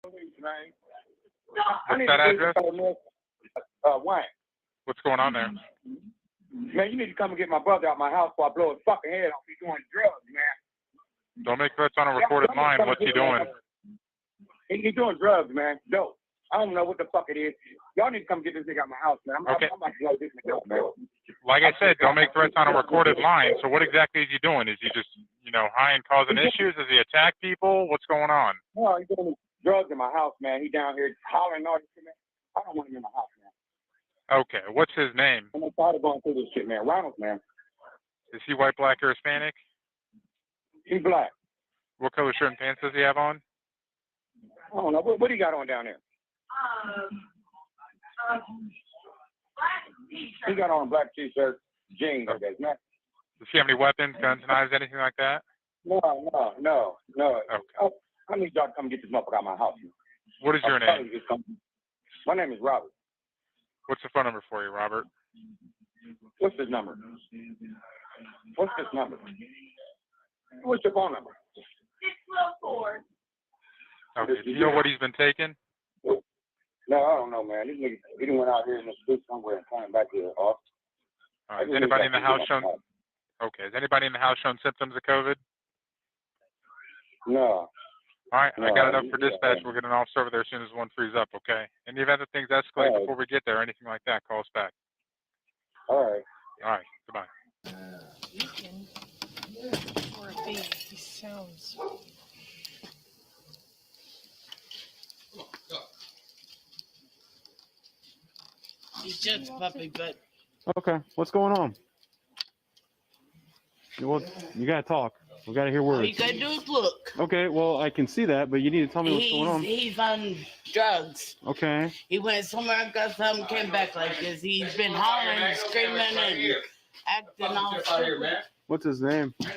What's that address? Wayne. What's going on there? Man, you need to come and get my brother out my house before I blow his fucking head off. He's doing drugs, man. Don't make threats on a recorded line. What's he doing? He's doing drugs, man. Dope. I don't know what the fuck it is. Y'all need to come get this nigga out my house, man. I'm about to blow this nigga up, man. Like I said, don't make threats on a recorded line. So what exactly is he doing? Is he just, high and causing issues? Does he attack people? What's going on? No, he's doing drugs in my house, man. He down here hollering all this shit, man. I don't want him in my house, man. Okay. What's his name? I'm tired of going through this shit, man. Ronald, man. Is he white, black, or Hispanic? He's black. What color shirt and pants does he have on? I don't know. What do you got on down there? Black t-shirt. He got on a black t-shirt, jeans, I guess, man. Does he have any weapons, guns, knives, anything like that? No. Okay. I need y'all to come get this motherfucker out of my house. What is your name? My name is Robert. What's the phone number for you, Robert? What's this number? What's this number? What's your phone number? 614. Okay. Do you know what he's been taking? No, I don't know, man. This nigga, he went out here in the street somewhere and came back here off. All right. Is anybody in the house shown? Okay. Is anybody in the house showing symptoms of COVID? No. All right. No, I got it up for dispatch. We'll get an officer over there as soon as one frees up, okay? In the event that things escalate before we get there, anything like that, call us back. All right. All right. Goodbye. Poor baby. He sounds. He's just a puppy, but. Okay, what's going on? Well, you gotta talk. We gotta hear words. All you gotta do is look. Okay, well, I can see that, but you need to tell me what's going on. He's on drugs. Okay. He went somewhere, got something, came back like this. He's been hollering, screaming, and acting all stupid. What's his name? Man,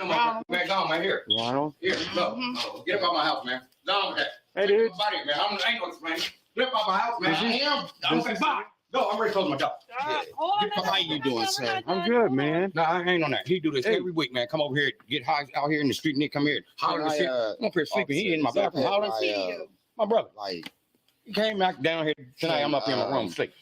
go on, man, here. Ronald. Here, go. Get up out my house, man. Go on, man. Hey, dude. Body, man. I ain't gonna explain. Get up out my house, man. I am. I'm gonna say bye. Go, I'm ready to close my door. How you doing, sir? I'm good, man. No, I ain't on that. He do this every week, man. Come over here, get high out here in the street, and then come here, hollering and shit. I'm up here sleeping. He in my bathroom hollering. My brother, like, he came back down here tonight. I'm up here in my room sleep.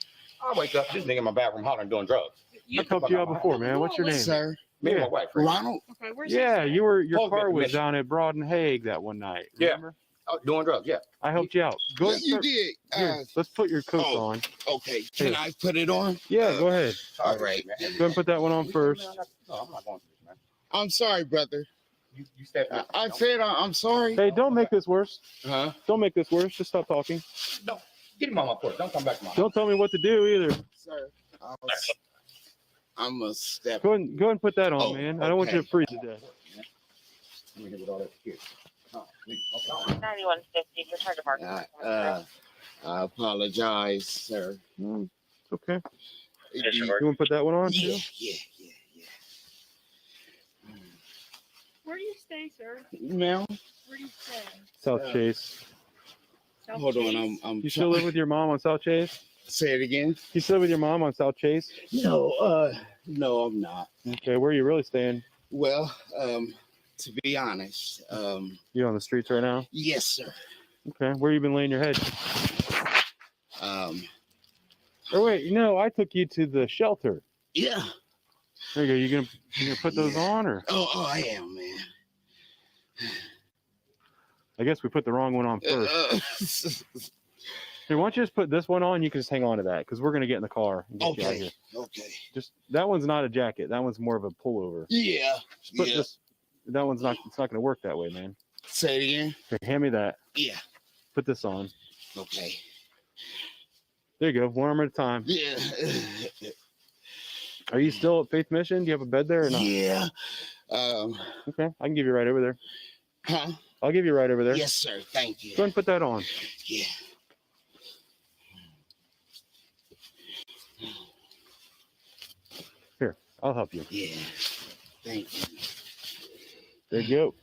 I wake up, this nigga in my bathroom hollering, doing drugs. I talked to you out before, man. What's your name? Sir, me and my wife. Ronald. Okay, where's Yeah, your Hold car it, was miss. down at Broad and Hague that one night. Remember? Oh, doing drugs, yeah. I helped you out. Go ahead. You did. Here, let's put your coat on. Okay, can I put it on? Yeah, go ahead. All right. Go ahead and put that one on first. No, I'm not going to this, man. I'm sorry, brother. You step out. I said I'm sorry. Hey, don't make this worse. Huh? Don't make this worse. Just stop talking. No, get him on my porch. Don't come back to my house. Don't tell me what to do either. Sir, I'm a step. Go ahead and put that on, man. I don't want you to freeze to death. Let me hear what all that shit. 9150, return to market. I apologize, sir. It's okay. You- You want to put that one on, too? yeah. Where do you stay, sir? Ma'am, Where do you stay? South Chase. South hold Chase? on. I'm You still live with your mom on South Chase? Say it again. You still live with your mom on South Chase? No, I'm not. Okay, where are you really staying? Well, to be honest, You on the streets right now? yes, sir. Okay, where you been laying your head? Um, Or wait, no, I took you to the shelter. yeah. There you go. You gonna put those on, or? Oh, I am, man. I guess we put the wrong one on first. Here, why don't you just put this one on? You can just hang on to that because we're gonna get in the car and get you out of here. Okay. Just that one's not a jacket. That one's more of a pullover. Yeah. Just put this. That one's not. It's not gonna work that way, man. Say it again. Here, hand me that. Yeah. Put this on. Okay. There you go. One arm at a time. Yeah. Are you still at Faith Mission? Do you have a bed there or not? Yeah. Okay, I can give you a ride over there. Huh? I'll give you a ride over there. Yes, sir. Thank you. Go ahead and put that on. Yeah. Here, I'll help you. Yeah. Thank you. There you go.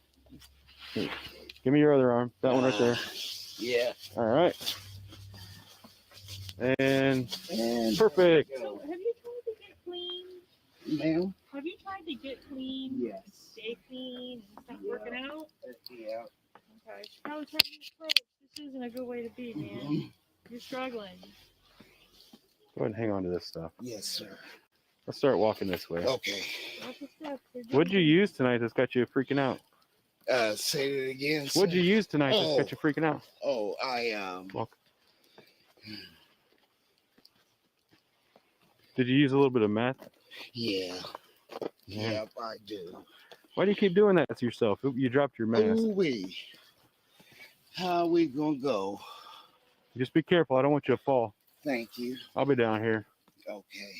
Here, give me your other arm. That one right there. Yeah. All right. And perfect. So, have you tried to get clean? Ma'am? Have you tried to get clean? Yes. Stay clean and stop working out? Yeah. Okay. Probably trying to approach. This isn't a good way to be, man. Mhm. You're struggling. Go ahead and hang on to this stuff. Yes, sir. Let's start walking this way. Okay. Lots of steps. They're What'd you doing. use tonight that's got you freaking out? Say it again. What'd you sir. use tonight that's got you freaking out? Oh, Walk. Did you use a little bit of meth? yeah. Yeah. Yep, I do. Why do you keep doing that to yourself? You dropped your mask. Ooh-wee. How we gonna go? Just be careful. I don't want you to fall. Thank you. I'll be down here. Okay.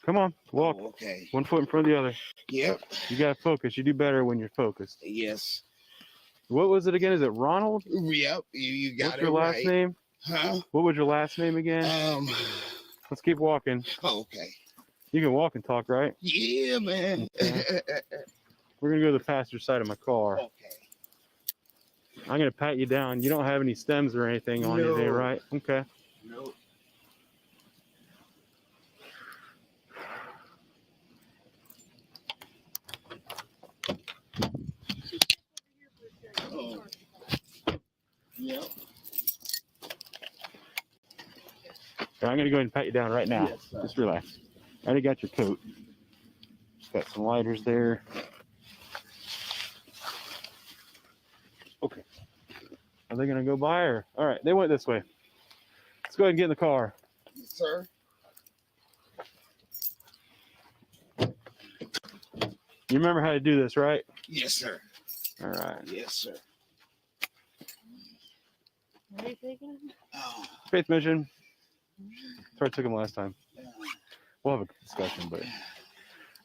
Come on, walk. Oh, okay. One foot in front of the other. Yep. You gotta focus. You do better when you're focused. Yes. What was it again? Is it Ronald? Yep. You got What's it your last right. name? Huh? What was your last name again? Let's keep walking. Okay. You can walk and talk, right? Yeah, man. Okay. We're gonna go to the passenger side of my car. Okay. I'm gonna pat you down. You don't have any stems or anything on you there, No. right? Okay. Nope. Oh. Yep. Okay, I'm gonna go ahead and pat you down right now. Yes, sir. Just relax. I already got your coat. Got some lighters there. Okay. Are they gonna go by or? All right, they went this way. Let's go ahead and get in the car. Yes, sir. You remember how to do this, right? Yes, sir. All right. Yes, sir. What are you thinking? Oh. Faith mission. Sorry I took them last time. We'll have a discussion, but.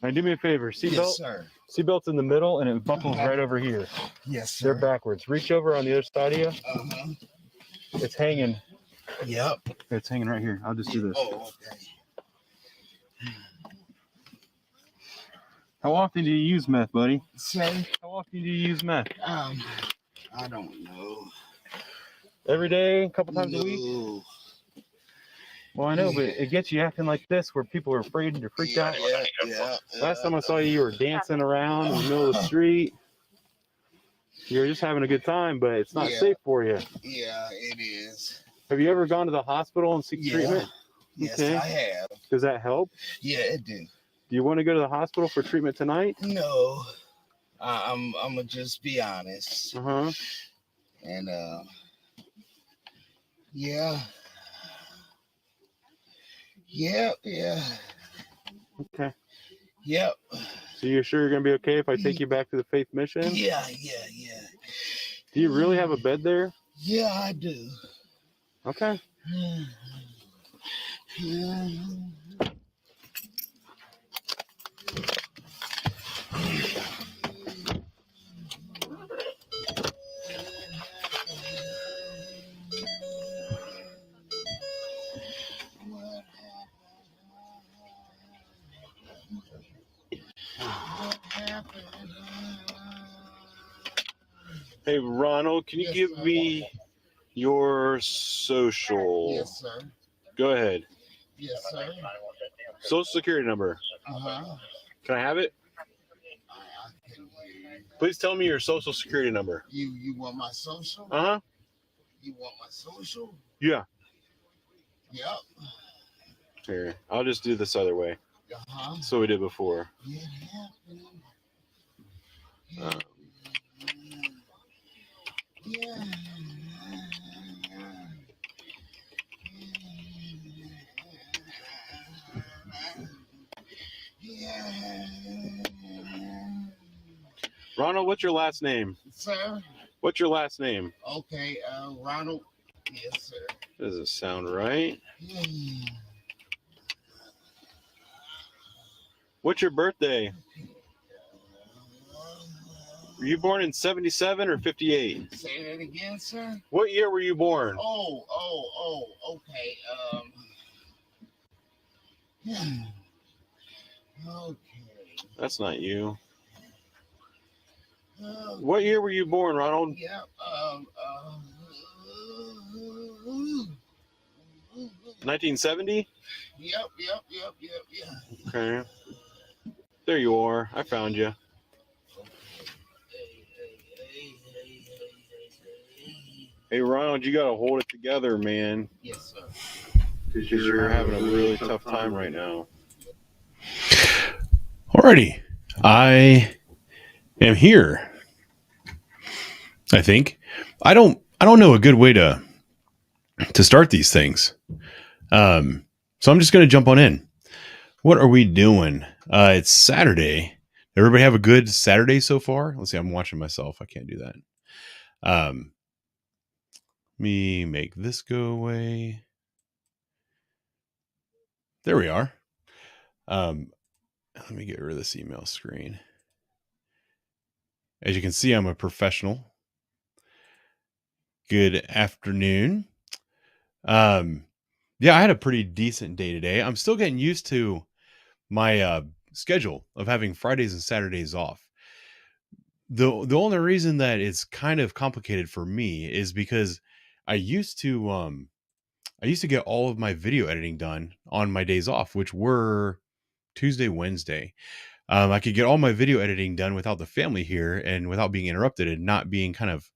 Now do me a favor. Yes, Seatbelt. sir. Seatbelt's in the middle and it buckles right over here. Yes, They're sir. backwards. Reach over on the other side of you. Uh-huh. It's hanging. Yep. It's hanging right here. I'll just do this. Oh, okay. How often do you use meth, buddy? Say, How often do you use meth? I don't know. Every day, a couple times a week? No. Well, I know, but it gets you acting like this where people are afraid and you're freaked out. Yeah. Last time I saw you, you were dancing around in the middle of the street. You're just having a good time, but it's not Yeah. safe for you. Yeah, it is. Have you ever gone to the hospital and seek Yeah. treatment? Yes, Okay. I have. Does that help? Yeah, it do. Do you want to go to the hospital for treatment tonight? No, I'm gonna just be honest. Uh-huh. And yeah. Okay. Yep. So you're sure you're going to be okay if I take you back to the Faith Mission? Yeah. Do you really have a bed there? Yeah, I do. Okay. Hey, Ronald, can you Yes, give sir. me your social? Yes, sir. Go ahead. Yes, sir. Social security number. Uh-huh. Can I have it? I can hear you. Please tell me your social security number. You want my social? Uh-huh. You want my social? Yeah. Yep. Here, I'll just do this other way. Uh-huh. That's what we did before. It happened. Um, Yeah. Ronald, what's your last name? Sir? What's your last name? Okay, Ronald. Yes, sir. Doesn't sound right. What's your birthday? Were you born in 77 or 58? Say that again, sir. What year were you born? Okay. Okay. That's not you. What year were you born, Ronald? Yep. 1970? Yep. Okay. There you are. I found you. Hey, Ronald, you got to hold it together, man. Yes, sir. Because you're having a really tough time right now. Alrighty. I am here. I think. I don't know a good way to start these things. So I'm just going to jump on in. What are we doing? It's Saturday. Everybody have a good Saturday so far? Let's see. I'm watching myself. I can't do that. Let me make this go away. There we are. Let me get rid of this email screen. As you can see, I'm a professional. Good afternoon. Yeah, I had a pretty decent day today. I'm still getting used to my schedule of having Fridays and Saturdays off. The only reason that it's kind of complicated for me is because I used to get all of my video editing done on my days off, which were Tuesday, Wednesday. I could get all my video editing done without the family here and without being interrupted and not being kind of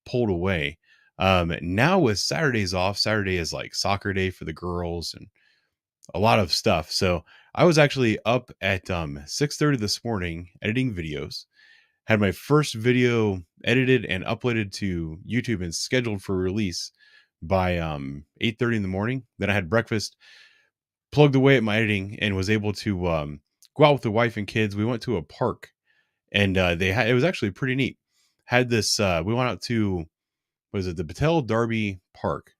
pulled away. Now with Saturdays off, Saturday is like soccer day for the girls and a lot of stuff. So I was actually up at 6:30 this morning editing videos. Had my first video edited and uploaded to YouTube and scheduled for release by 8:30 in the morning. Then I had breakfast, plugged away at my editing, and was able to go out with the wife and kids. We went to a park, and it was actually pretty neat. Had this we went out to, was it the Battelle Darby Park,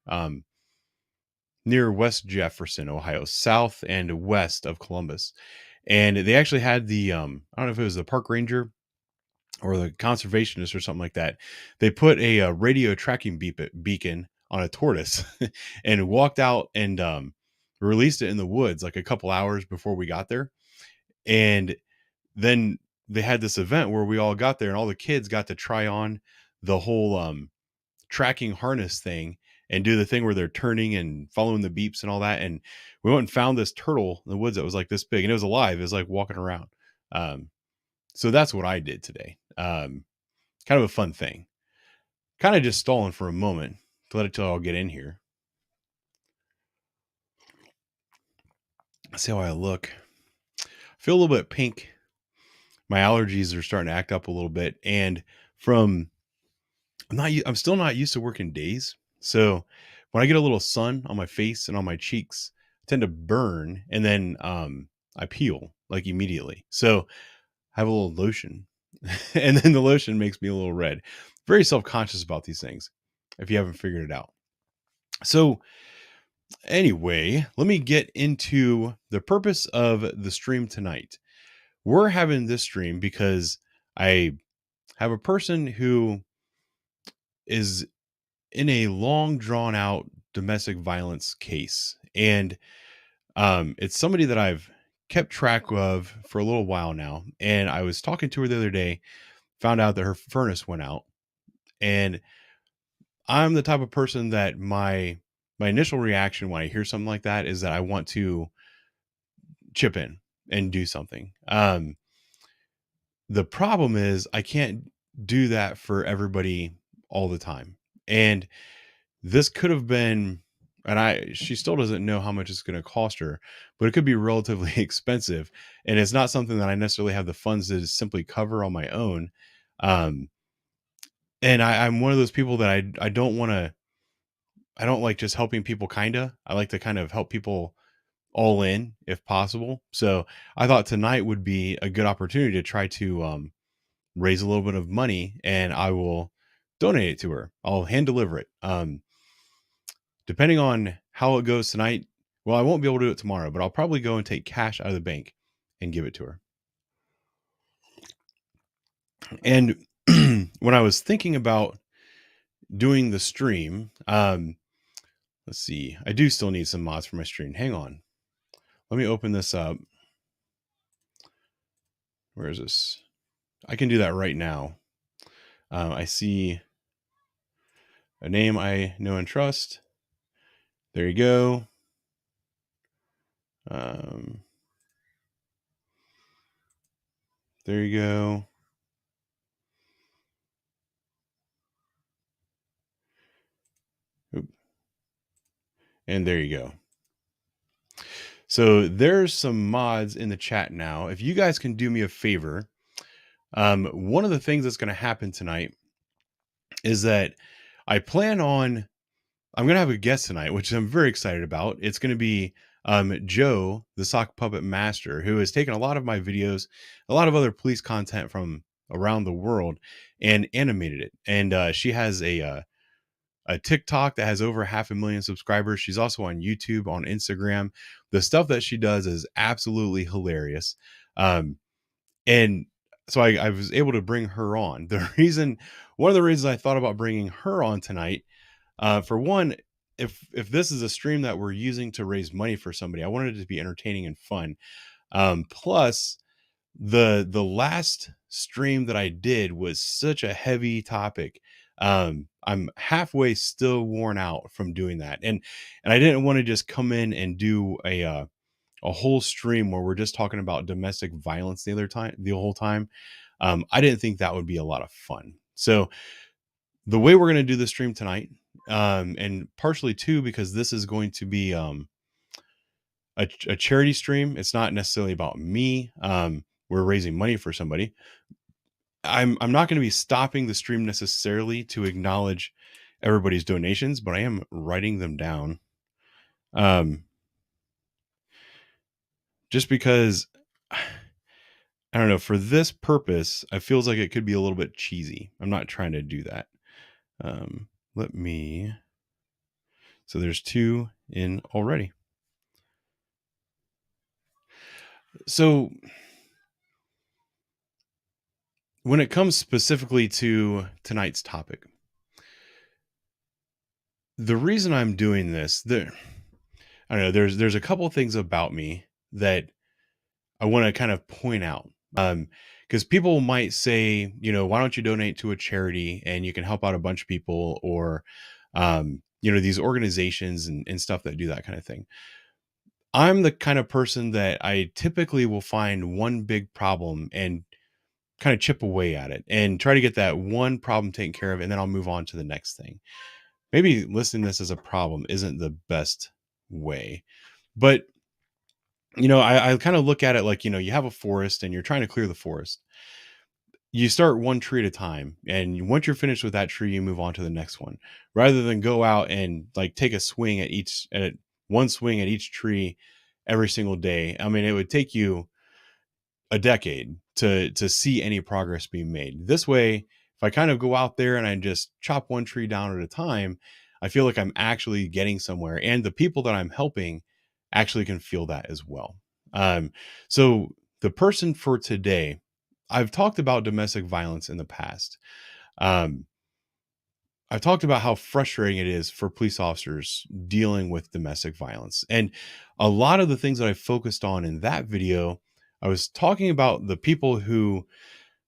near West Jefferson, Ohio, south and west of Columbus. And they actually had the I don't know if it was the park ranger or the conservationist or something like that. They put a radio tracking beacon on a tortoise and walked out and released it in the woods like a couple hours before we got there. And then they had this event where we all got there and all the kids got to try on the whole tracking harness thing and do the thing where they're turning and following the beeps and all that. And we went and found this turtle in the woods that was like this big, and it was alive. It was like walking around. So that's what I did today. Kind of a fun thing. Kind of just stalling for a moment to let it all get in here. Let's see how I look. I feel a little bit pink. My allergies are starting to act up a little bit, and I'm still not used to working days. So when I get a little sun on my face and on my cheeks, I tend to burn, and then I peel like immediately. So I have a little lotion, and then the lotion makes me a little red. Very self-conscious about these things, if you haven't figured it out. So anyway, let me get into the purpose of the stream tonight. We're having this stream because I have a person who is in a long drawn out domestic violence case. And it's somebody that I've kept track of for a little while now. And I was talking to her the other day, found out that her furnace went out. And I'm the type of person that my initial reaction when I hear something like that is that I want to chip in and do something. The problem is I can't do that for everybody all the time. And this could have been, and she still doesn't know how much it's going to cost her, but it could be relatively expensive. And it's not something that I necessarily have the funds to simply cover on my own. And I'm one of those people that I don't want to, I don't like just helping people kinda. I like to kind of help people all in if possible. So I thought tonight would be a good opportunity to try to raise a little bit of money, and I will donate it to her. I'll hand deliver it. Depending on how it goes tonight, well, I won't be able to do it tomorrow, but I'll probably go and take cash out of the bank and give it to her. And when I was thinking about doing the stream, let's see, I do still need some mods for my stream. Hang on. Let me open this up. Where is this? I can do that right now. I see a name I know and trust. There you go. There you go. Oop. And there you go. So there's some mods in the chat now. If you guys can do me a favor, one of the things that's going to happen tonight is that I'm going to have a guest tonight, which I'm very excited about. It's going to be Joe, the sock puppet master, who has taken a lot of my videos, a lot of other police content from around the world, and animated it. And she has a TikTok that has over 500,000 subscribers. She's also on YouTube, on Instagram. The stuff that she does is absolutely hilarious. And so I was able to bring her on. One of the reasons I thought about bringing her on tonight, for one, if this is a stream that we're using to raise money for somebody, I wanted it to be entertaining and fun. Plus, the last stream that I did was such a heavy topic. I'm halfway still worn out from doing that, and I didn't want to just come in and do a whole stream where we're just talking about domestic violence the whole time. I didn't think that would be a lot of fun. So the way we're going to do the stream tonight, and partially too because this is going to be a charity stream. It's not necessarily about me. We're raising money for somebody. I'm not going to be stopping the stream necessarily to acknowledge everybody's donations, but I am writing them down. Just because, I don't know, for this purpose, it feels like it could be a little bit cheesy. I'm not trying to do that. So there's 2 in already. So when it comes specifically to tonight's topic, the reason I'm doing this, I don't know, there's a couple things about me that I want to kind of point out. Because people might say, why don't you donate to a charity and you can help out a bunch of people, or these organizations and stuff that do that kind of thing. I'm the kind of person that I typically will find one big problem and kind of chip away at it and try to get that one problem taken care of, and then I'll move on to the next thing. Maybe listing this as a problem isn't the best way, but I kind of look at it like, you have a forest and you're trying to clear the forest. You start one tree at a time, and once you're finished with that tree, you move on to the next one, rather than go out and like take a swing at one swing at each tree every single day. I mean, it would take you a decade to see any progress being made. This way, if I kind of go out there and I just chop one tree down at a time, I feel like I'm actually getting somewhere, and the people that I'm helping actually can feel that as well. So the person for today, I've talked about domestic violence in the past. I've talked about how frustrating it is for police officers dealing with domestic violence. And a lot of the things that I focused on in that video, I was talking about the people who,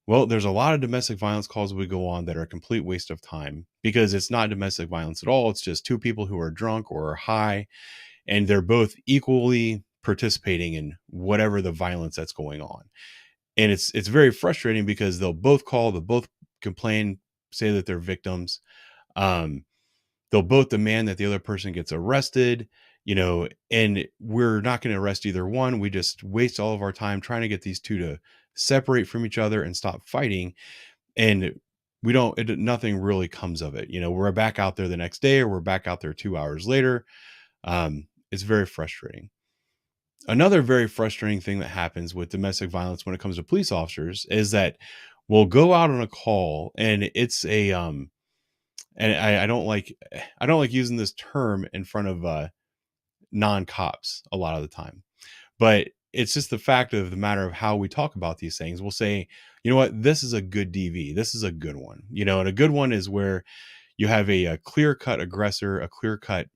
well, there's a lot of domestic violence calls we go on that are a complete waste of time, because it's not domestic violence at all. It's just 2 people who are drunk or are high, and they're both equally participating in whatever the violence that's going on. And it's very frustrating because they'll both complain, say that they're victims. They'll both demand that the other person gets arrested, and we're not going to arrest either one. We just waste all of our time trying to get these 2 to separate from each other and stop fighting. And nothing really comes of it. We're back out there the next day, or we're back out there 2 hours later. It's very frustrating. Another very frustrating thing that happens with domestic violence when it comes to police officers is that we'll go out on a call, and it's a and I don't like using this term in front of non-cops a lot of the time, but it's just the fact of the matter of how we talk about these things. We'll say, you know what, this is a good DV, this is a good one, and a good one is where you have a clear-cut aggressor, a clear-cut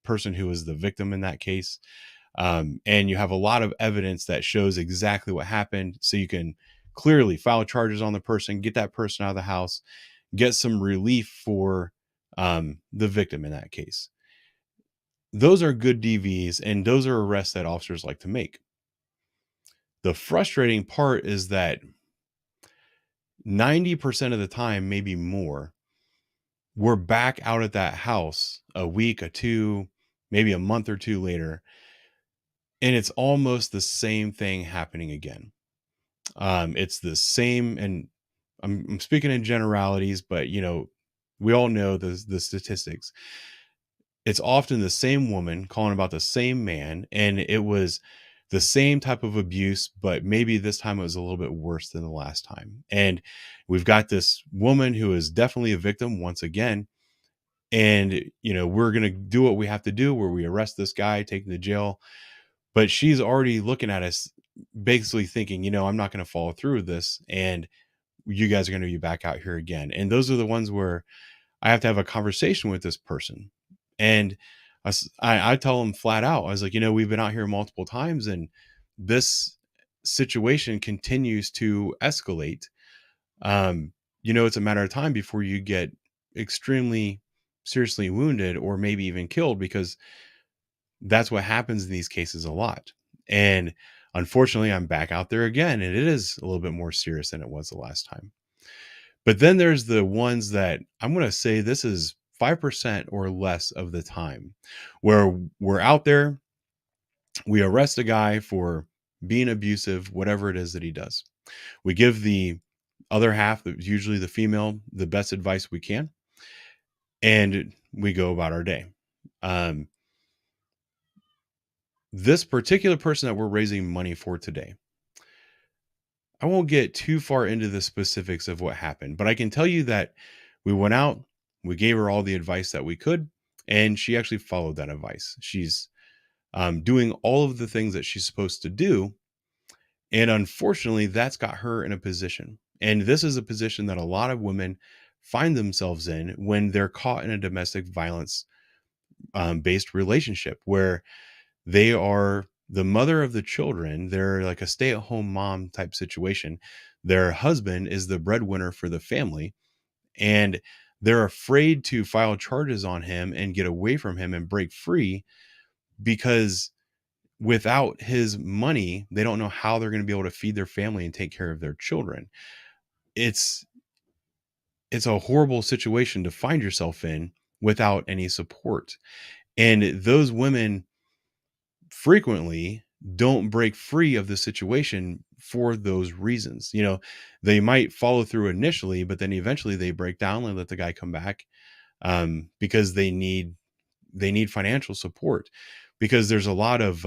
person who is the victim in that case. And you have a lot of evidence that shows exactly what happened, so you can clearly file charges on the person, get that person out of the house, get some relief for the victim in that case. Those are good DVs, and those are arrests that officers like to make. The frustrating part is that 90% of the time, maybe more, we're back out at that house a week, a two, maybe a month or two later, and it's almost the same thing happening again. It's the same, and I'm speaking in generalities, but we all know the statistics. It's often the same woman calling about the same man, and it was the same type of abuse, but maybe this time it was a little bit worse than the last time. And we've got this woman who is definitely a victim once again. And we're gonna do what we have to do, where we arrest this guy, take him to jail. But she's already looking at us, basically thinking, I'm not going to follow through with this, and you guys are going to be back out here again. And those are the ones where I have to have a conversation with this person. And I tell them flat out, I was like, we've been out here multiple times, and this situation continues to escalate. It's a matter of time before you get extremely seriously wounded or maybe even killed, because that's what happens in these cases a lot. And unfortunately, I'm back out there again, and it is a little bit more serious than it was the last time. But then there's the ones that I'm going to say this is 5% or less of the time, where we're out there, we arrest a guy for being abusive, whatever it is that he does. We give the other half, usually the female, the best advice we can, and we go about our day. This particular person that we're raising money for today, I won't get too far into the specifics of what happened, but I can tell you that we went out, we gave her all the advice that we could, and she actually followed that advice. She's doing all of the things that she's supposed to do. And unfortunately, that's got her in a position. And this is a position that a lot of women find themselves in when they're caught in a domestic violence based relationship, where they are the mother of the children. They're like a stay-at-home mom type situation. Their husband is the breadwinner for the family, and they're afraid to file charges on him and get away from him and break free, because without his money, they don't know how they're going to be able to feed their family and take care of their children. It's a horrible situation to find yourself in without any support. And those women frequently don't break free of the situation for those reasons. They might follow through initially, but then eventually they break down and let the guy come back, because they need financial support, because there's a lot of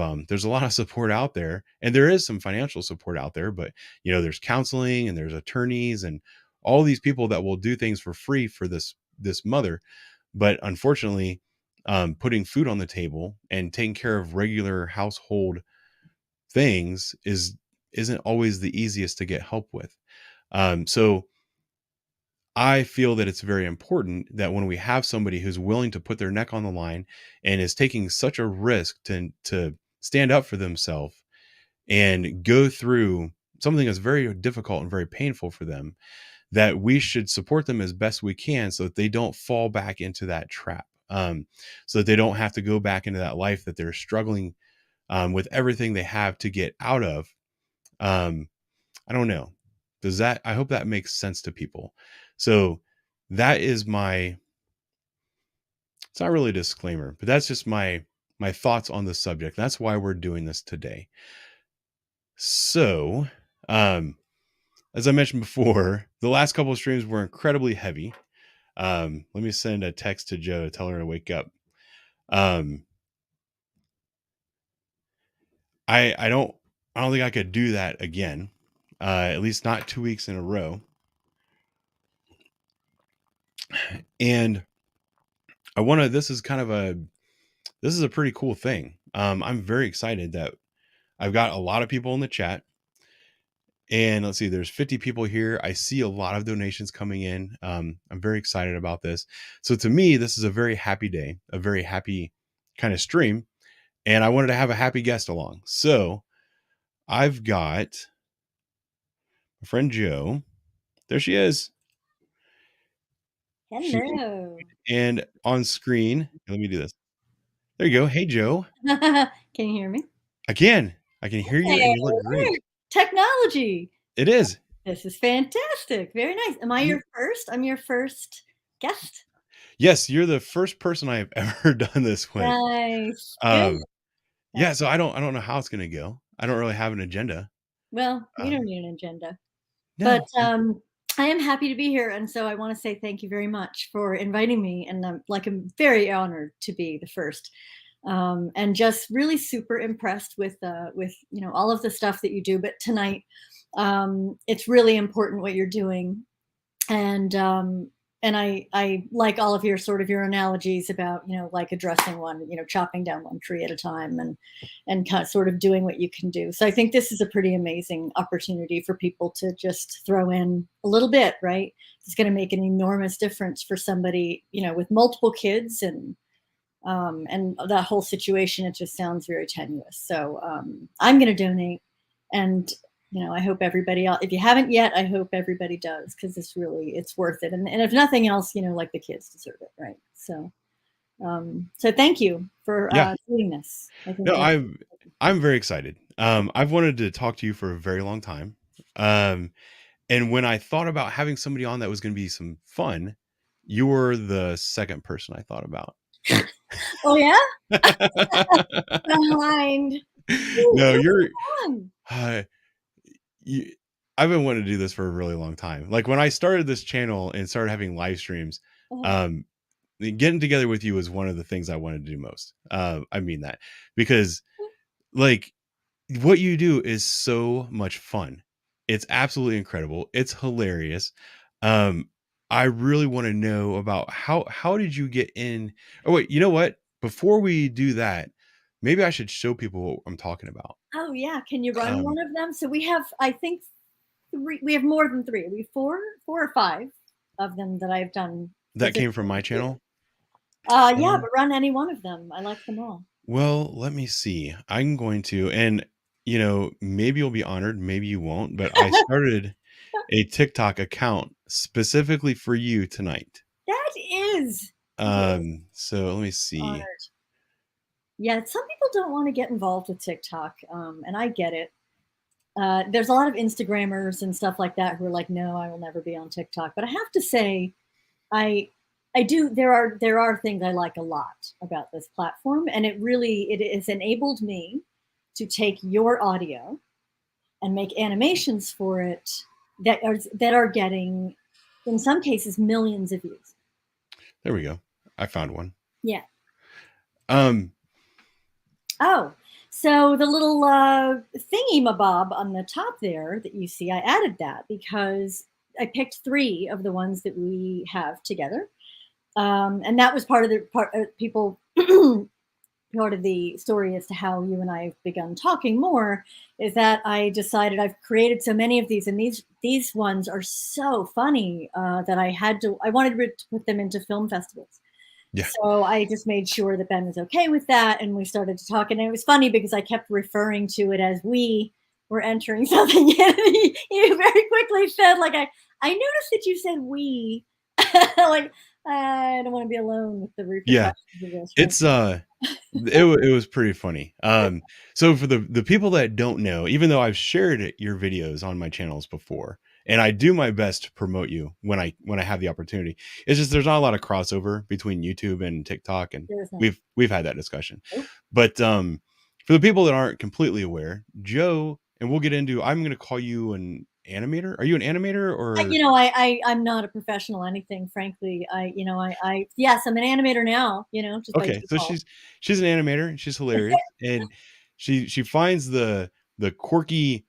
support out there, and there is some financial support out there, but there's counseling and there's attorneys and all these people that will do things for free for this mother. But unfortunately, putting food on the table and taking care of regular household things isn't always the easiest to get help with. So I feel that it's very important that when we have somebody who's willing to put their neck on the line and is taking such a risk to stand up for themselves and go through something that's very difficult and very painful for them, that we should support them as best we can so that they don't fall back into that trap, so that they don't have to go back into that life that they're struggling with everything they have to get out of. I don't know. I hope that makes sense to people. So that is it's not really a disclaimer, but that's just my thoughts on the subject. That's why we're doing this today. So, as I mentioned before, the last couple of streams were incredibly heavy. Let me send a text to Joe to tell her to wake up. I don't think I could do that again. At least not 2 weeks in a row. And this is a pretty cool thing. I'm very excited that I've got a lot of people in the chat, and let's see, there's 50 people here. I see a lot of donations coming in. I'm very excited about this. So to me, this is a very happy day, a very happy kind of stream. And I wanted to have a happy guest along. So I've got my friend Joe. There she is. Hello. And on screen, let me do this. There you go. Hey, Joe. Can you hear me? I can hear you, and you look great. Technology. It is. This is fantastic. Very nice. Am I your first? I'm your first guest. Yes, you're the first person I have ever done this with. Nice. Good. Um, yeah, so I don't know how it's gonna go. I don't really have an agenda. Well, we don't Um, need an agenda. But no, I am happy to be here, and so I want to say thank you very much for inviting me. And I'm very honored to be the first, and just really super impressed with all of the stuff that you do. But tonight, it's really important what you're doing, and I like all of your analogies about like addressing one, chopping down one tree at a time, and kind of sort of doing what you can do. So I think this is a pretty amazing opportunity for people to just throw in a little bit, right? It's going to make an enormous difference for somebody with multiple kids, and that whole situation. It just sounds very tenuous. So I'm going to donate, and I hope everybody else, if you haven't yet, I hope everybody does, because it's worth it. And if nothing else, like the kids deserve it, right? So thank you for yeah, doing this. I think no, that's I'm very excited. I've wanted to talk to you for a very long time. And when I thought about having somebody on that was going to be some fun, you were the second person I thought about. oh yeah, behind. No, you're. Fun. You, I've been wanting to do this for a really long time. Like when I started this channel and started having live streams, um, getting together with you was one of the things I wanted to do most. I mean that because like what you do is so much fun. It's absolutely incredible. It's hilarious. Um, I really want to know about how did you get in? Oh wait, you know what? Before we do that, maybe I should show people what I'm talking about. Oh yeah, can you run Um, one of them? So we have, I think, three. We have more than three. We have four or five of them that I've done. that came from my channel. Yeah, but run any one of them. I like them all. Well, let me see. I'm going to, and maybe you'll be honored, maybe you won't, but I started a TikTok account specifically for you tonight. That is So let me see. honored. Yeah, some people don't want to get involved with TikTok, and I get it. There's a lot of Instagrammers and stuff like that who are like, no, I will never be on TikTok. But I have to say, I do. There are things I like a lot about this platform, and it has enabled me to take your audio and make animations for it that are getting, in some cases, millions of views. There we go. I found one. Yeah. Um, Oh, so the little thingy mabob on the top there that you see, I added that because I picked three of the ones that we have together. And that was part of people part of the story as to how you and I have begun talking more, is that I decided I've created so many of these, and these ones are so funny that I wanted to put them into film festivals. Yeah. So I just made sure that Ben was okay with that, and we started to talk. And it was funny because I kept referring to it as we were entering something. You very quickly said, like, I noticed that you said we. Like, I don't want to be alone with the repercussions of this. it's it was pretty funny. So for the people that don't know, even though I've shared your videos on my channels before, and I do my best to promote you when I have the opportunity, it's just there's not a lot of crossover between YouTube and TikTok, and we've had that discussion. But for the people that aren't completely aware, Joe, and we'll get into, I'm going to call you an animator. Are you an animator or? I'm not a professional anything, frankly. Yes, I'm an animator now. Just Okay, so she's an animator and she's hilarious, and she finds the quirky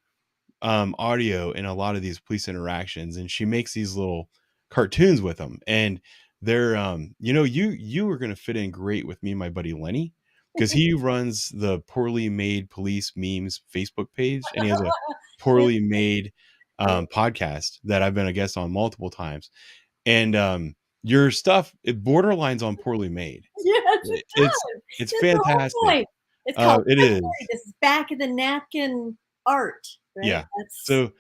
audio in a lot of these police interactions, and she makes these little cartoons with them, and they're you were going to fit in great with me and my buddy Lenny, because he runs the Poorly Made Police Memes Facebook page, and he has a poorly made podcast that I've been a guest on multiple times, and your stuff, it borderlines on poorly made. Yes, it does. It's That's fantastic. the whole point. It's called It is. This is back of the napkin art. Right? Yeah. So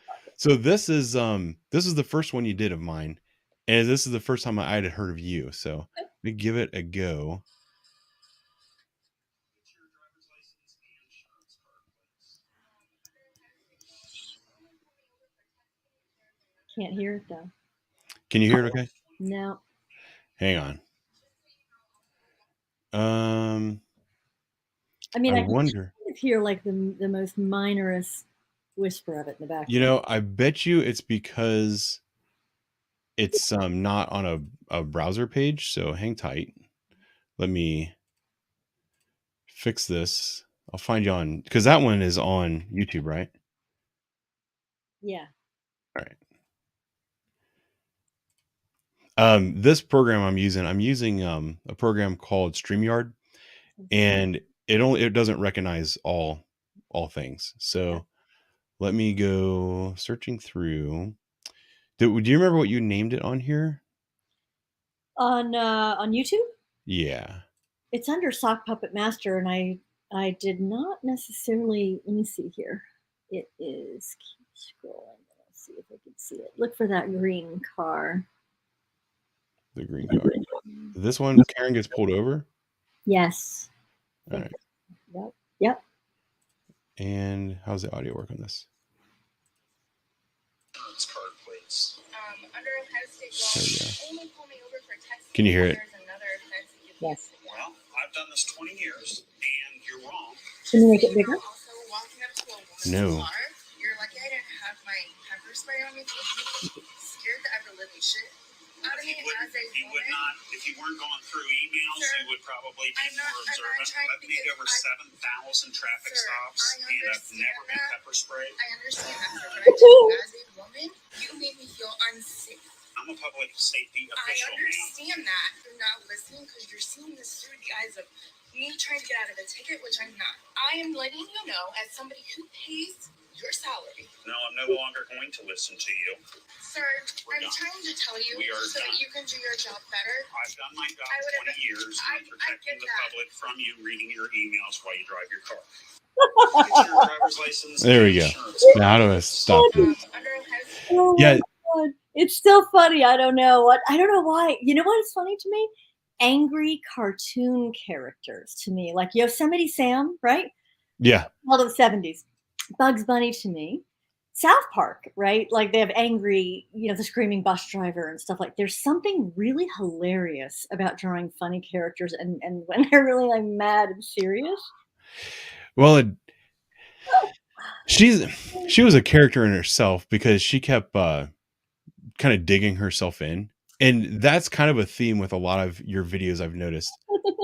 this is the first one you did of mine, and this is the first time I had heard of you. So let me give it a go. Can't hear it though. Can you hear it okay? No. Hang on. I mean, I I can wonder. kind of hear like the most minorest whisper of it in the background. You know, I bet you it's because it's not on a browser page, so hang tight. Let me fix this. I'll find you on, because that one is on YouTube, right? Yeah. All right. This program I'm using a program called StreamYard, and it doesn't recognize all things. So let me go searching through. Do you remember what you named it on here? On YouTube? Yeah. It's under Sock Puppet Master, and I did not necessarily. Let me see here. It is. Keep scrolling. Let's see if I can see it. Look for that green car. The green car. This one, Karen gets pulled over. Yes. All right. Yep. Yep. And how's the audio work on this? There we go. Can you hear it? Yes. Well, I've done this 20 years, and you're wrong. Can you make it bigger? No. You're lucky I didn't have my pepper spray on me. Scared the ever living shit out of me as a woman. Would not, if you weren't going through emails, you would probably be more observant. I've made over 7,000 traffic stops, and I've never been pepper sprayed. I understand that, sir, but I do. As a woman, you made me feel unsafe. I'm a public safety official. I understand that. You're not listening because you're seeing this through the eyes of me trying to get out of a ticket, which I'm not. I am letting you know, as somebody who pays your salary. No, I'm no longer going to listen to you. Sir, I'm trying to tell you so that you can do your job better. I've done my job 20 years. I'm protecting the public from you reading your emails while you drive your car. Get your driver's license. There we go. Now how do I stop this? Oh Yeah. God. It's still funny. I don't know why. You know what is funny to me? Angry cartoon characters to me, like Yosemite Sam, right? Yeah. All of the 70s. Bugs Bunny to me. South Park, right? Like they have angry, the screaming bus driver and stuff like. There's something really hilarious about drawing funny characters and when they're really like mad and serious. Well, she was a character in herself because she kept kind of digging herself in, and that's kind of a theme with a lot of your videos I've noticed.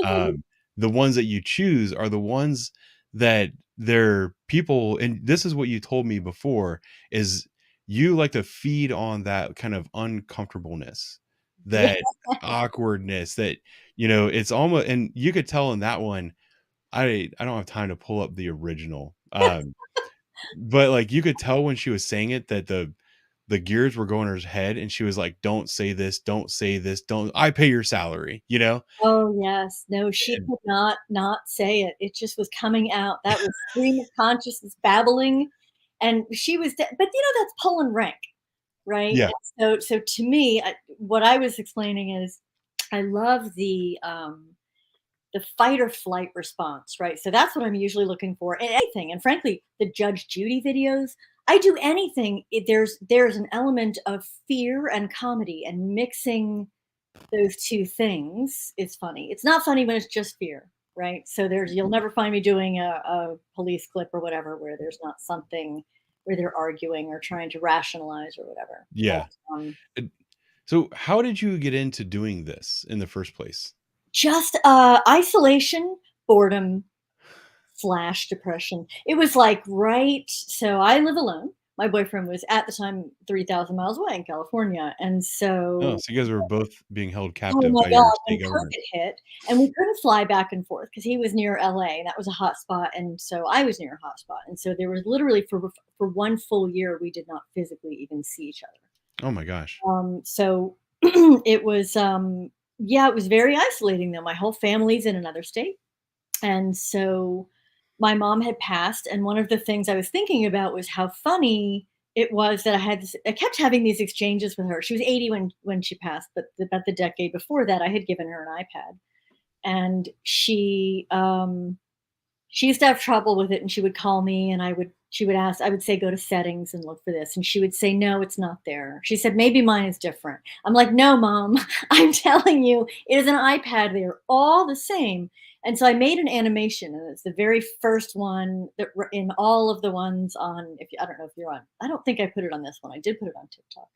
The ones that you choose are the ones that they're people, and this is what you told me before, is you like to feed on that kind of uncomfortableness, that awkwardness, that it's almost, and you could tell in that one. I don't have time to pull up the original, but like you could tell when she was saying it that the gears were going in her head, and she was like, don't say this, don't say this, don't, I pay your salary, Oh yes. No, she could not say it. It just was coming out. That was stream of consciousness babbling. And she was, but that's pulling rank, right? Yeah. And so to me, what I was explaining is I love the fight or flight response, right? So that's what I'm usually looking for in anything. And frankly, the Judge Judy videos, I do anything. There's an element of fear and comedy, and mixing those two things is funny. It's not funny when it's just fear, right? So you'll never find me doing a police clip or whatever where there's not something where they're arguing or trying to rationalize or whatever. Yeah. So how did you get into doing this in the first place? Just isolation, boredom / depression. It was like, so I live alone. My boyfriend was at the time 3,000 miles away in California. And so you guys were both being held oh captive my by God, your state when government. COVID hit, and we couldn't fly back and forth because he was near LA, and that was a hot spot, and so I was near a hot spot, and so there was literally for one full year we did not physically even see each other. Oh my gosh. So it was it was very isolating though. My whole family's in another state, and so my mom had passed, and one of the things I was thinking about was how funny it was that I kept having these exchanges with her. She was 80 when she passed, but about the decade before that, I had given her an iPad, and she she used to have trouble with it, and she would call me, and she would ask, I would say, go to settings and look for this. And she would say, no, it's not there. She said, maybe mine is different. I'm like, no, Mom, I'm telling you, it is an iPad. They're all the same. And so I made an animation, and it's the very first one that in all of the ones on, I don't know if you're on, I don't think I put it on this one. I did put it on TikTok.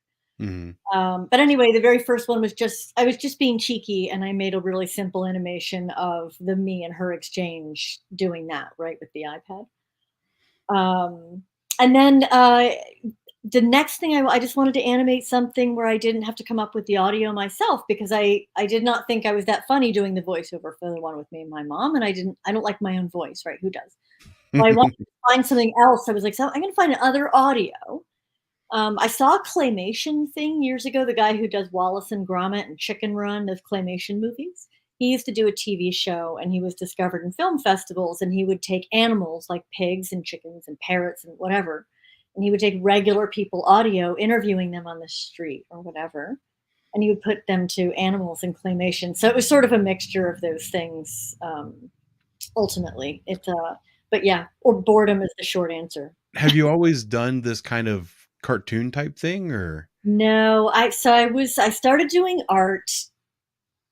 But anyway, the very first one was I was just being cheeky, and I made a really simple animation of the me and her exchange doing that, right, with the iPad. And then the next thing I just wanted to animate something where I didn't have to come up with the audio myself, because I did not think I was that funny doing the voiceover for the one with me and my mom, and I don't like my own voice, right? Who does? So I wanted to find something else. I was like, so I'm going to find other audio. I saw a claymation thing years ago. The guy who does Wallace and Gromit and Chicken Run, those claymation movies. He used to do a TV show, and he was discovered in film festivals, and he would take animals like pigs and chickens and parrots and whatever, and he would take regular people audio interviewing them on the street or whatever, and he would put them to animals in claymation. So it was sort of a mixture of those things. Ultimately, but yeah, or boredom is the short answer. Have you always done this kind of cartoon type thing, or? No, I started doing art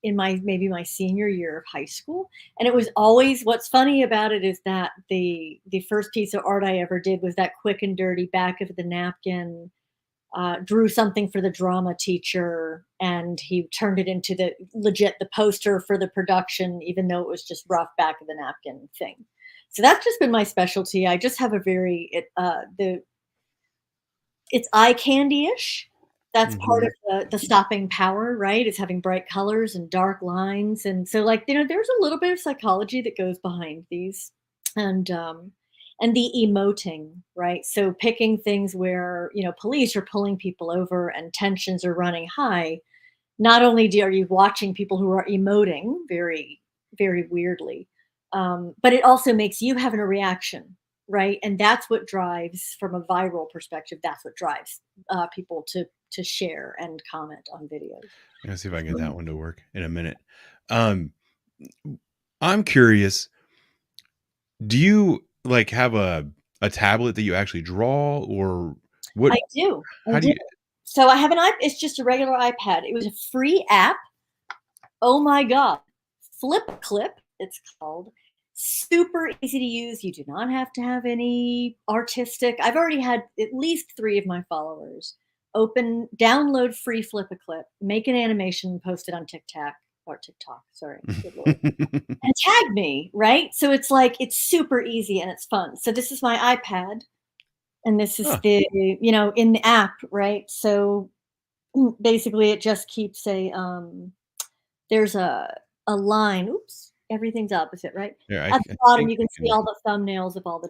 in maybe my senior year of high school, and it was always, what's funny about it is that the first piece of art I ever did was that quick and dirty back of the napkin. Drew something for the drama teacher, and he turned it into the poster for the production, even though it was just rough back of the napkin thing. So that's just been my specialty. I just have a very it's eye candy-ish. That's part of the stopping power, right? Is having bright colors and dark lines. And so, like, there's a little bit of psychology that goes behind these, and the emoting, right? So picking things where, police are pulling people over and tensions are running high. Not only are you watching people who are emoting very, very weirdly, but it also makes you having a reaction, right? And that's what drives, from a viral perspective, that's what drives people to share and comment on videos. I'm gonna see if I can get that one to work in a minute. I'm curious, do you like have a tablet that you actually draw, or what? I do. How do you? So I have an iPad. It's just a regular iPad. It was a free app. Oh my God. Flip Clip, it's called. Super easy to use. You do not have to have any artistic. I've already had at least 3 of my followers download free Flip a Clip, make an animation, post it on TikTok. Sorry. Good Lord. And tag me, right? So it's super easy and it's fun. So this is my iPad, and this is in the app, right? So basically it just keeps there's a line. Oops, everything's opposite, right? Yeah, At the bottom you can see all the thumbnails of all the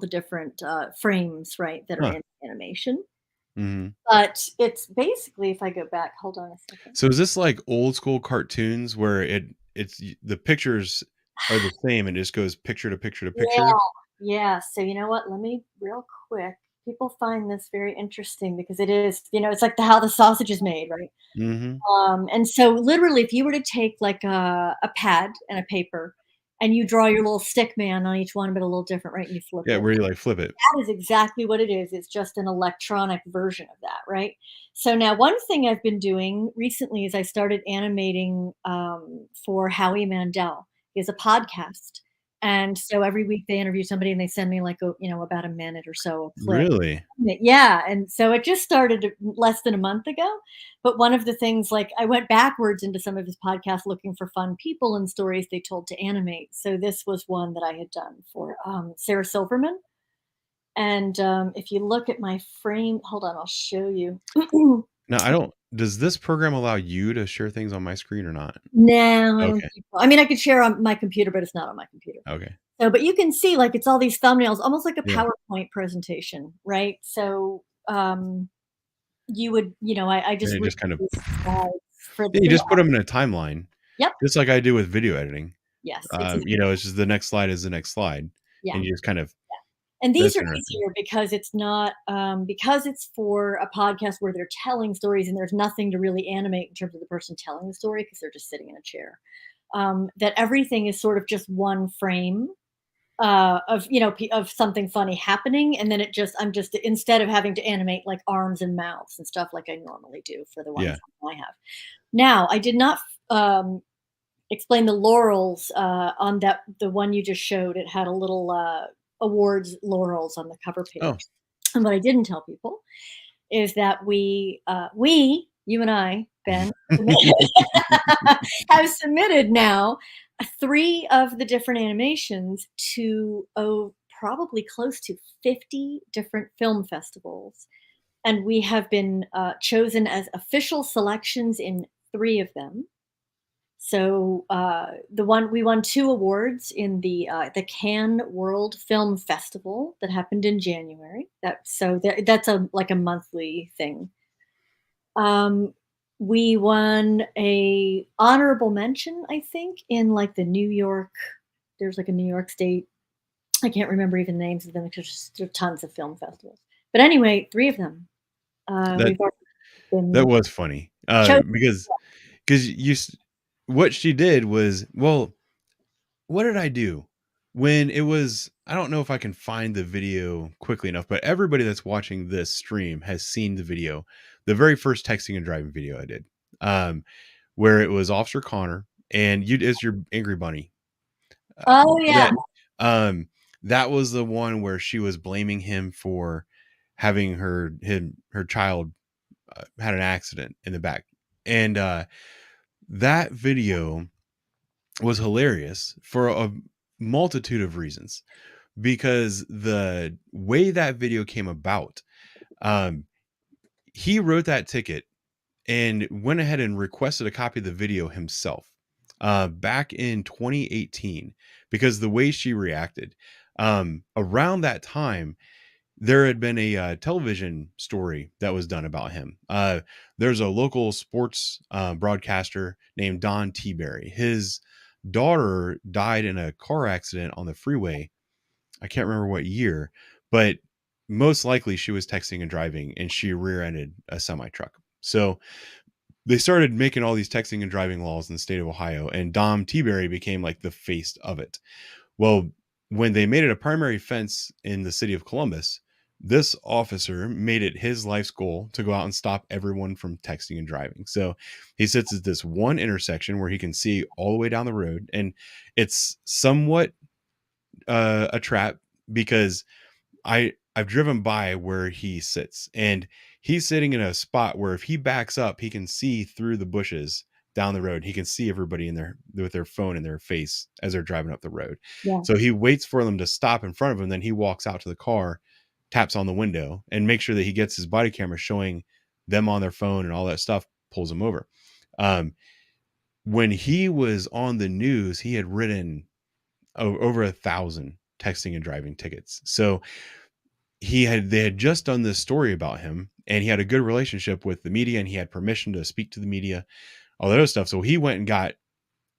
different frames, right, that are in animation. But it's basically, if I go back, hold on a second. So is this like old school cartoons where it's the pictures are the same and it just goes picture to picture to picture? Yeah. So you know what? Let me real quick. People find this very interesting because it is, it's like how the sausage is made, right? And so literally, if you were to take like a pad and a paper, and you draw your little stick man on each one, but a little different, right? And you flip it. Yeah, where you like flip it. That is exactly what it is. It's just an electronic version of that, right? So now one thing I've been doing recently is I started animating for Howie Mandel. He has a podcast. And so every week they interview somebody and they send me like about a minute or so. Really? Yeah. And so it just started less than a month ago. But one of the things, like, I went backwards into some of his podcasts looking for fun people and stories they told to animate. So this was one that I had done for Sarah Silverman. And if you look at my frame, hold on, I'll show you. No, does this program allow you to share things on my screen or not? No, I don't think so. I mean, I could share on my computer, but it's not on my computer. Okay. So, but you can see, like, it's all these thumbnails, almost like a PowerPoint presentation, right? So, you would, I just kind of for you just put them in a timeline. Yep. Just like I do with video editing. Yes. It's just the next slide is the next slide. Yeah. And you just kind of. And these are easier because it's not because it's for a podcast where they're telling stories and there's nothing to really animate in terms of the person telling the story because they're just sitting in a chair. That everything is sort of just one frame. of of something funny happening, and then I'm just instead of having to animate like arms and mouths and stuff like I normally do for the ones Yeah. I have. Now, I did not explain the laurels on the one you just showed. It had a little awards laurels on the cover page. Oh. And what I didn't tell people is that we, you and I, Ben, have submitted now 3 of the different animations to probably close to 50 different film festivals. And we have been chosen as official selections in 3 of them. So we won 2 awards in the Cannes World Film Festival that happened in January. That's like a monthly thing. We won a honorable mention, I think, in like the New York. There's like a New York State. I can't remember even the names of them because there are tons of film festivals. But anyway, 3 of them. We've already been That was funny chosen. because what she did was, well, what did I do when it was? I don't know if I can find the video quickly enough, but everybody that's watching this stream has seen the video, the very first texting and driving video I did, where it was Officer Connor and you as your angry bunny. Oh yeah. That was the one where she was blaming him for having her child had an accident in the back, and that video was hilarious for a multitude of reasons, because the way that video came about, he wrote that ticket and went ahead and requested a copy of the video himself back in 2018, because the way she reacted around that time, there had been a television story that was done about him. There's a local sports broadcaster named Don T-Berry. His daughter died in a car accident on the freeway. I can't remember what year, but most likely she was texting and driving and she rear-ended a semi-truck. So they started making all these texting and driving laws in the state of Ohio, and Dom T-Berry became like the face of it. Well, when they made it a primary offense in the city of Columbus, this officer made it his life's goal to go out and stop everyone from texting and driving. So he sits at this one intersection where he can see all the way down the road, and it's somewhat a trap because I've driven by where he sits, and he's sitting in a spot where if he backs up, he can see through the bushes down the road. He can see everybody with their phone in their face as they're driving up the road. Yeah. So he waits for them to stop in front of him. Then he walks out to the car, taps on the window, and makes sure that he gets his body camera showing them on their phone and all that stuff, pulls them over. When he was on the news, he had written over 1,000 texting and driving tickets. So they had just done this story about him, and he had a good relationship with the media, and he had permission to speak to the media, all that other stuff. So he went and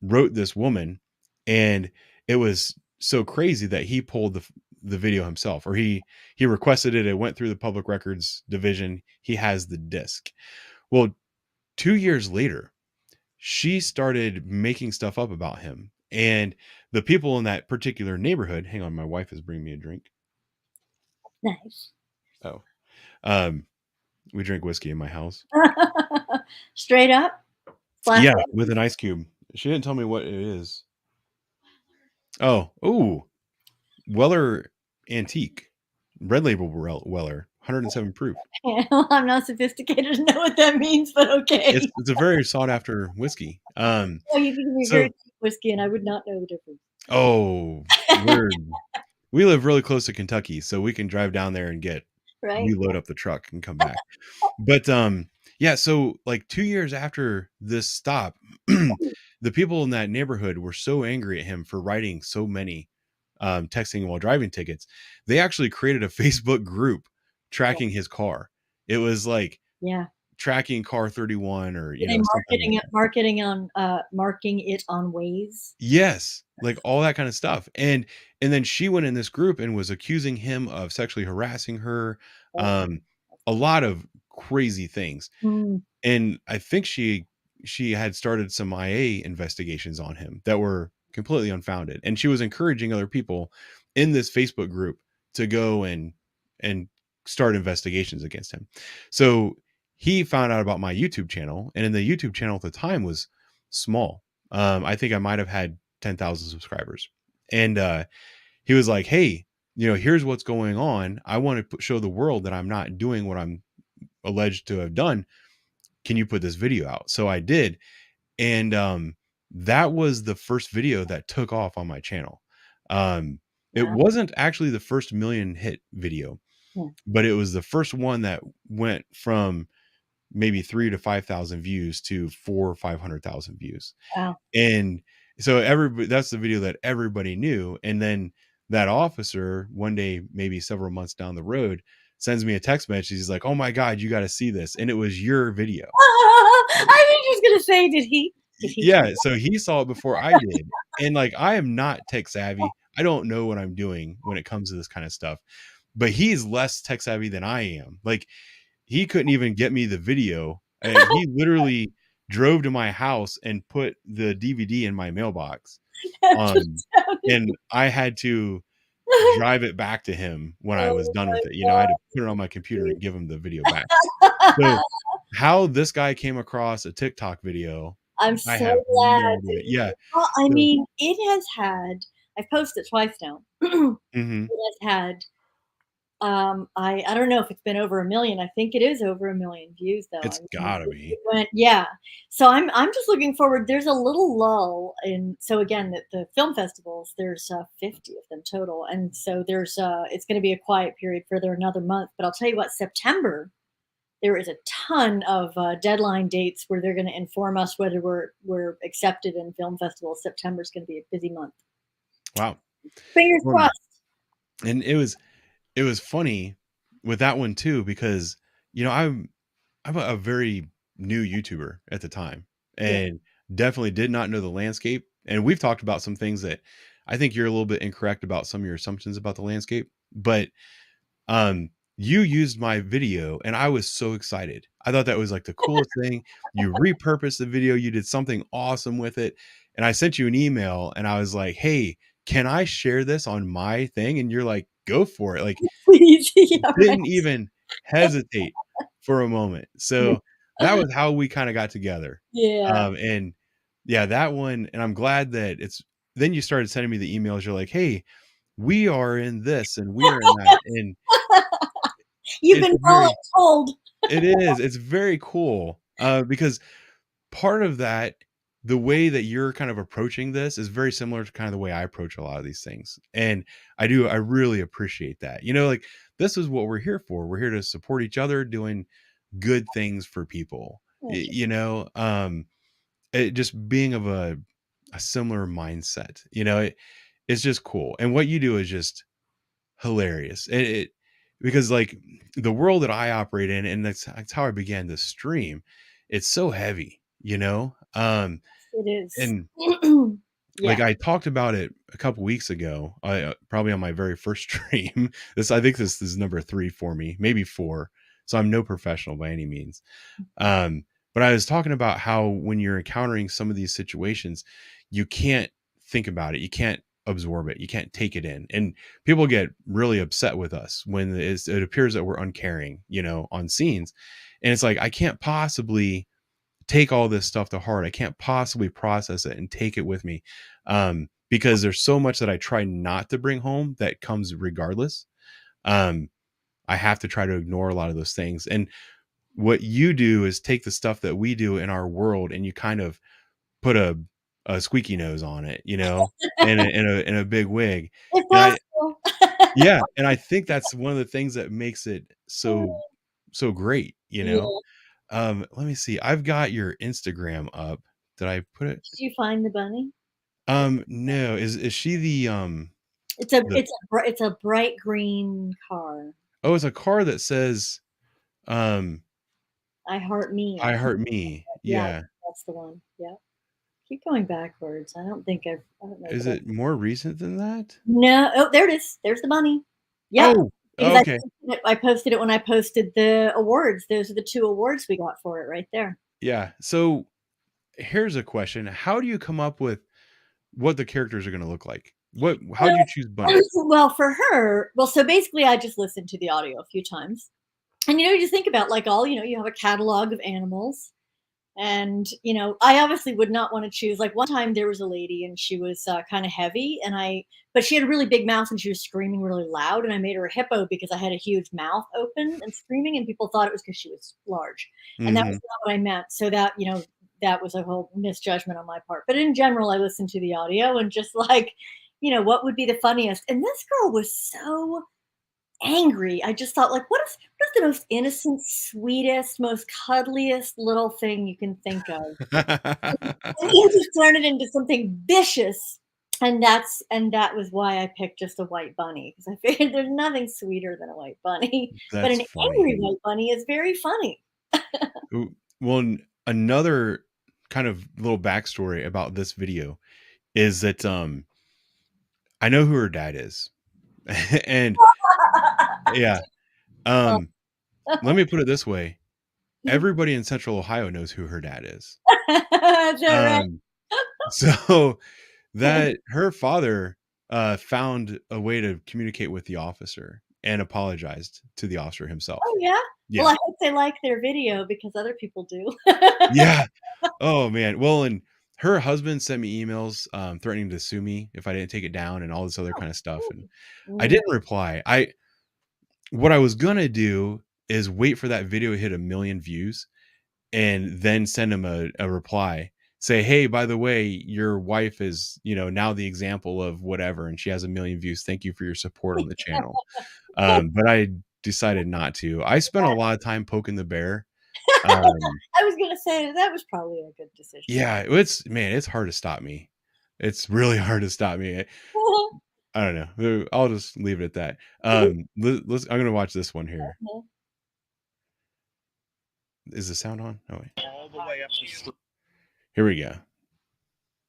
wrote this woman, and it was so crazy that he pulled the video himself, or he requested it. It went through the public records division. He has the disc. Well, 2 years later, she started making stuff up about him, and the people in that particular neighborhood. Hang on, my wife is bringing me a drink. Nice. Oh, we drink whiskey in my house. Straight up? Yeah, with an ice cube. She didn't tell me what it is. Oh, Weller Antique, Red Label Weller, 107 proof. Yeah, well, I'm not sophisticated to know what that means, but okay. It's a very sought after whiskey. Well, you can give me very cheap whiskey, and I would not know the difference. Oh, we live really close to Kentucky, so we can drive down there and reload up the truck and come back. But yeah, so like 2 years after this stop, the people in that neighborhood were so angry at him for writing so many texting while driving tickets. They actually created a Facebook group tracking his car. It was like tracking car 31, or marking it on Waze. Yes, like all that kind of stuff. And then she went in this group and was accusing him of sexually harassing her, a lot of crazy things. And I think she had started some IA investigations on him that were completely unfounded, and she was encouraging other people in this Facebook group to go and start investigations against him. So he found out about my YouTube channel, and in the YouTube channel at the time was small. I think I might have had 10,000 subscribers. And he was like, hey, here's what's going on. I want to show the world that I'm not doing what I'm alleged to have done. Can you put this video out? So I did. And that was the first video that took off on my channel. It wasn't actually the first million hit video, but it was the first one that went from maybe 3,000 to 5,000 views to 400,000 or 500,000 views. Wow. And so that's the video that everybody knew. And then that officer one day, maybe several months down the road, sends me a text message. He's like, oh my God, you got to see this. And it was your video. I was just going to say, did he? Yeah. So he saw it before I did. And like, I am not tech savvy. I don't know what I'm doing when it comes to this kind of stuff, but he's less tech savvy than I am. Like, he couldn't even get me the video. He literally drove to my house and put the DVD in my mailbox. And I had to drive it back to him when I was done with it. I had to put it on my computer and give him the video back. So how this guy came across a TikTok video, I'm so glad. No, yeah. Well, I mean, it has had, I've posted it twice now. Mm-hmm. It has had, I don't know if it's been over 1 million. I think it is over 1 million views though. It's gotta be. Yeah. So I'm just looking forward. There's a little lull so again, the film festivals, there's 50 of them total. And so there's it's going to be a quiet period for another month, but I'll tell you what, September, there is a ton of deadline dates where they're going to inform us whether we're accepted in film festivals. September is going to be a busy month. Wow. Fingers crossed. And it was funny with that one too, because I'm a very new YouTuber at the time, and definitely did not know the landscape. And we've talked about some things that I think you're a little bit incorrect about, some of your assumptions about the landscape, but you used my video and I was so excited. I thought that was like the coolest thing. You repurposed the video, you did something awesome with it. And I sent you an email and I was like, hey, can I share this on my thing? And you're like, go for it. Like, didn't even hesitate for a moment. So that was how we kind of got together. Yeah. And yeah, that one. And I'm glad that then you started sending me the emails. You're like, hey, we are in this and we are in that. And you've been told. It is. It's very cool. Because part of that, the way that you're kind of approaching this is very similar to kind of the way I approach a lot of these things. And I really appreciate that. Like, this is what we're here for. We're here to support each other, doing good things for people. It just being of a similar mindset, it's just cool. And what you do is just hilarious. Because like the world that I operate in, and that's how I began this stream, it's so heavy, it is. And like I talked about it a couple weeks ago, probably on my very first stream. I think this is number 3 for me, maybe 4. So I'm no professional by any means. But I was talking about how when you're encountering some of these situations, you can't think about it. You can't absorb it. You can't take it in. And people get really upset with us when it appears that we're uncaring, on scenes. And it's like, I can't possibly take all this stuff to heart. I can't possibly process it and take it with me. Because there's so much that I try not to bring home that comes regardless. I have to try to ignore a lot of those things. And what you do is take the stuff that we do in our world and you kind of put a squeaky nose on it, in a big wig. Yeah. And I think that's one of the things that makes it so great, Let me see. I've got your Instagram up. Did I put it? Did you find the bunny? No. Is she the It's a bright green car. Oh, it's a car that says I heart me. I heart me. Yeah. That's the one. Yeah. Keep going backwards. I don't know. Is it more recent than that? No. Oh, there it is. There's the bunny. Yeah. Oh, okay. I posted it when I posted the awards. Those are the 2 awards we got for it right there. Yeah. So here's a question. How do you come up with what the characters are going to look like? How'd you choose Bunny? Well, for her, so basically I just listened to the audio a few times. And you just think about like you have a catalog of animals. And I obviously would not want to choose. Like one time there was a lady and she was kind of heavy, but she had a really big mouth and she was screaming really loud. And I made her a hippo because I had a huge mouth open and screaming, and people thought it was because she was large, and that was not what I meant. So that that was a whole misjudgment on my part. But in general, I listened to the audio and just like, what would be the funniest? And this girl was so angry. I just thought, like, what is the most innocent, sweetest, most cuddliest little thing you can think of? And you just turn it into something vicious. And that was why I picked just a white bunny, because I figured there's nothing sweeter than a white bunny. But an angry white bunny is very funny. Well, another kind of little backstory about this video is that I know who her dad is. And yeah. Let me put it this way. Everybody in Central Ohio knows who her dad is. That's all right. So that her father found a way to communicate with the officer and apologized to the officer himself. Oh yeah? Yeah. Well, I hope they like their video because other people do. Yeah. Oh man. Well, and her husband sent me emails threatening to sue me if I didn't take it down and all this other kind of stuff. And I didn't reply. What I was gonna do is wait for that video to hit 1 million views and then send him a reply. Say, hey, by the way, your wife is, now the example of whatever, and she has 1 million views. Thank you for your support on the channel. But I decided not to. I spent a lot of time poking the bear. I was gonna say that was probably a good decision. Yeah, it's hard to stop me. It's really hard to stop me. I don't know. I'll just leave it at that. I'm gonna watch this one here. Is the sound on? Oh wait. All the way up the street. Here we go.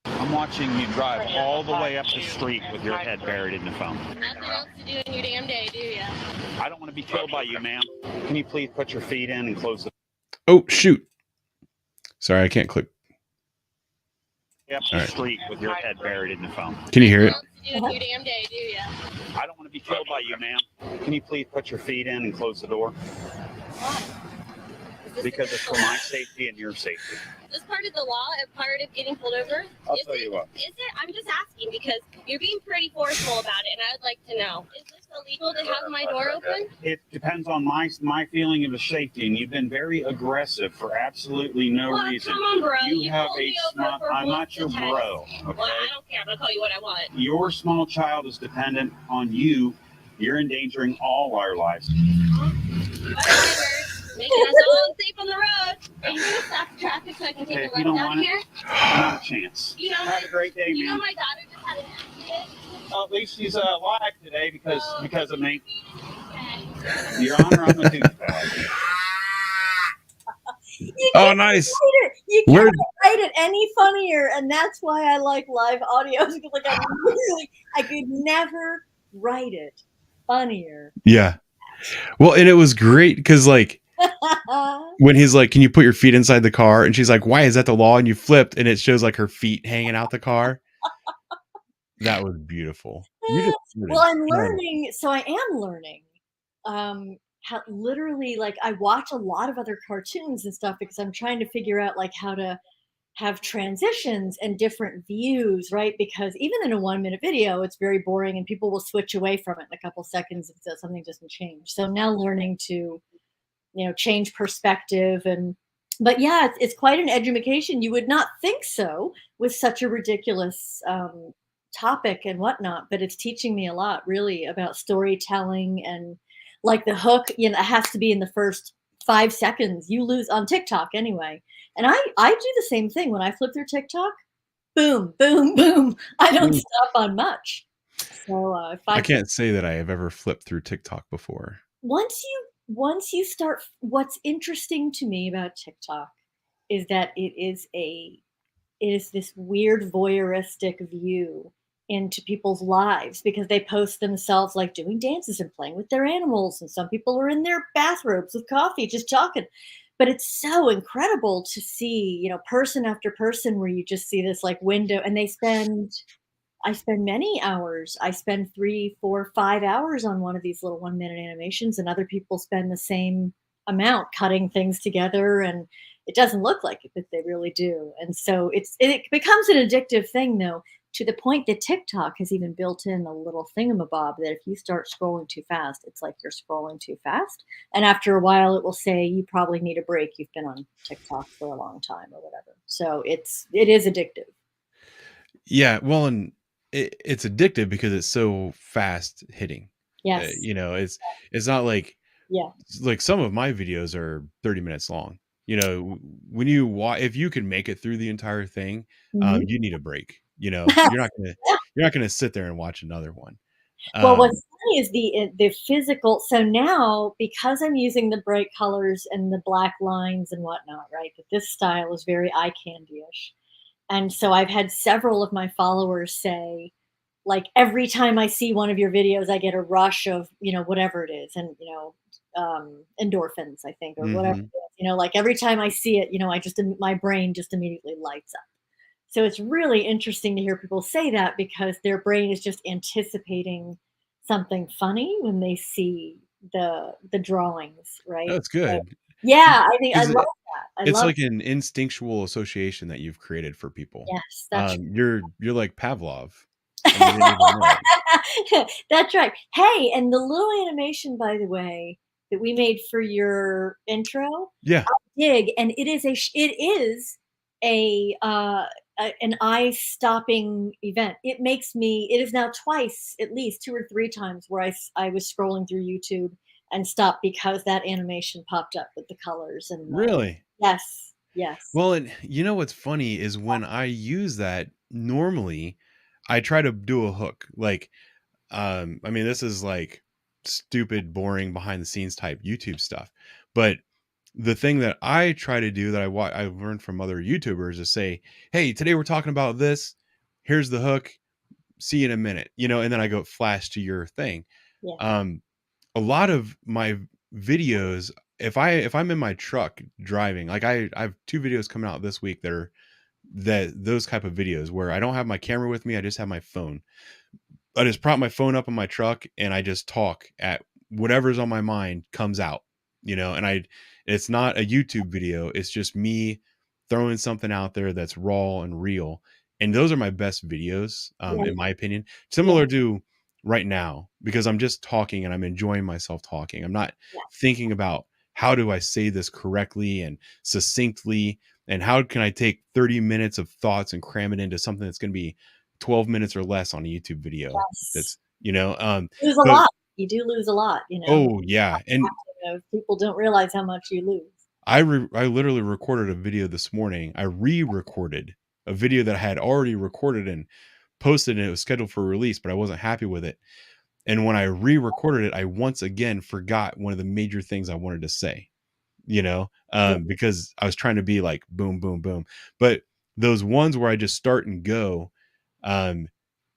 I'm watching you drive all the way up the street with your head buried in the phone. Nothing else to do in your damn day, do you? I don't want to be killed by you, ma'am. Can you please put your feet in and close the... Oh, shoot. Sorry, I can't click. Up the street with your head buried in the phone. Can you hear it? Do in your damn day, do you? I don't want to be killed by you, ma'am. Can you please put your feet in and close the door? Because it's for my safety and your safety. Is this part of the law, a part of getting pulled over? I'll tell you what. Is it? I'm just asking because you're being pretty forceful about it, and I would like to know. Is this illegal to have my door open? It depends on my feeling of the safety, and you've been very aggressive for absolutely no reason. Come on, bro. You have a small... I'm not your bro. Okay? Well, I don't care. I'm going to call you what I want. Your small child is dependent on you. You're endangering all our lives. Making us all safe on the road. Are you going to stop the traffic so I can take a left down here? Not a chance. Have a great day, You know man. my daughter just had an accident. At least she's alive today because of me. Your Honor, I'm a douchebag. Oh, nice. You can't write it any funnier, and that's why I like live audio. Like I could never write it funnier. Yeah. Well, and it was great because like when he's like, can you put your feet inside the car? And she's like, why is that the law? And you flipped and it shows like her feet hanging out the car. That was beautiful. Well, I'm learning. So I am learning how literally, like, I watch a lot of other cartoons and stuff because I'm trying to figure out like how to have transitions and different views, right? Because even in a 1-minute video, it's very boring and people will switch away from it in a couple seconds if something doesn't change. So I'm now learning to, change perspective. But yeah, it's quite an education. You would not think so with such a ridiculous topic and whatnot, but it's teaching me a lot really about storytelling, and like the hook, it has to be in the first 5 seconds. You lose on TikTok anyway. And I do the same thing when I flip through TikTok. Boom, boom, boom. I don't stop on much. So I can't say that I have ever flipped through TikTok before. Once you start, what's interesting to me about TikTok is that it is this weird voyeuristic view into people's lives, because they post themselves like doing dances and playing with their animals, and some people are in their bathrobes with coffee just talking. But it's so incredible to see, person after person, where you just see this like window, and they spend I spend many hours. I spend 3, 4, 5 hours on one of these little 1-minute animations, and other people spend the same amount cutting things together, and it doesn't look like it, but they really do. And so it becomes an addictive thing, though, to the point that TikTok has even built in a little thingamabob that if you start scrolling too fast, it's like you're scrolling too fast. And after a while, it will say you probably need a break. You've been on TikTok for a long time or whatever. So it is addictive. Yeah, well, and it's addictive because it's so fast hitting. Yes. You know, it's not like Yeah. some of my videos are 30 minutes long. You know, when you watch, if you can make it through the entire thing, Mhm. you need a break. You know, you're not gonna sit there and watch another one. Well, what's funny is the physical. So now, because I'm using the bright colors and the black lines and whatnot, right? That this style is very eye candy-ish, and so I've had several of my followers say, like, every time I see one of your videos, I get a rush of whatever it is, and endorphins, I think, or whatever it Mhm. is. Like every time I see it, I just my brain just immediately lights up. So it's really interesting to hear people say that because their brain is just anticipating something funny when they see the drawings, right? That's So, good. yeah, I think I 'Cause love that. I it's love like an instinctual association that you've created for people. Yes, that's You're like Pavlov, and you didn't even know it. That's right. Hey, and the little animation, by the way, that we made for your intro, Yeah. I dig, and it is an eye-stopping event. It is now twice, at least 2 or 3 times where I was scrolling through YouTube and stopped because that animation popped up with the colors and the Really? Yes, yes. Well, and you know what's funny is when I use that, normally I try to do a hook. Like, I mean, this is like stupid, boring behind the scenes type YouTube stuff. But the thing that I try to do that I learned from other YouTubers is say, "Hey, today we're talking about this. Here's the hook. See you in a minute." You know, and then I go flash to your thing. Yeah. A lot of my videos, if I'm in my truck driving, like I have 2 videos coming out this week that are those type of videos where I don't have my camera with me, I just have my phone. I just prop my phone up in my truck and I just talk at whatever's on my mind comes out, you know, and it's not a YouTube video. It's just me throwing something out there that's raw and real. And those are my best videos, Yeah. in my opinion, Yeah. similar to right now, because I'm just talking and I'm enjoying myself talking. I'm not Yeah. thinking about how do I say this correctly and succinctly, and how can I take 30 minutes of thoughts and cram it into something that's going to be 12 minutes or less on a YouTube video. Yes. That's, you know, Lose a but lot. You do lose a lot, oh yeah. And people don't realize how much you lose. I literally recorded a video this morning. I re-recorded a video that I had already recorded and posted, and it was scheduled for release, but I wasn't happy with it. And when I re-recorded it, I once again forgot one of the major things I wanted to say, you know, because I was trying to be like boom, boom, boom. But those ones where I just start and go, um,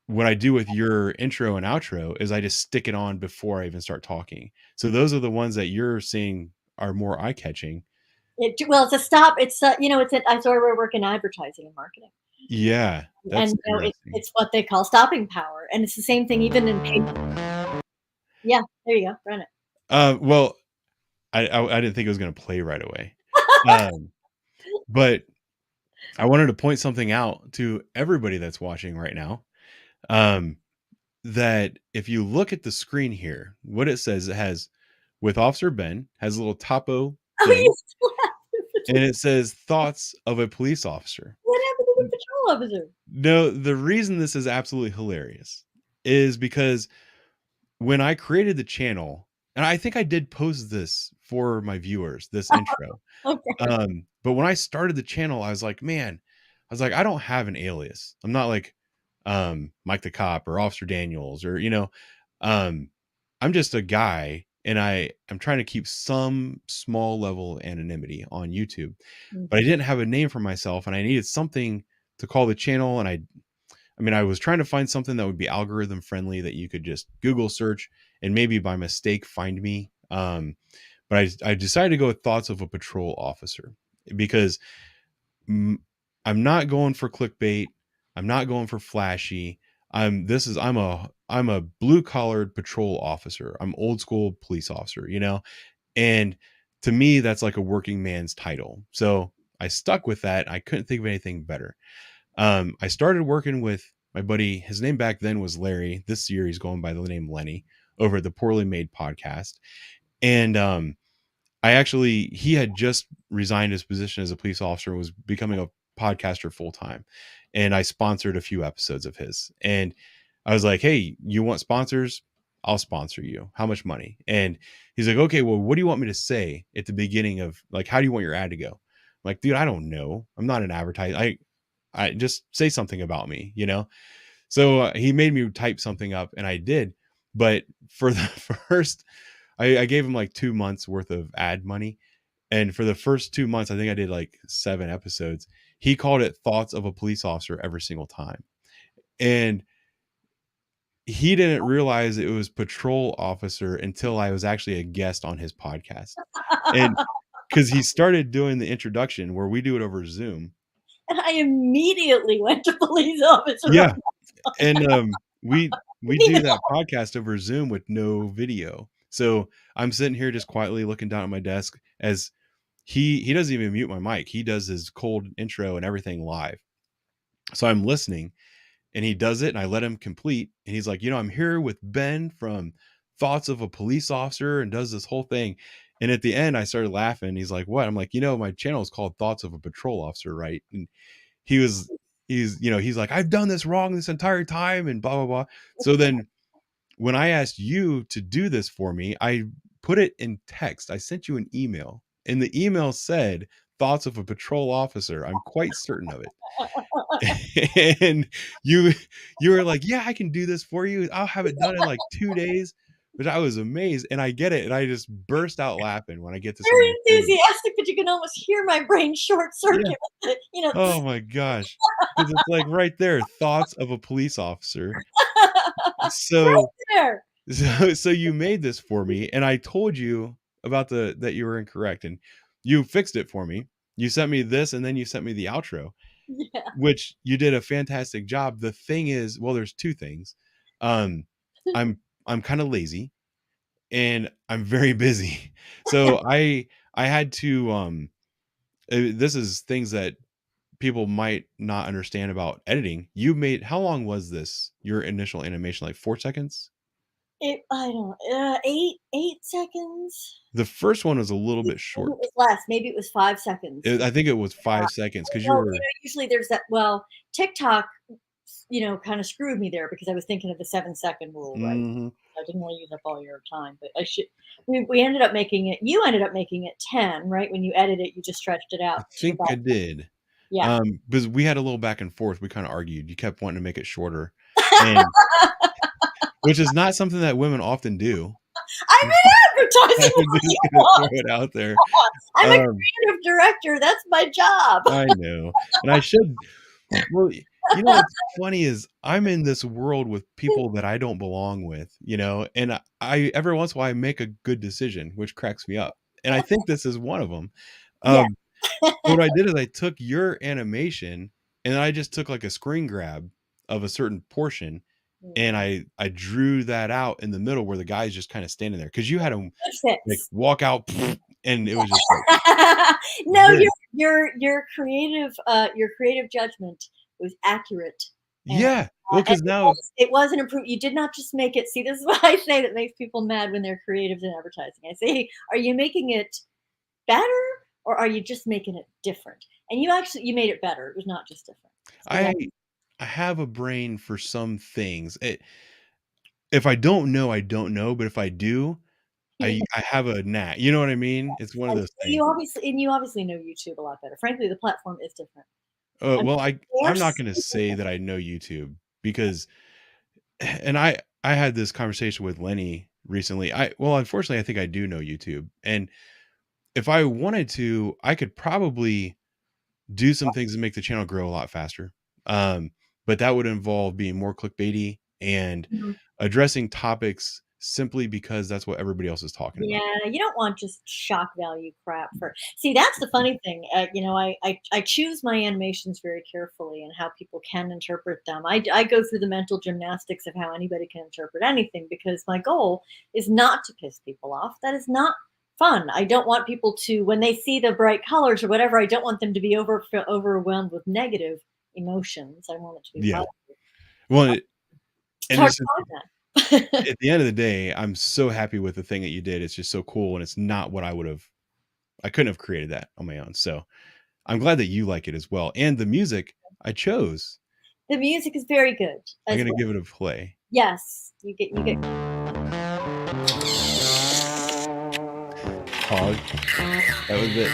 what I do with your intro and outro is I just stick it on before I even start talking. So those are the ones that you're seeing are more eye catching. Well, it's a stop. That's why we work in advertising and marketing. Yeah, that's And interesting. it's what they call stopping power. And it's the same thing even in paper. Yeah, there you go. Run it. Well, I didn't think it was going to play right away. But I wanted to point something out to everybody that's watching right now. That if you look at the screen here, what it says, it has with Officer Ben, has a little topo Oh, thing, you still have and it says thoughts of a police officer. What happened to the patrol officer? No, the reason this is absolutely hilarious is because when I created the channel, and I think I did post this for my viewers, this intro. Okay. But when I started the channel, I was like, man, I was like, I don't have an alias. I'm not like Mike the Cop or Officer Daniels or, you know, I'm just a guy, and I'm trying to keep some small level anonymity on YouTube. But I didn't have a name for myself, and I needed something to call the channel. And I mean, I was trying to find something that would be algorithm friendly that you could just Google search and maybe by mistake find me. But I decided to go with thoughts of a patrol officer because I'm not going for clickbait. I'm not going for flashy. I'm a blue collared patrol officer. I'm old school police officer, you know? And to me, that's like a working man's title. So I stuck with that. I couldn't think of anything better. I started working with my buddy. His name back then was Larry. This year he's going by the name Lenny over at the Poorly Made podcast. And he had just resigned his position as a police officer and was becoming a podcaster full time. And I sponsored a few episodes of his. And I was like, hey, you want sponsors? I'll sponsor you. How much money? And he's like, okay, well, what do you want me to say at the beginning of, like, how do you want your ad to go? I'm like, dude, I don't know. I'm not an advertiser. I just say something about me, you know? So he made me type something up and I did. But for the first, I gave him like 2 months worth of ad money. And for the first 2 months, I think I did like 7 episodes. He called it Thoughts of a Police Officer every single time. And he didn't realize it was patrol officer until I was actually a guest on his podcast. And because he started doing the introduction where we do it over Zoom. And I immediately went to police officer. Yeah. And we do that podcast over Zoom with no video. So I'm sitting here just quietly looking down at my desk as he doesn't even mute my mic. He does his cold intro and everything live. So I'm listening and he does it and I let him complete. And he's like, I'm here with Ben from Thoughts of a Police Officer, and does this whole thing. And at the end, I started laughing. He's like, what? I'm like, my channel is called Thoughts of a Patrol Officer, right? And he's like, I've done this wrong this entire time and blah, blah, blah. So then when I asked you to do this for me, I put it in text. I sent you an email and the email said Thoughts of a Patrol Officer. I'm quite certain of it. And you were like, yeah, I can do this for you. I'll have it done in like 2 days. Which I was amazed, and I get it, and I just burst out laughing when I get to very enthusiastic, but you can almost hear my brain short circuit. Yeah. Oh my gosh, because it's like right there, Thoughts of a Police Officer. So right there. So you made this for me, and I told you about that you were incorrect, and you fixed it for me. You sent me this, and then you sent me the outro, which you did a fantastic job. The thing is, well, there's 2 things. I'm kind of lazy and I'm very busy. So I had to this is things that people might not understand about editing. How long was this? Your initial animation, like 4 seconds? I don't know, 8 seconds. The first one was a little bit short. It was less. Maybe it was 5 seconds. I think it was 5 seconds because usually there's that. Well, TikTok, kind of screwed me there because I was thinking of the 7-second rule, right? Mm-hmm. I didn't want to use up all your time, but I should. We ended up making it. You ended up making it 10, right? When you edited it, you just stretched it out. I think I did. Yeah. Because we had a little back and forth. We kind of argued. You kept wanting to make it shorter, and which is not something that women often do. I'm in advertising. I'm just gonna throw it out there. I'm a creative director. That's my job. I know, and I should. Well, what's funny is I'm in this world with people that I don't belong with, and I every once in a while I make a good decision, which cracks me up, and I think this is one of them. What I did is I took your animation and I just took like a screen grab of a certain portion. And I drew that out in the middle where the guy's just kind of standing there because you had him like walk out, and it was just like, no, your creative judgment was accurate. Yeah, well, because now it wasn't improved. You did not just make it. See, this is what I say that makes people mad when they're creatives in advertising. I say, are you making it better or are you just making it different? And you made it better. It was not just different. So I have a brain for some things. If I don't know, I don't know. But if I do, I have a knack. You know what I mean? It's one of those things. You obviously know YouTube a lot better. Frankly, the platform is different. Well, I'm not going to say that I know YouTube because, and I had this conversation with Lenny recently. Unfortunately, I think I do know YouTube, and if I wanted to, I could probably do some things to make the channel grow a lot faster. But that would involve being more clickbaity and addressing topics simply because that's what everybody else is talking about. Yeah, you don't want just shock value crap for. See, that's the funny thing. I choose my animations very carefully and how people can interpret them. I go through the mental gymnastics of how anybody can interpret anything because my goal is not to piss people off. That is not fun. I don't want people to, when they see the bright colors or whatever, I don't want them to be overwhelmed with negative emotions. I want it to be Yeah. positive. Well, It's and hard it's to find that. at the end of the day, I'm so happy with the thing that you did. It's just so cool, and it's not what I couldn't have created that on my own. So I'm glad that you like it as well. And the music I chose, The music is very good I'm as gonna well. give it a play. Yes, you get. Pog. That was it.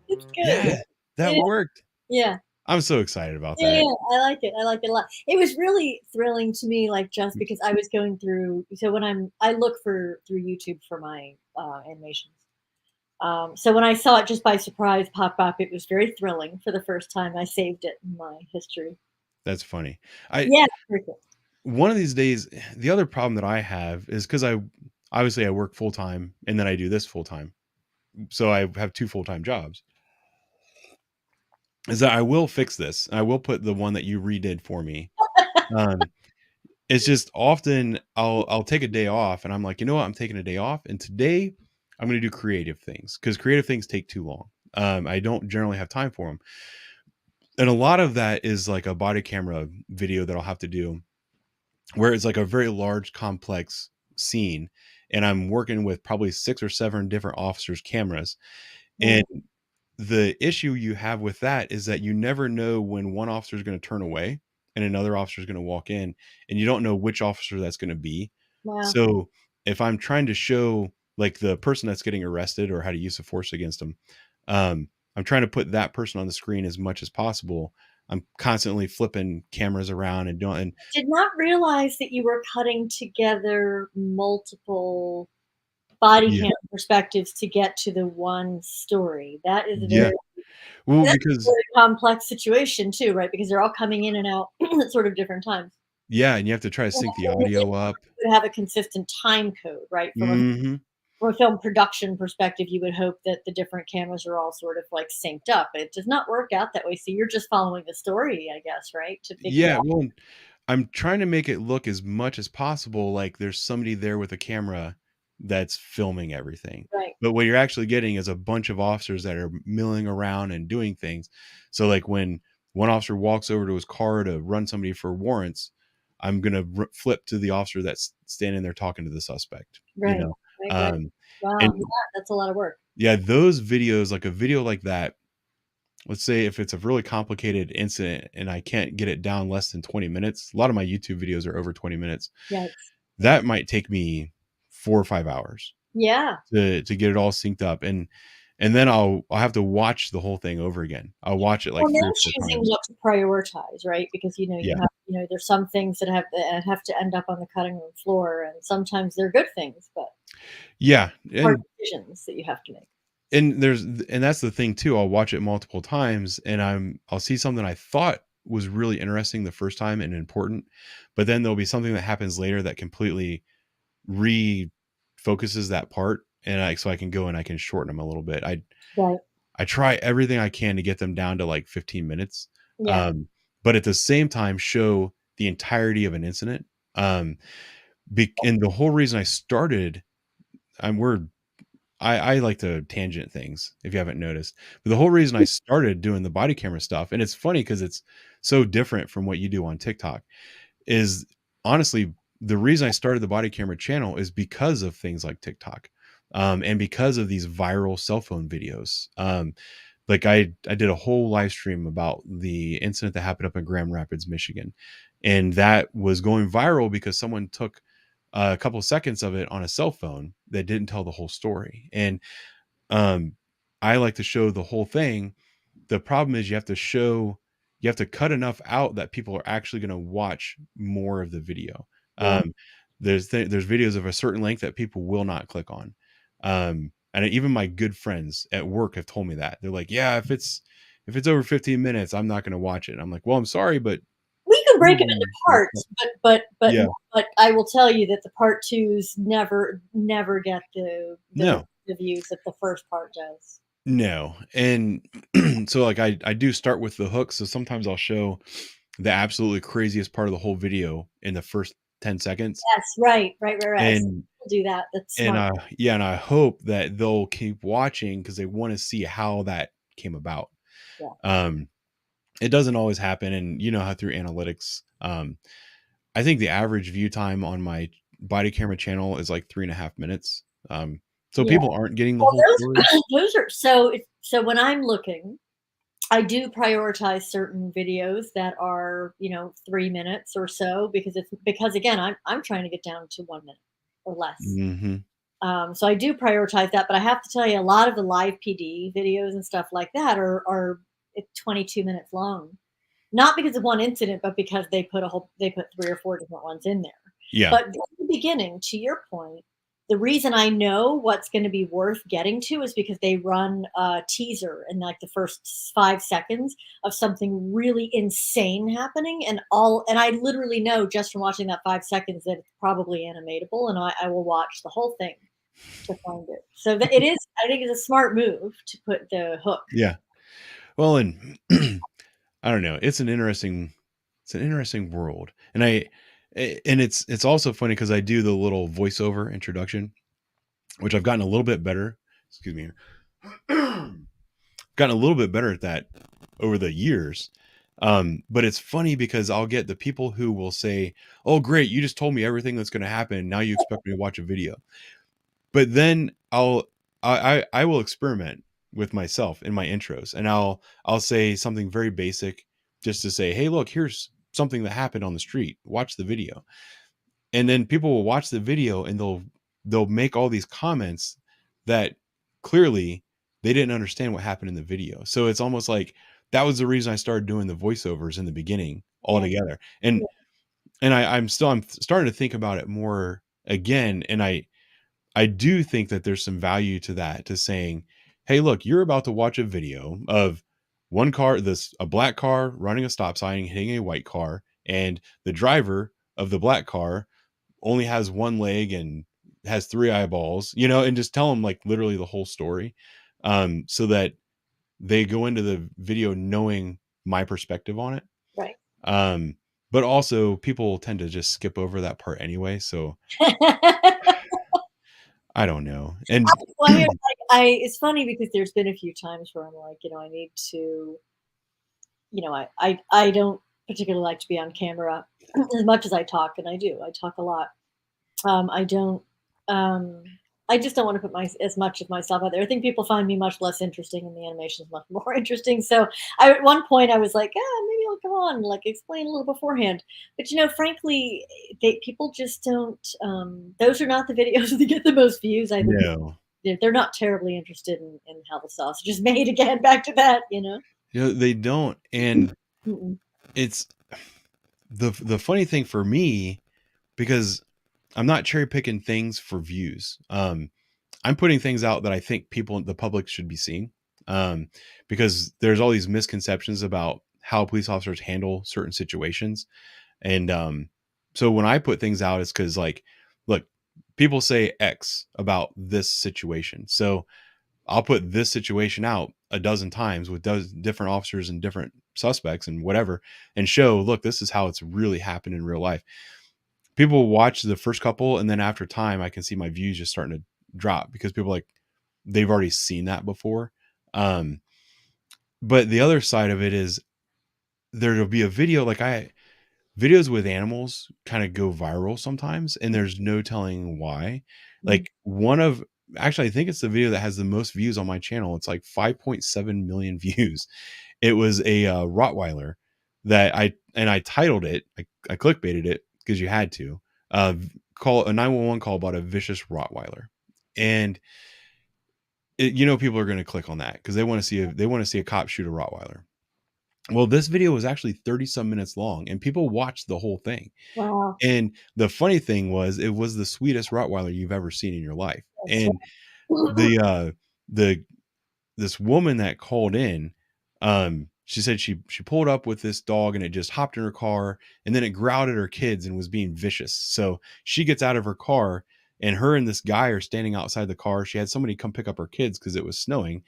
It's good. Yeah, that Yeah. worked. Yeah. I'm so excited about Yeah, that. I like it. I like it a lot. It was really thrilling to me, like just because I was going through. So I look through YouTube for my animations. So when I saw it just by surprise pop up, it was very thrilling. For the first time, I saved it in my history. That's funny. Yeah, very cool. One of these days, the other problem that I have is because I work full time and then I do this full time, so I have 2 full-time jobs. Is that I will fix this. I will put the one that you redid for me. It's just often I'll take a day off and I'm like, you know what? I'm taking a day off, and today I'm going to do creative things because creative things take too long. I don't generally have time for them, and a lot of that is like a body camera video that I'll have to do, where it's like a very large, complex scene, and I'm working with probably 6 or 7 different officers' cameras, and the issue you have with that is that you never know when one officer is going to turn away and another officer is going to walk in, and you don't know which officer that's going to be. Wow. So if I'm trying to show like the person that's getting arrested or how to use the force against them, I'm trying to put that person on the screen as much as possible. I'm constantly flipping cameras around and doing. And Did not realize that you were cutting together multiple body Yeah. cam perspectives to get to the one story. That is a Yeah. very Well, that's because a very complex situation too, right? Because they're all coming in and out at sort of different times. yeah, and you have to try to sync the audio up. You would have a consistent time code, right? Mhm. From a film production perspective, you would hope that the different cameras are all sort of like synced up. It does not work out that way. So you're just following the story, I guess, right? To figure Yeah, out. well, I'm trying to make it look as much as possible like there's somebody there with a camera that's filming everything. Right. But what you're actually getting is a bunch of officers that are milling around and doing things. So like when one officer walks over to his car to run somebody for warrants, I'm going to flip to the officer that's standing there talking to the suspect, Right. you know. Right. Wow. And Yeah, that's a lot of work. yeah, those videos, like a video like that, let's say if it's a really complicated incident and I can't get it down less than 20 minutes, a lot of my YouTube videos are over 20 minutes. Yikes. That might take me 4 or 5 hours Yeah. to get it all synced up. And then I'll have to watch the whole thing over again. I'll watch it like Well, 3 then or 4 choosing times. what to prioritize, right? Because you Yeah. have there's some things that have to end up on the cutting room floor, and sometimes they're good things, but Yeah. hard And decisions that you have to make. and that's the thing too. I'll watch it multiple times and I'll see something I thought was really interesting the first time and important, but then there'll be something that happens later that completely refocuses that part, and so I can go and I can shorten them a little bit. Right. I try everything I can to get them down to like 15 minutes. Yeah. But at the same time show the entirety of an incident. And the whole reason I started, I like to tangent things if you haven't noticed. But the whole reason I started doing the body camera stuff, and it's funny because it's so different from what you do on TikTok, is honestly the reason I started the body camera channel is because of things like TikTok, and because of these viral cell phone videos. Like I did a whole live stream about the incident that happened up in Grand Rapids, Michigan, and that was going viral because someone took a couple of seconds of it on a cell phone that didn't tell the whole story. And I like to show the whole thing. The problem is you have to cut enough out that people are actually going to watch more of the video. Yeah. There's videos of a certain length that people will not click on. And even my good friends at work have told me that. They're like, yeah, if it's over 15 minutes, I'm not going to watch it. And I'm like, well, I'm sorry, but We can break them into parts, Yeah. but I will tell you that the part twos never get the No. the views that the first part does. No. And so like I do start with the hook. So sometimes I'll show the absolutely craziest part of the whole video in the first 10 seconds. Yes, right. And Do that. That's smart. and I hope that they'll keep watching because they want to see how that came about. Yeah. It doesn't always happen, and you know how through analytics, I think the average view time on my body camera channel is like 3.5 minutes. So Yeah. people aren't getting the Well, whole story. those are so when I'm looking, I do prioritize certain videos that are, 3 minutes or so because again, I'm trying to get down to 1 minute or less. Mm-hmm. So I do prioritize that, but I have to tell you, a lot of the live PD videos and stuff like that are 22 minutes long. Not because of one incident, but because they put 3 or 4 different ones in there. Yeah. But in the beginning, to your point, the reason I know what's going to be worth getting to is because they run a teaser in like the first 5 seconds of something really insane happening, and I literally know just from watching that 5 seconds that it's probably animatable, and I will watch the whole thing to find it. So that it is, I think it's a smart move to put the hook. Yeah. Well, and I don't know. It's an interesting world, and it's also funny because I do the little voiceover introduction, which I've gotten a little bit better. Excuse me. Gotten a little bit better at that over the years. But it's funny because I'll get the people who will say, "Oh, great, you just told me everything that's going to happen. Now you expect me to watch a video." But then I will experiment with myself in my intros, and I'll say something very basic just to say, "Hey, look, here's something that happened on the street. Watch the video." And then people will watch the video and they'll make all these comments that clearly they didn't understand what happened in the video. So it's almost like that was the reason I started doing the voiceovers in the beginning altogether. And I'm starting to think about it more again, and I do think that there's some value to that, to saying, "Hey, look, you're about to watch a video of a black car running a stop sign and hitting a white car, and the driver of the black car only has one leg and has 3 eyeballs," and just tell them like literally the whole story, so that they go into the video knowing my perspective on it. Right. But also people tend to just skip over that part anyway. So I don't know. And Well, it's funny because there's been a few times where I'm like, I need to, I don't particularly like to be on camera as much as I talk, and I do. I talk a lot. I don't. I just don't want to put as much of myself out there. I think people find me much less interesting, and the animation is much more interesting. So, at one point, I was like, maybe I'll come on, like explain a little beforehand. But frankly, people just don't. Those are not the videos that get the most views. I think no. They're not terribly interested in how the sausage is made. Again, back to that, They don't, and Mm-mm. it's the funny thing for me, because I'm not cherry picking things for views. I'm putting things out that I think the public should be seeing, because there's all these misconceptions about how police officers handle certain situations. And so when I put things out, it's because, like, look, people say X about this situation. So I'll put this situation out a dozen times with different officers and different suspects and whatever, and show, look, this is how it's really happened in real life. People watch the first couple, and then after time, I can see my views just starting to drop because people they've already seen that before. But the other side of it is there'll be a video, videos with animals kind of go viral sometimes, and there's no telling why. Like actually, I think it's the video that has the most views on my channel. It's like 5.7 million views. It was a Rottweiler that I titled it, I clickbaited it because you had to, call a 911 call about a vicious Rottweiler. And people are going to click on that because they want to see a cop shoot a Rottweiler. Well, this video was actually 30 some minutes long, and people watched the whole thing. Wow. And the funny thing was, it was the sweetest Rottweiler you've ever seen in your life. That's And this woman that called in, she said she pulled up with this dog and it just hopped in her car and then it growled at her kids and was being vicious. So she gets out of her car and her and this guy are standing outside the car. She had somebody come pick up her kids because it was snowing,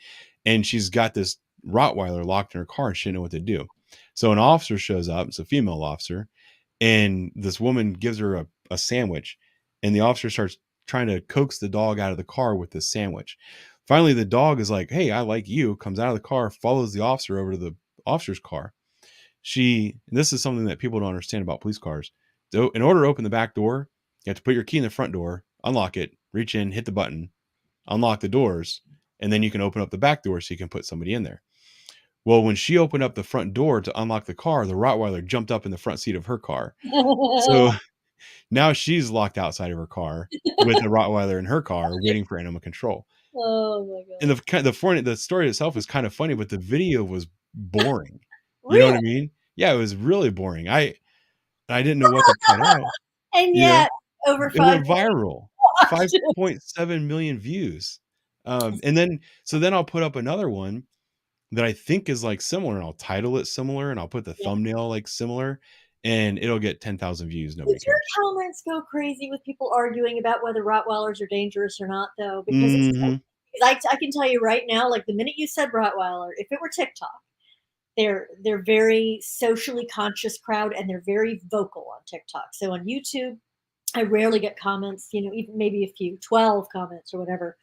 and she's got this Rottweiler locked in her car and she didn't know what to do. So an officer shows up. It's a female officer, and this woman gives her a sandwich, and the officer starts trying to coax the dog out of the car with this sandwich. Finally, the dog is like, "Hey, I like you," comes out of the car, follows the officer over to the officer's car. This is something that people don't understand about police cars. So in order to open the back door, you have to put your key in the front door, unlock it, reach in, hit the button, unlock the doors, and then you can open up the back door so you can put somebody in there. Well, when she opened up the front door to unlock the car, the Rottweiler jumped up in the front seat of her car. So now she's locked outside of her car with the Rottweiler in her car waiting for animal control. Oh my god. And the story itself is kind of funny, but the video was boring. You Really? know what I mean? Yeah, it was really boring. I didn't know what to cut out. And You know, yet, over it 5 went viral. watched it. 5.7 million views. And then I'll put up another one that I think is like similar, and I'll title it similar, and I'll put the thumbnail like similar, and it'll get 10,000 views. Nobody Did your cares. comments go crazy with people arguing about whether Rottweilers are dangerous or not, though? Because it's I can tell you right now, like the minute you said Rottweiler, if it were TikTok, they're very socially conscious crowd, and they're very vocal on TikTok. So on YouTube, I rarely get comments, even maybe a few, 12 comments or whatever.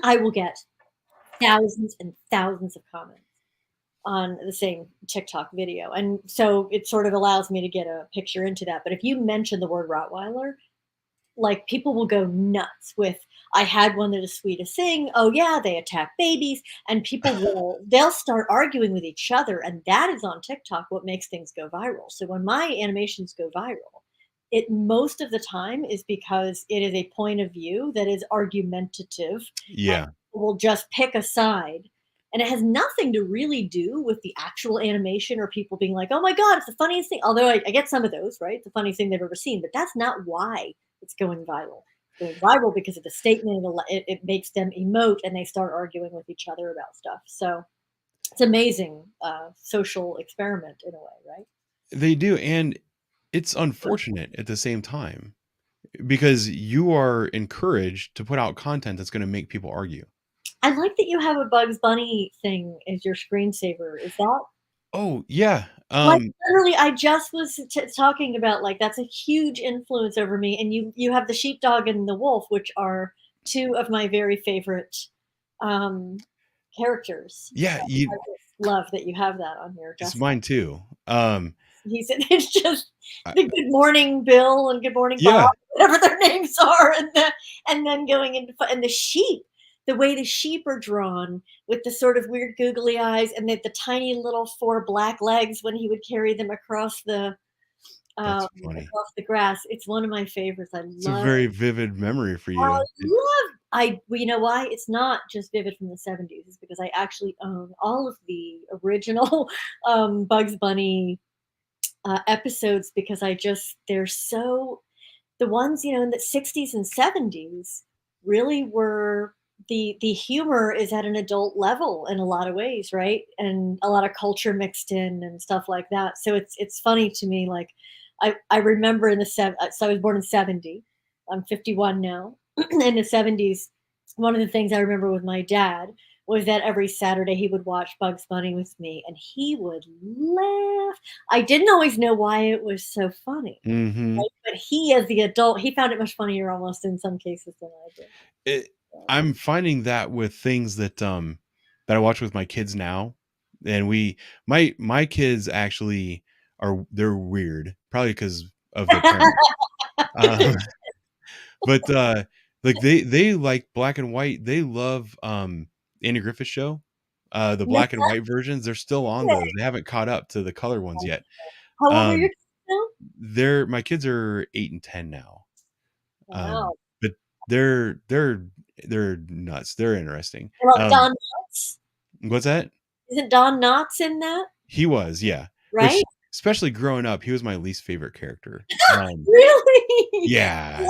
I will get thousands and thousands of comments on the same TikTok video. And so it sort of allows me to get a picture into that. But if you mention the word Rottweiler, like people will go nuts with, I had one that is the sweetest thing. Oh yeah, they attack babies, and they'll start arguing with each other. And that is on TikTok what makes things go viral. So when my animations go viral, it most of the time is because it is a point of view that is argumentative. Yeah. Will just pick a side, and it has nothing to really do with the actual animation or people being like, oh my god, it's the funniest thing. Although I get some of those, right? The funniest thing they've ever seen, but that's not why it's going viral. It's going viral because of the statement. It makes them emote, and they start arguing with each other about stuff. So it's amazing social experiment in a way, right? They do, and it's unfortunate at the same time because you are encouraged to put out content that's going to make people argue. I like that you have a Bugs Bunny thing as your screensaver. Is that? Oh yeah. Like literally, I just was talking about like that's a huge influence over me, and you have the sheepdog and the wolf, which are two of my very favorite characters. Yeah, I just love that you have that on here. It's mine too. He said it's just the Good Morning Bill and Good Morning Bob, whatever their names are, and then going into and the sheep. The way the sheep are drawn with the sort of weird googly eyes, and the tiny little 4 black legs when he would carry them across the grass. It's one of my favorites. It's a very vivid memory for you. You know why? It's not just vivid from the 70s. It's because I actually own all of the original Bugs Bunny episodes, because they're so, the ones, in the 60s and 70s really were, the humor is at an adult level in a lot of ways, right? And a lot of culture mixed in and stuff like that. So it's funny to me. Like I remember so I was born in 70. I'm 51 now. In the 70s, one of the things I remember with my dad was that every Saturday he would watch Bugs Bunny with me, and he would laugh. I didn't always know why it was so funny, right? But he, as the adult, he found it much funnier almost in some cases than I did. I'm finding that with things that I watch with my kids now, and my kids actually they're weird, probably because of their parents. But like they like black and white. They love Andy Griffith Show, the black and white versions. They're still on those. They haven't caught up to the color ones yet. How old are your kids now? My kids are 8 and 10 now. Wow. But they're nuts. They're interesting. Don Knotts? What's that? Isn't Don Knotts in that? He was, yeah. Right? Which, especially growing up, he was my least favorite character. Really? Yeah.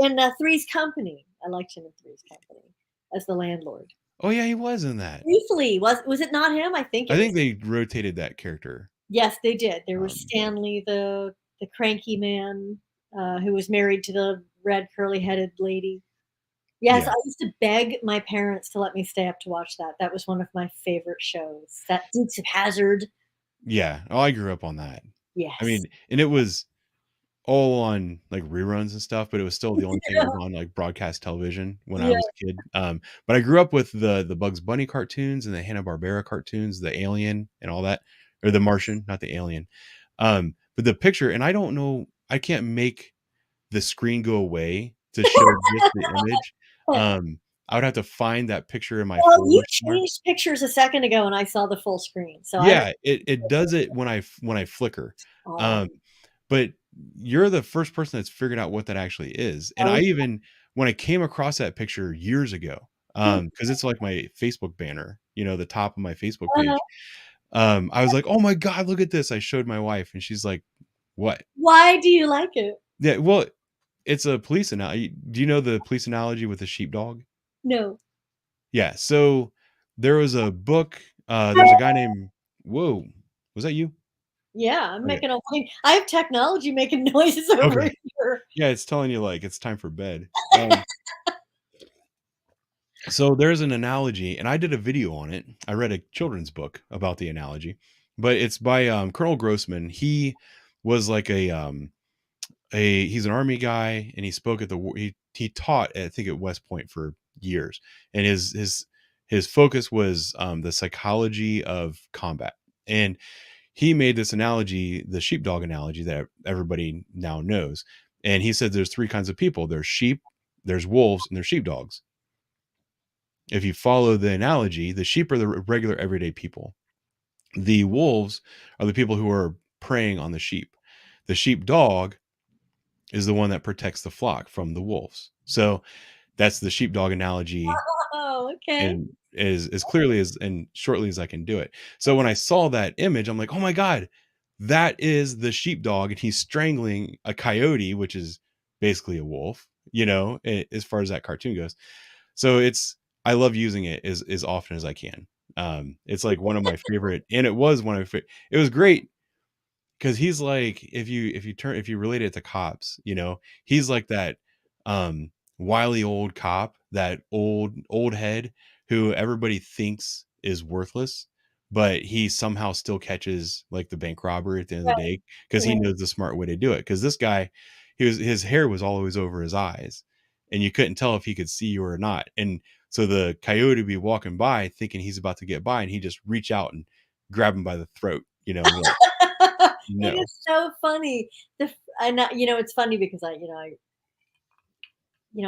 In Three's Company. I liked him in Three's Company as the landlord. Oh yeah, he was in that. Briefly, was it not him? I think I it was. think they rotated that character. Yes, they did. There was Um, Stanley, the cranky man, who was married to the red curly headed lady. Yes, yeah, I used to beg my parents to let me stay up to watch that. That was one of my favorite shows. That Dukes of Hazzard. yeah. Oh, I grew up on that. I Yes. mean, and it was all on like reruns and stuff, but it was still the only thing that was on like broadcast television when I Yeah. was a kid. But I grew up with the Bugs Bunny cartoons and the Hanna-Barbera cartoons, the Alien and all that, or the Martian, not the Alien. But the picture, and I don't know, I can't make the screen go away to show just the image. I would have to find that picture in my Well, you folder somewhere. changed pictures a second ago and I saw the full screen. So I don't. Yeah, it does it when I flicker. Oh, But you're the first person that's figured out what that actually is. And oh, I even when I came across that picture years ago, because it's like my Facebook banner, the top of my Facebook uh-huh. page. I was like, "Oh my God, look at this." I showed my wife and she's like, "What?" Why do you like it? Yeah, well, it's a police analogy. Do you know the police analogy with the sheepdog? No. Yeah, so there was a book, there's a guy named Whoa, was that you? Yeah, I'm Okay. making a I have technology making noises over Okay. here. Yeah, it's telling you, like, it's time for bed. So there's an analogy, and I did a video on it. I read a children's book about the analogy, but it's by, Colonel Grossman. He was like he's an army guy, and he spoke at the war he taught, I think, at West Point for years, and his focus was, the psychology of combat, and he made this analogy, the sheepdog analogy that everybody now knows, and he said there's 3 kinds of people. There's sheep, there's wolves, and there's sheepdogs. If you follow the analogy, the sheep are the regular everyday people. The wolves are the people who are preying on the sheep. The sheepdog is the one that protects the flock from the wolves. So that's the sheepdog analogy, Oh, okay. and as clearly as and shortly as I can do it. So when I saw that image, I'm like, "Oh my God, that is the sheepdog, and he's strangling a coyote, which is basically a wolf, as far as that cartoon goes." So I love using it as often as I can. It's like one of my favorite, and it was one of my it was great because he's like, if you relate it to cops, he's like that wily old cop, that old head who everybody thinks is worthless, but he somehow still catches like the bank robber at the end of the Right. day because he Right. knows the smart way to do it. Because this guy, his hair was always over his eyes, and you couldn't tell if he could see you or not. And so the coyote would be walking by thinking he's about to get by, and he just reach out and grab him by the throat, and be like, It no. is so funny. It's funny because I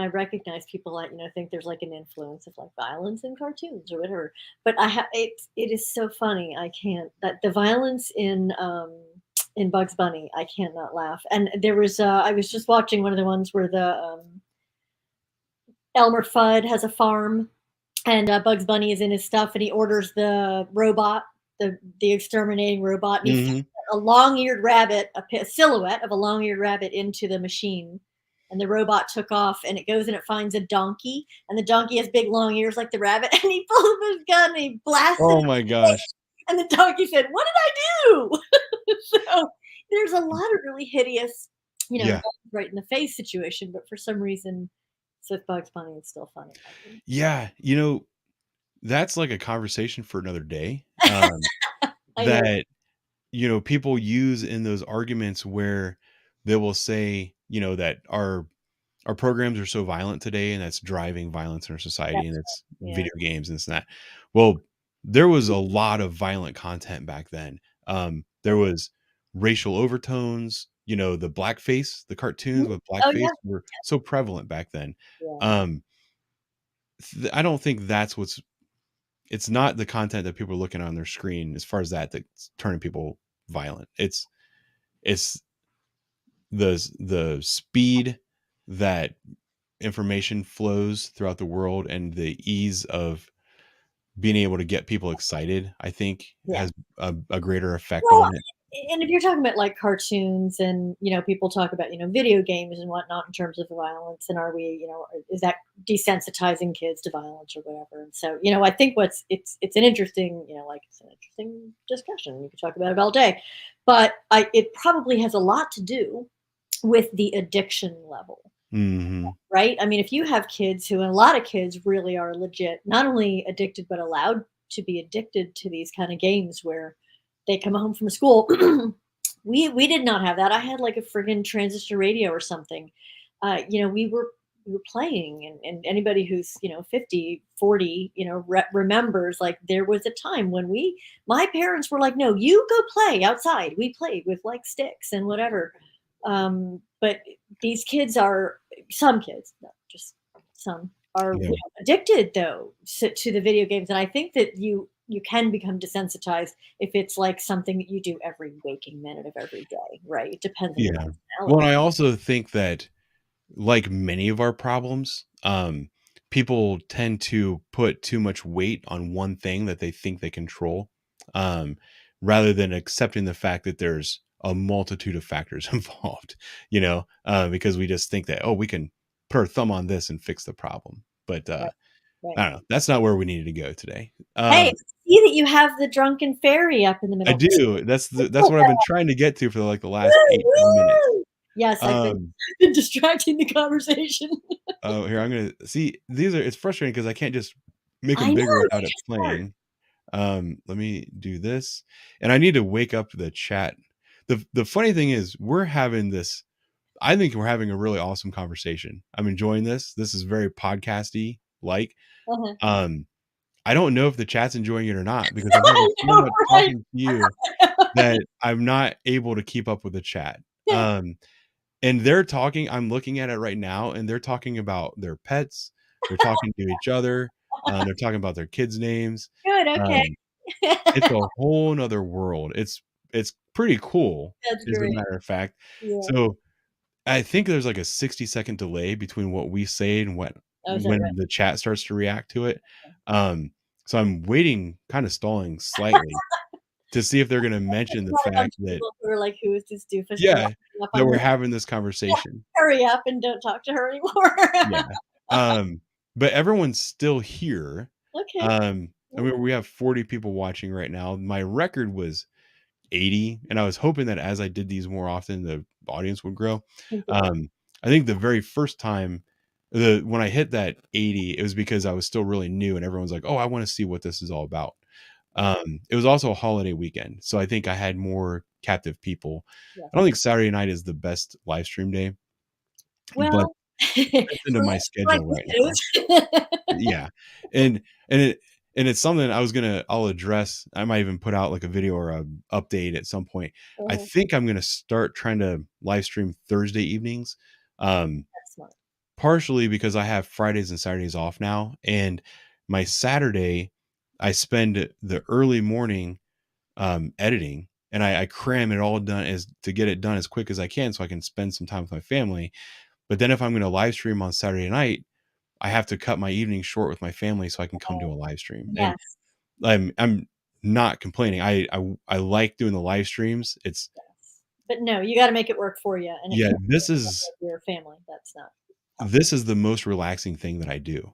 recognize people that think there's like an influence of like violence in cartoons or whatever. But it is so funny. I can't that the violence in Bugs Bunny. I can't not laugh. And there was I was just watching one of the ones where the Elmer Fudd has a farm, and Bugs Bunny is in his stuff, and he orders the robot, the exterminating robot, and he feeds Mhm. a long-eared rabbit, a silhouette of a long-eared rabbit into the machine, and the robot took off, and it goes and it finds a donkey, and the donkey has big long ears like the rabbit, and he pulls his gun and he blasts it Oh in my the gosh. face, and the donkey said, "What did I do?" So there's a lot of really hideous, Yeah. right in the face situation, but for some reason, with Bugs Bunny, it's still funny. Yeah, that's like a conversation for another day. I know. That people use in those arguments where they will say, that our programs are so violent today, and that's driving violence in our society, and That's it's right. Yeah. video games and this and that. Well, there was a lot of violent content back then. There was racial overtones, the blackface, the cartoons Mhm. with Oh, blackface yeah. were so prevalent back then. Yeah. Um, I don't think it's not the content that people are looking on their screen as far as that's turning people violent. It's the speed that information flows throughout the world, and the ease of being able to get people excited, I think, Yeah. has a greater effect Well, on it. and if you're talking about like cartoons and people talk about video games and whatnot in terms of violence, and are we is that desensitizing kids to violence or whatever? And so I think it's an interesting it's an interesting discussion. You could talk about it all day, but it probably has a lot to do with the addiction level. Mm-hmm. Right? I mean, if you have kids and a lot of kids really are legit, not only addicted, but allowed to be addicted to these kind of games where they come home from school. We did not have that. I had like a friggin' transistor radio or something. We were playing, and anybody who's 50, 40, remembers like there was a time when my parents were like, no, you go play outside. We played with like sticks and whatever. But these kids some kids, not just some, are addicted though to the video games, and I think that you can become desensitized if it's like something that you do every waking minute of every day, right? It depends on your Yeah. personality. Well, and I also think that, like many of our problems, people tend to put too much weight on one thing that they think they control, um, rather than accepting the fact that there's a multitude of factors involved, because we just think that, oh, we can put our thumb on this and fix the problem. But Right. I don't know. That's not where we needed to go today. Hey, see that you have the drunken fairy up in the middle. I do. That's what I've been trying to get to for like the last 8 minutes. Yes, I've been distracting the conversation. Oh, here I'm gonna see. It's frustrating because I can't just make them I bigger know, without it playing. Let me do this, and I need to wake up the chat. The funny thing is, we're having this. I think we're having a really awesome conversation. I'm enjoying this. This is very podcasty like. Uh-huh. I don't know if the chat's enjoying it or not because I'm having so much talking to you that I'm not able to keep up with the chat. And they're talking, I'm looking at it right now, and they're talking about their pets. They're talking to each other. They're talking about their kids' names. Good, okay. It's a whole nother world. It's pretty cool, That's as a great. matter of fact. Yeah. So I think there's like a 60-second delay between what we say and when Right? the chat starts to react to it. So I'm waiting, kind of stalling slightly to see if they're going to mention the fact that, Who are like, who is this doofus? yeah, Up that on we're her? having this conversation. Hurry up and don't talk to her anymore. Yeah. But everyone's still here. Okay. I mean, we have 40 people watching right now. My record was 80, and I was hoping that as I did these more often, the audience would grow. I think the very first time when I hit that 80, it was because I was still really new, and everyone's like, oh, I want to see what this is all about. It was also a holiday weekend, so I think I had more captive people. Yeah. I don't think Saturday night is the best live stream day, but Well, it's into my schedule right now. Yeah, and it's something I'll address. I might even put out like a video or a update at some point. I think I'm gonna start trying to live stream Thursday evenings, That's smart. partially because I have Fridays and Saturdays off now, and my Saturday I spend the early morning editing, and I cram it all done to get it done as quick as I can so I can spend some time with my family. But then if I'm going to live stream on Saturday night, I have to cut my evening short with my family so I can come to a live stream. Yes. And I'm not complaining. I like doing the live streams. It's But no, you got to make it work for you. And yeah, this is your family. That's not. This is the most relaxing thing that I do.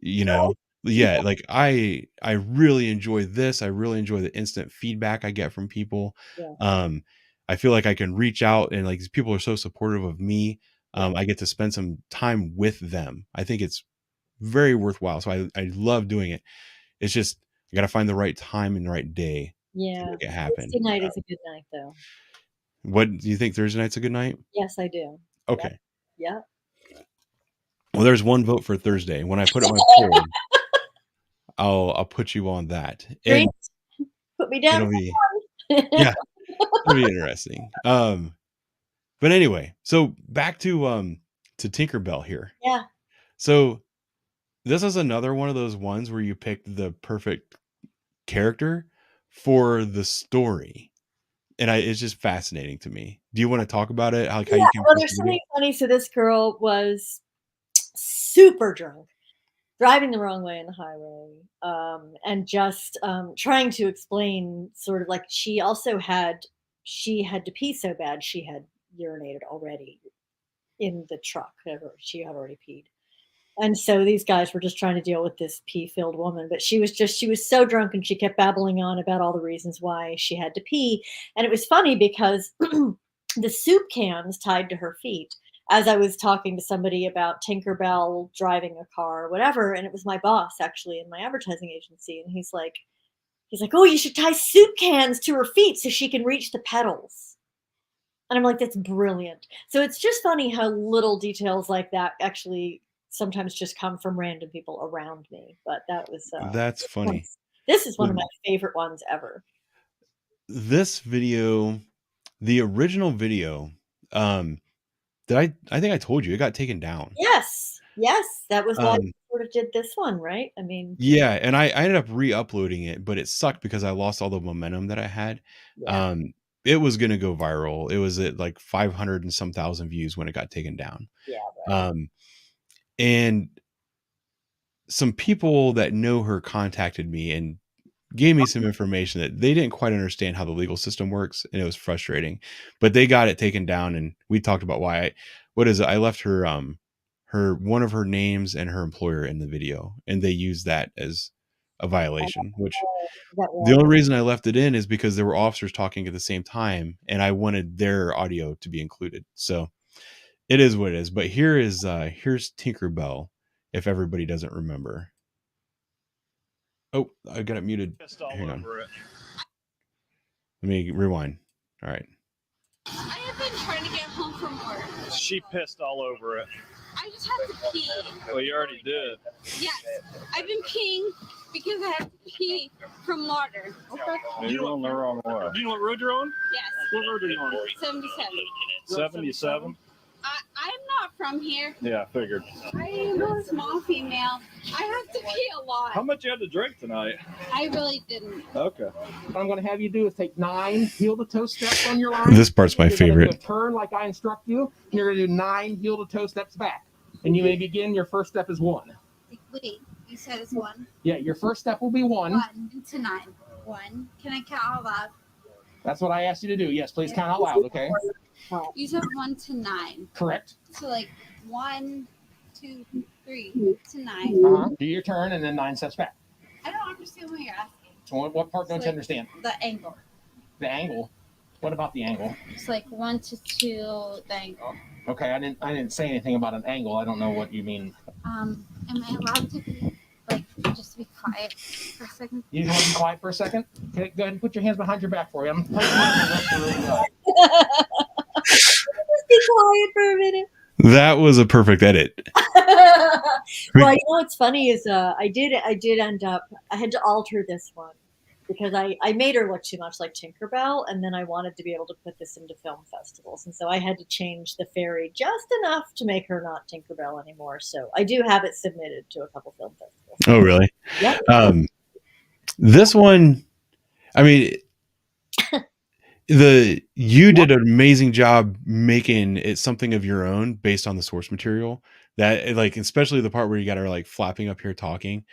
Yeah, like I really enjoy this. I really enjoy the instant feedback I get from people. Yeah. I feel like I can reach out, and like these people are so supportive of me. I get to spend some time with them. I think it's very worthwhile. So I love doing it. It's just I got to find the right time and the right day Yeah. to make it happen. Thursday night is a good night, though. What do you think? Thursday night's a good night? Yes, I do. Okay. Yeah. Well, there's one vote for Thursday. When I put up my poll, I'll put you on that. And put me down. It'll be yeah, it'll be interesting. But anyway, so back to Tinkerbell here. Yeah. So this is another one of those ones where you picked the perfect character for the story, and it's just fascinating to me. Do you want to talk about it? How you came Well, there's something funny. So this girl was super drunk, driving the wrong way in the highway, and just trying to explain sort of like she she had to pee so bad she had urinated already in the truck. She had already peed. And so these guys were just trying to deal with this pee-filled woman, but she was so drunk and she kept babbling on about all the reasons why she had to pee. And it was funny because the soup cans tied to her feet, as I was talking to somebody about Tinkerbell driving a car or whatever, and it was my boss actually in my advertising agency, and he's like, oh, you should tie soup cans to her feet so she can reach the pedals. And I'm like, that's brilliant. So it's just funny how little details like that actually sometimes just come from random people around me. But that was That's funny. This is one of my favorite ones ever. This video, the original video, I think I told you it got taken down. Yes, that was why I sort of did this one, right? I mean, yeah, and I ended up re-uploading it, but it sucked because I lost all the momentum that I had. Yeah. It was gonna go viral. It was at like 500 and some thousand views when it got taken down. Yeah. Right. And some people that know her contacted me and gave me some information that they didn't quite understand how the legal system works, and it was frustrating. But they got it taken down, and we talked about why. I left her one of her names and her employer in the video, and they used that as a violation. Which the only reason I left it in is because there were officers talking at the same time, and I wanted their audio to be included. So it is what it is. But here's Tinkerbell, if everybody doesn't remember. Oh, I got it muted. Hang on. Let me rewind. All right. I have been trying to get home from work. She pissed all over it. I just had to pee. Well, you already did. Yes, I've been peeing because I have to pee from water. Okay. You're on the wrong way. Do you know what road you're on? Yes. What road are you on? 77. 77? I'm not from here. Yeah, I figured. I am a small female. I have to pee a lot. How much you had to drink tonight? I really didn't. Okay. What I'm going to have you do is take 9 heel-to-toe steps on your line. This part's my You're gonna favorite. do a turn like I instruct you. And you're going to do 9 heel-to-toe steps back. And you may begin. Your first step is 1. Wait, you said it's 1? Yeah, your first step will be 1. 1 to 9. 1. Can I count out loud? That's what I asked you to do. Yes, please count out loud, okay? You said 1 to 9. Correct. So like 1, 2, 3 to 9. Do your turn and then 9 steps back. I don't understand what you're asking. So what part don't It's you like understand? The angle. The angle. What about the angle? It's like 1 to 2, the angle. Okay, I didn't say anything about an angle. I don't know what you mean. Am I allowed to be just be quiet for a second? You want to be quiet for a second? Okay, go ahead and put your hands behind your back for you. I'm Just be quiet for a minute. That was a perfect edit. Well, you know what's funny is I did end up, I had to alter this one because I made her look too much like Tinkerbell, and then I wanted to be able to put this into film festivals, and so I had to change the fairy just enough to make her not Tinkerbell anymore. So I do have it submitted to a couple film festivals. Oh, really? Yep. This one, I mean, you did an amazing job making it something of your own based on the source material. That, like, especially the part where you got her like flapping up here talking.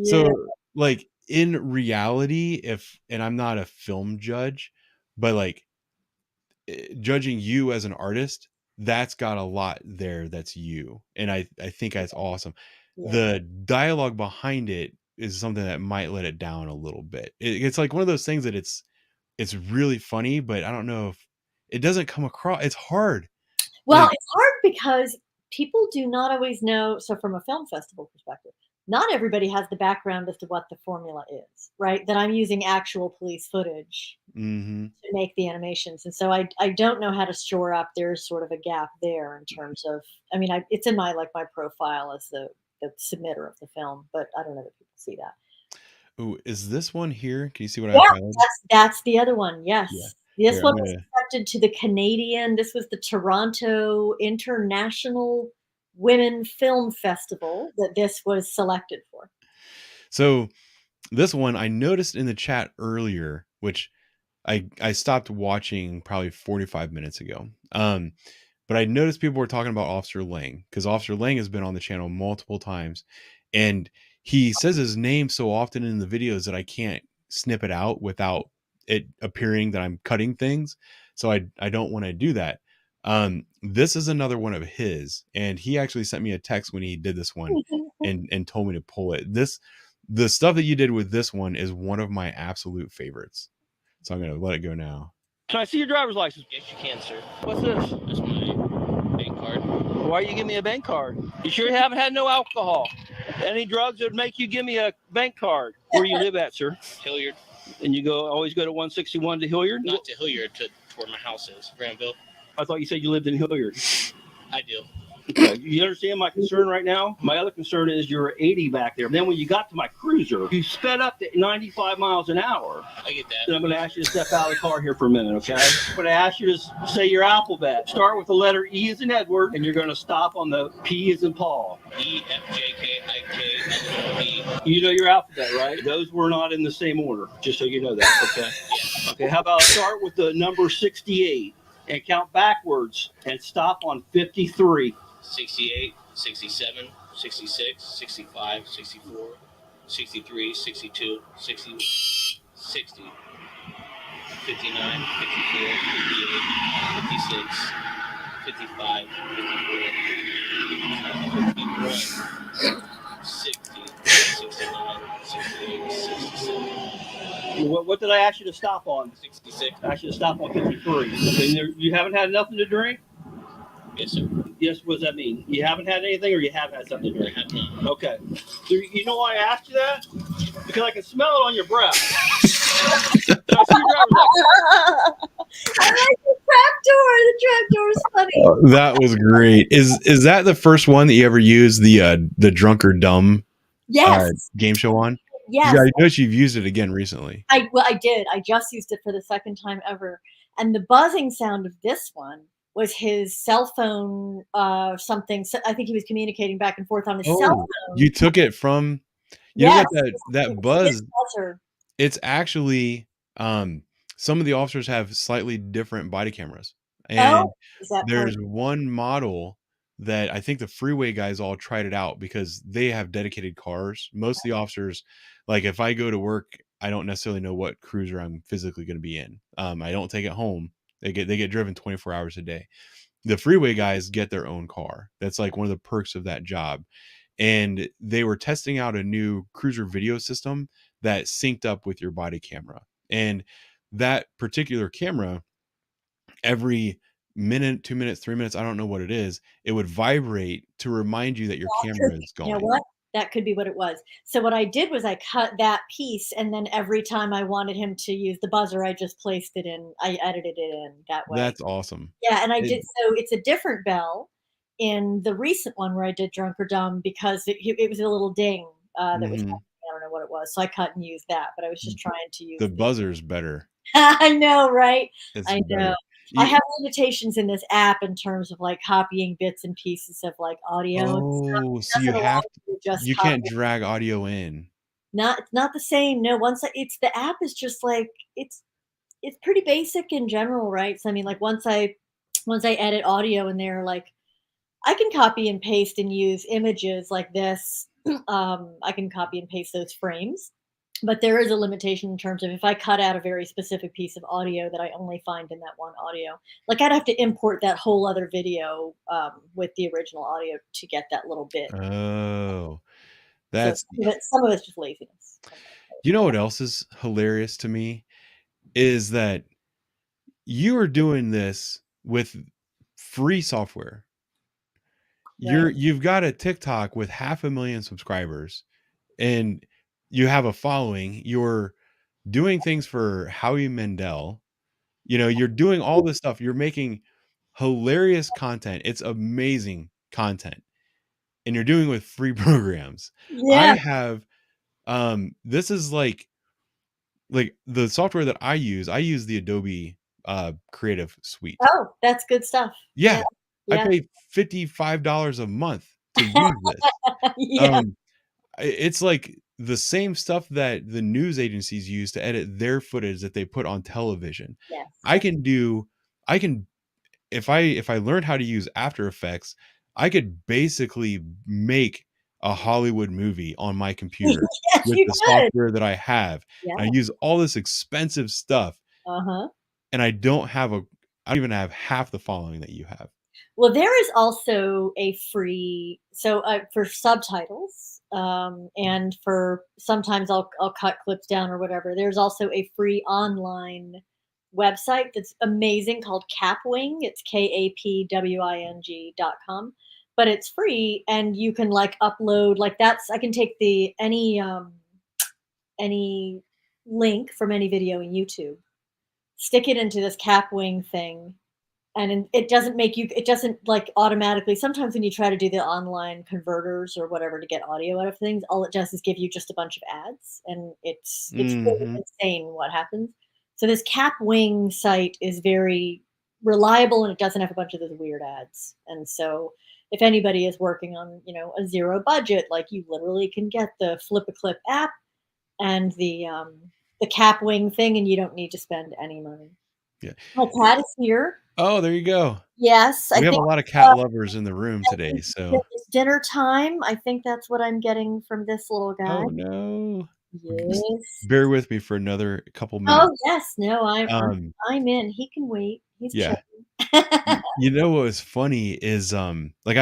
So like in reality, and I'm not a film judge, but like judging you as an artist, that's got a lot there. That's you. And I think that's awesome. Yeah. The dialogue behind it is something that might let it down a little bit. It's like one of those things that it's really funny, but I don't know if it doesn't come across. It's hard. Well, Like, it's hard because people do not always know. So from a film festival perspective, not everybody has the background as to what the formula is, right? That I'm using actual police footage mm-hmm. to make the animations. And so I don't know how to shore up. There's sort of a gap there in terms of, I mean, it's in my profile as the submitter of the film, but I don't know that people see that. Oh, is this one here? Can you see what I Yeah, highlighted? that's the other one. Yes. Yeah. This Here, one I'm was gonna- accepted to the Canadian. This was the Toronto International Women Film Festival that this was selected for. So this one I noticed in the chat earlier, which I stopped watching probably 45 minutes ago. But I noticed people were talking about Officer Lang, because Officer Lang has been on the channel multiple times, and he says his name so often in the videos that I can't snip it out without it appearing that I'm cutting things. So I don't want to do that. This is another one of his, and he actually sent me a text when he did this one and told me to pull it. The stuff that you did with this one is one of my absolute favorites. So I'm going to let it go now. Can I see your driver's license? Yes, you can, sir. What's this? That's my bank card. Why you give me a bank card? You sure you haven't had no alcohol? Any drugs that would make you give me a bank card? Where you live at, sir? Hilliard. And you always go to 161 to Hilliard? Not to Hilliard, to where my house is, Granville. I thought you said you lived in Hilliard. I do. Okay. You understand my concern right now? My other concern is you're 80 back there. Then when you got to my cruiser, you sped up to 95 miles an hour. I get that. And I'm going to ask you to step out of the car here for a minute, okay? I'm going to ask you to say your alphabet. Start with the letter E as in Edward, and you're going to stop on the P as in Paul. E, F, J, K, I, K, L, M, N, O, P. You know your alphabet, right? Those were not in the same order, just so you know that, okay? Yeah. Okay, how about start with the number 68 and count backwards and stop on 53. 68, 67, 66, 65, 64, 63, 62, 60, 60, 59, 54, 58, 56, 55, 54, 51, 60, 69, 68, 67. What did I ask you to stop on? 66. I asked you to stop on 53. Okay, you haven't had nothing to drink? Yes, sir. Yes, what does that mean? You haven't had anything or you have had something to drink? I have not. Okay. So you know why I asked you that? Because I can smell it on your breath. I like the trapdoor. The trapdoor is funny. That was great. Is that the first one that you ever used the Drunk or Dumb game show on? Yes. I know you've used it again recently. I did. I just used it for the second time ever. And the buzzing sound of this one was his cell phone, something. So I think he was communicating back and forth on his cell phone. You took it from, you know what, that buzz. Buzzer. It's actually, some of the officers have slightly different body cameras. And there's one model that I think the freeway guys all tried it out because they have dedicated cars. Most of the officers, like if I go to work, I don't necessarily know what cruiser I'm physically going to be in. I don't take it home. They get driven 24 hours a day. The freeway guys get their own car. That's like one of the perks of that job. And they were testing out a new cruiser video system that synced up with your body camera. And that particular camera, every minute, 2 minutes, 3 minutes, I don't know what it is, it would vibrate to remind you that your camera is going. You know what? That could be what it was. So what I did was I cut that piece, and then every time I wanted him to use the buzzer, I just placed it in. I edited it in that way. That's awesome. Yeah, and I did. So it's a different bell in the recent one where I did Drunk or Dumb because it was a little ding that was happening. I don't know what it was, so I cut and used that. But I was just trying to use the buzzer's better. I know, right? I know. Better. I have limitations in this app in terms of like copying bits and pieces of like audio. Oh, so you can't drag audio in. It's not the same. No, it's the app is just like it's pretty basic in general, right? So I mean, like once I edit audio in there, like I can copy and paste and use images like this. I can copy and paste those frames. But there is a limitation in terms of if I cut out a very specific piece of audio that I only find in that one audio, like I'd have to import that whole other video with the original audio to get that little bit. Oh, that's some of it's just laziness. You know what else is hilarious to me is that you are doing this with free software. Right. You've got a TikTok with 500,000 subscribers, and you have a following. You're doing things for Howie Mandel. You know, you're doing all this stuff. You're making hilarious content. It's amazing content. And you're doing it with free programs. Yeah. I have this is like the software that I use the Adobe Creative Suite. Oh, that's good stuff. Yeah. Yeah. I pay $55 a month to use this. Yeah. It's like the same stuff that the news agencies use to edit their footage that they put on television. Yes. I can if I learned how to use After Effects, I could basically make a Hollywood movie on my computer Yes, with you the could. software that I have. Yeah. I use all this expensive stuff, Uh-huh. and I don't even have half the following that you have. Well, there is also a free for subtitles, and for sometimes I'll cut clips down or whatever. There's also a free online website that's amazing called Capwing. It's KAPWING.com, but it's free and you can like upload like that's I can take the any link from any video in YouTube, stick it into this Capwing thing, and it doesn't like automatically. Sometimes when you try to do the online converters or whatever to get audio out of things, all it does is give you just a bunch of ads, and it's really insane what happens. So this Capwing site is very reliable, and it doesn't have a bunch of those weird ads. And so if anybody is working on a zero budget, like you literally can get the Flip a Clip app and the Capwing thing, and you don't need to spend any money. Yeah. My cat is here. Oh, there you go. Yes, We I have think a lot of cat lovers in the room today, so. it's dinner time. I think that's what I'm getting from this little guy. Oh no. Yes. Bear with me for another couple minutes. Oh yes, no, I'm in. He can wait. He's Yeah. chilling. You know what was funny is like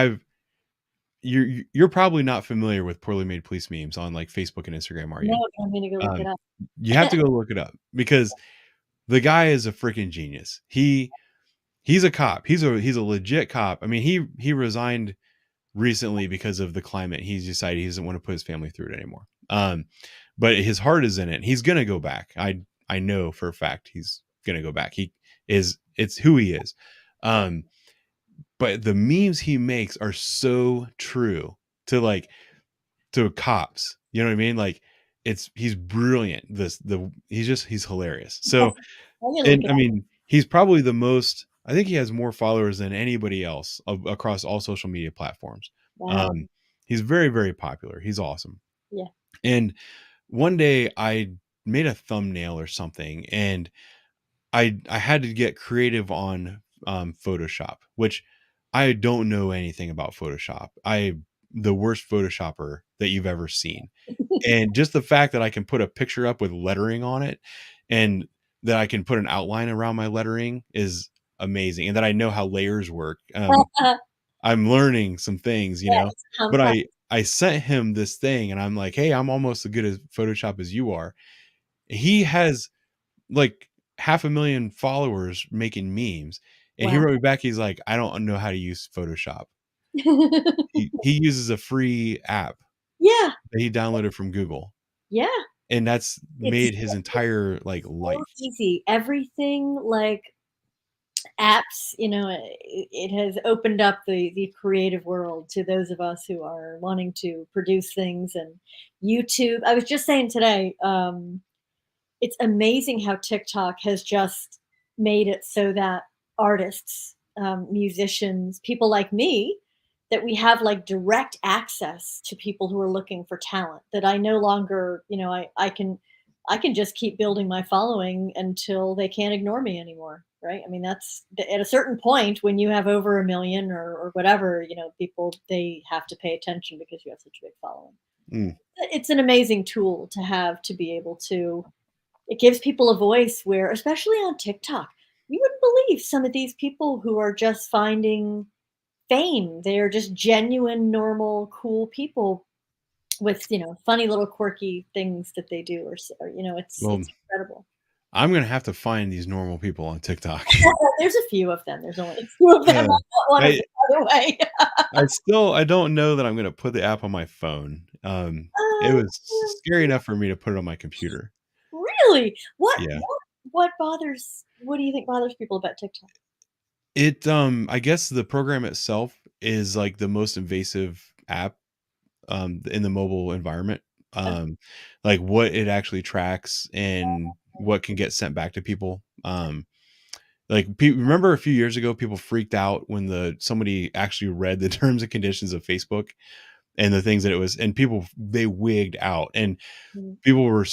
you're probably not familiar with poorly made police memes on like Facebook and Instagram, are you? No, I'm gonna go look it up. You have to go look it up because the guy is a freaking genius. He's a cop. He's a legit cop. I mean, he resigned recently because of the climate. He's decided he doesn't want to put his family through it anymore. But his heart is in it. He's gonna go back. I know for a fact he's gonna go back. It's who he is. But the memes he makes are so true to cops. You know what I mean? Like he's brilliant. He's hilarious. So, and I mean, he's probably I think he has more followers than anybody else across all social media platforms. Wow. He's very, very popular. He's awesome. Yeah. And one day I made a thumbnail or something, and I had to get creative on Photoshop, which I don't know anything about Photoshop. The worst Photoshopper that you've ever seen. And just the fact that I can put a picture up with lettering on it and that I can put an outline around my lettering is amazing. And that I know how layers work. I'm learning some things, but I sent him this thing and I'm like, hey, I'm almost as good at Photoshop as you are. He has like 500,000 followers making memes. And he wrote me back. He's like, I don't know how to use Photoshop. He uses a free app. Yeah. That he downloaded from Google. Yeah. And that's made his entire like life. So easy. Everything like apps, it has opened up the creative world to those of us who are wanting to produce things. And YouTube, I was just saying today, it's amazing how TikTok has just made it so that artists, musicians, people like me, that we have like direct access to people who are looking for talent, that I no longer, I can just keep building my following until they can't ignore me anymore. Right. I mean, that's at a certain point when you have over 1 million or whatever, people, they have to pay attention because you have such a big following. It's an amazing tool to have, to be able to, it gives people a voice where, especially on TikTok, you wouldn't believe some of these people who are just finding fame. They are just genuine, normal, cool people with, funny little quirky things that they do, or it's incredible. I'm going to have to find these normal people on TikTok. There's a few of them. There's only a few of them. I'm not one of them, by the way. I don't know that I'm going to put the app on my phone. It was scary enough for me to put it on my computer. Really? What? Yeah. What do you think bothers people about TikTok? It I guess the program itself is like the most invasive app in the mobile environment. Like what it actually tracks and what can get sent back to people. Remember a few years ago people freaked out when somebody actually read the terms and conditions of Facebook and the things that it was, and people, they wigged out, and people were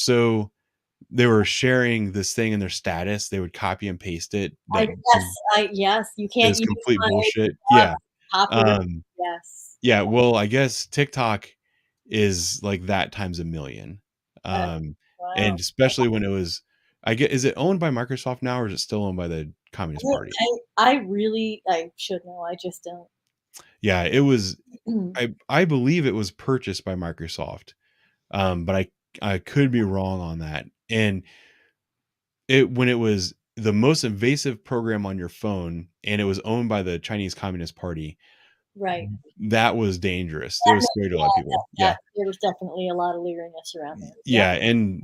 they were sharing this thing in their status. They would copy and paste it. Yes, you can't use complete bullshit. Yes. Yeah. Well, I guess TikTok is like that times a million. And Wow. especially when it was, is it owned by Microsoft now, or is it still owned by the Communist Party? I should know. I just don't. Yeah, it was. I believe it was purchased by Microsoft, but I could be wrong on that. And when it was the most invasive program on your phone, and it was owned by the Chinese Communist Party, Right. that was dangerous. It was scary to a lot of people. Yeah. There was definitely a lot of leeriness around there. Yeah, and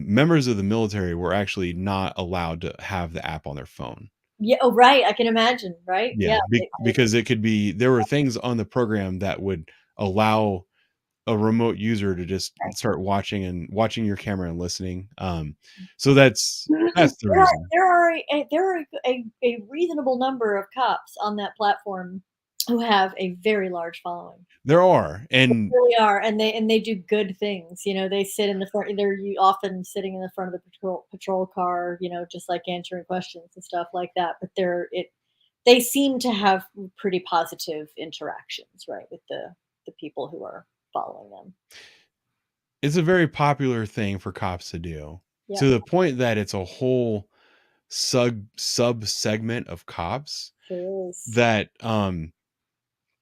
members of the military were actually not allowed to have the app on their phone. Yeah. Oh, right. I can imagine. Right. Yeah, Yeah. because it could be, there were things on the program that would allow a remote user to just start watching your camera and listening. So that's the reason. There are a reasonable number of cops on that platform who have a very large following. There are, and They really are, and they do good things. You know, they sit in the front. They're often sitting in the front of the patrol car. You know, just like answering questions and stuff like that. But they seem to have pretty positive interactions, right, with the people who are following them. it's a very popular thing for cops to do, Yeah. to the point that it's a whole sub segment of cops Sure is. that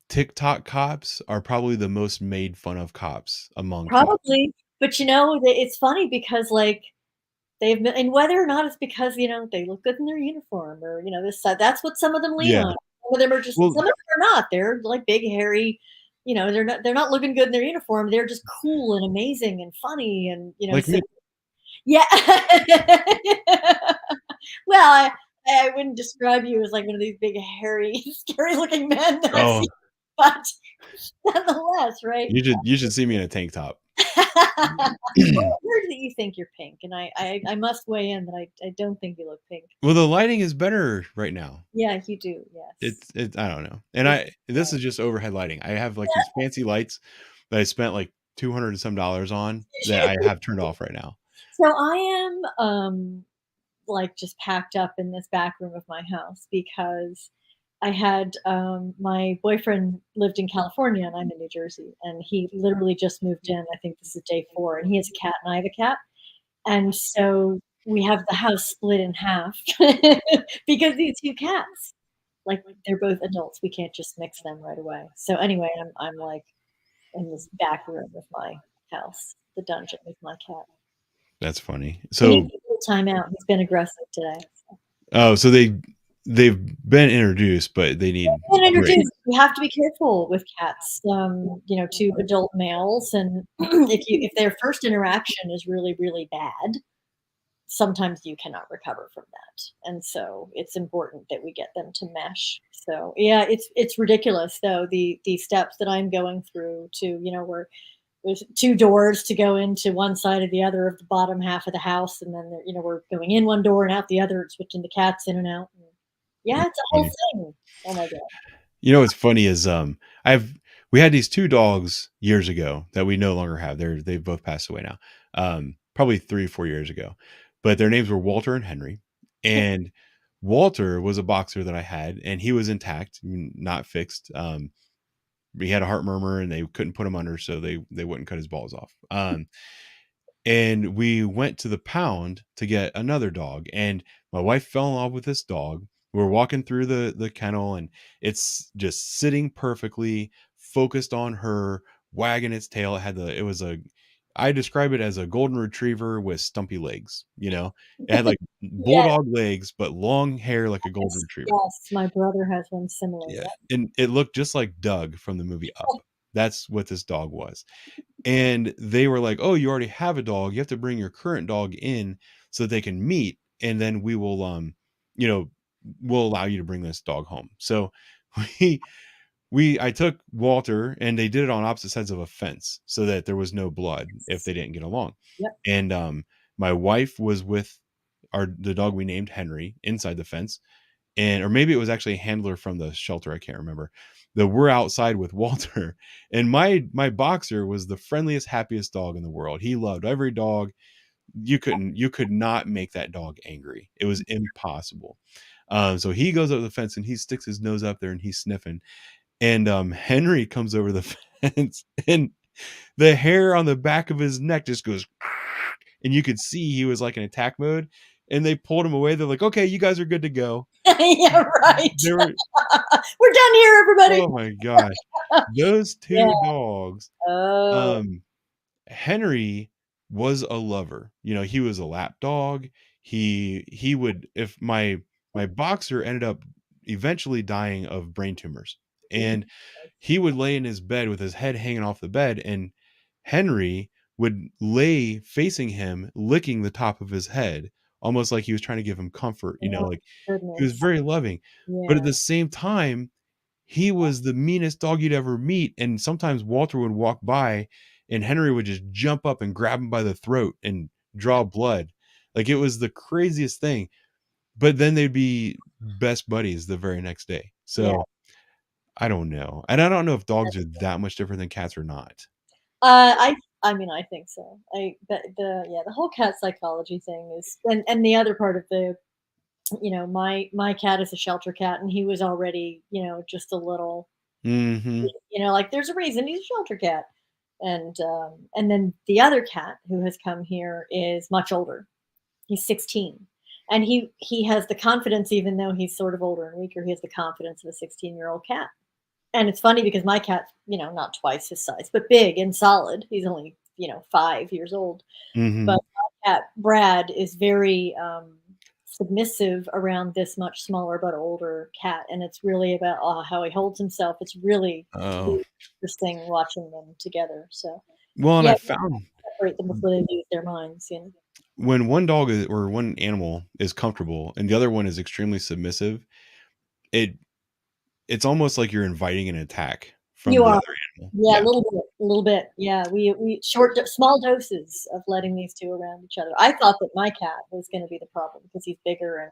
TikTok cops are probably the most made fun of cops among cops. Probably, but you know, it's funny because like they've been, and whether or not it's because you know they look good in their uniform or you know that's what some of them lean Yeah. on. Some of them are just Well- some of them are not. They're like big hairy. You know, they're not looking good in their uniform. They're just cool and amazing and funny and you know. Like me. Yeah. Well, I wouldn't describe you as like one of these big hairy, scary looking men that I Oh. see, but nonetheless, right? You should see me in a tank top. Well, I heard that you think you're pink, and I must weigh in that I don't think you look pink. Well, the lighting is better right now. Yeah, you do. Yes. It's I don't know. And this is just overhead lighting. I have like these fancy lights that I spent like $200 and some on that I have turned off right now. So I am like just packed up in this back room of my house because I had my boyfriend lived in California and I'm in New Jersey, and he literally just moved in. I think this is day 4, and he has a cat and I have a cat, and so we have the house split in half because these 2 cats, like they're both adults. We can't just mix them right away. So anyway, I'm like in this back room of my house, the dungeon with my cat. That's funny. He So needs a little time out. He's been aggressive today. so they've been introduced, but they need Introduced. You have to be careful with cats. You know, 2 adult males, and if their first interaction is really really bad, sometimes you cannot recover from that. And so it's important that we get them to mesh. So yeah, it's ridiculous though the steps that I'm going through to you know there's 2 doors to go into one side or the other of the bottom half of the house, and then you know we're going in one door and out the other, and switching the cats in and out. And yeah, it's a whole thing. Oh my god. You know what's funny is we had these 2 dogs years ago that we no longer have. They've both passed away now. Probably 3 or 4 years ago. But their names were Walter and Henry. And Walter was a boxer that I had, and he was intact, not fixed. He had a heart murmur and they couldn't put him under, so they wouldn't cut his balls off. And we went to the pound to get another dog, and my wife fell in love with this dog. We're walking through the kennel, and it's just sitting perfectly, focused on her, wagging its tail. I describe it as a golden retriever with stumpy legs. You know, it had like bulldog legs, but long hair like a golden retriever. Yes, my brother has one similar. Yeah, and it looked just like Doug from the movie Up. That's what this dog was. And they were like, "Oh, you already have a dog. You have to bring your current dog in so that they can meet, and then we will, we'll allow you to bring this dog home." So I took Walter, and they did it on opposite sides of a fence so that there was no blood if they didn't get along. Yep. And my wife was with the dog we named Henry inside the fence, or maybe it was actually a handler from the shelter. I can't remember. We're outside with Walter, and my boxer was the friendliest, happiest dog in the world. He loved every dog. You could not make that dog angry. It was impossible. So he goes up the fence and he sticks his nose up there and he's sniffing. And Henry comes over the fence and the hair on the back of his neck just goes, and you could see he was like in attack mode. And they pulled him away. They're like, "Okay, you guys are good to go." Yeah, right. They were, We're done here, everybody. oh my gosh, those two Yeah. dogs. Oh. Henry was a lover. You know, he was a lap dog. He would, if my boxer ended up eventually dying of brain tumors, and he would lay in his bed with his head hanging off the bed, and Henry would lay facing him, licking the top of his head, almost like he was trying to give him comfort. You know, Oh, like he was goodness. very loving. But at Yeah. the same time, he was the meanest dog you'd ever meet. And sometimes Walter would walk by and Henry would just jump up and grab him by the throat and draw blood. Like it was the craziest thing. But then they'd be best buddies the very next day. Yeah. So I don't know. And I don't know if dogs are that much different than cats or not. I mean, I think so. The whole cat psychology thing is, and the other part of the, my cat is a shelter cat, and he was already, just a little, Mm-hmm. like there's a reason he's a shelter cat, and then the other cat who has come here is much older. He's 16, and he has the confidence, even though he's sort of older and weaker, he has the confidence of a 16-year-old cat. And it's funny because my cat's, not twice his size, but big and solid. He's only, 5 years old. Mm-hmm. But my cat, Brad, is very submissive around this much smaller but older cat. And it's really about how he holds himself. It's really, really interesting watching them together. So, Well, and yeah, I found separate them before they lose their minds. when one dog or one animal is comfortable and the other one is extremely submissive, it's almost like you're inviting an attack from You the are. other animal. Yeah, a little bit. Yeah, we small doses of letting these two around each other. I thought that my cat was going to be the problem because he's bigger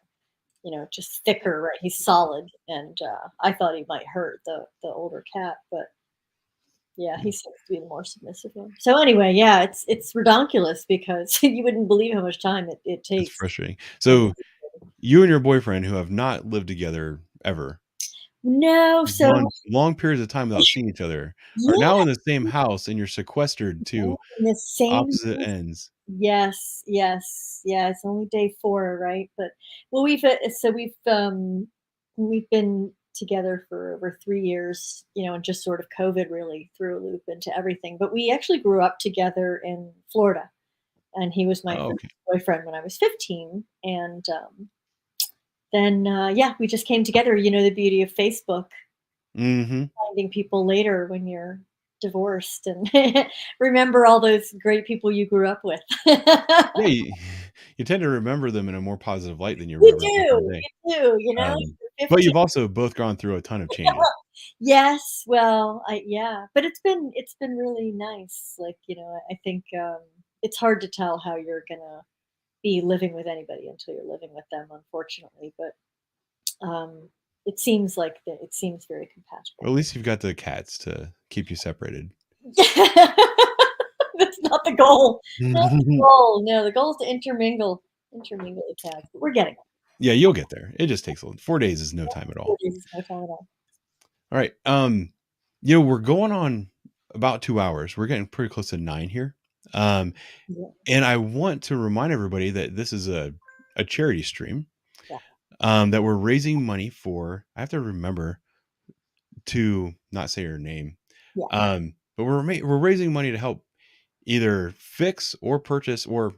and just thicker. Right, he's solid, and I thought he might hurt the older cat, but yeah, he seems to be the more submissive one. So anyway, yeah, it's redonkulous because you wouldn't believe how much time it It's takes. frustrating. So you and your boyfriend, who have not lived together ever, No, so gone long periods of time without seeing each other, are now in the same house, and you're sequestered to in the same opposite ends. Yes, yes, yeah. It's only day 4, right? But well, we've been together for over 3 years, and just sort of COVID really threw a loop into everything. But we actually grew up together in Florida, and he was my Oh, first okay. boyfriend when I was 15, and then yeah, we just came together. You know the beauty of Facebook, Mm-hmm. finding people later when you're divorced and remember all those great people you grew up with. Yeah, you tend to remember them in a more positive light than you You remember them do, today. you do, But 15. you've also both gone through a ton of changes. Yes, well, yeah, but it's been really nice. Like, I think it's hard to tell how you're gonna be living with anybody until you're living with them, unfortunately. But it seems it seems very compatible. Well, at least you've got the cats to keep you separated. That's not the goal. Not the goal. No, the goal is to intermingle the cats. But we're getting it. Yeah, you'll get there. It just takes 4 days is no time at all. 4 days is no time at all. All right. We're going on about 2 hours. We're getting pretty close to 9 here. Yeah. And I want to remind everybody that this is a charity stream. Yeah. That we're raising money for. I have to remember to not say her name. Yeah. But we're raising money to help either fix or purchase, or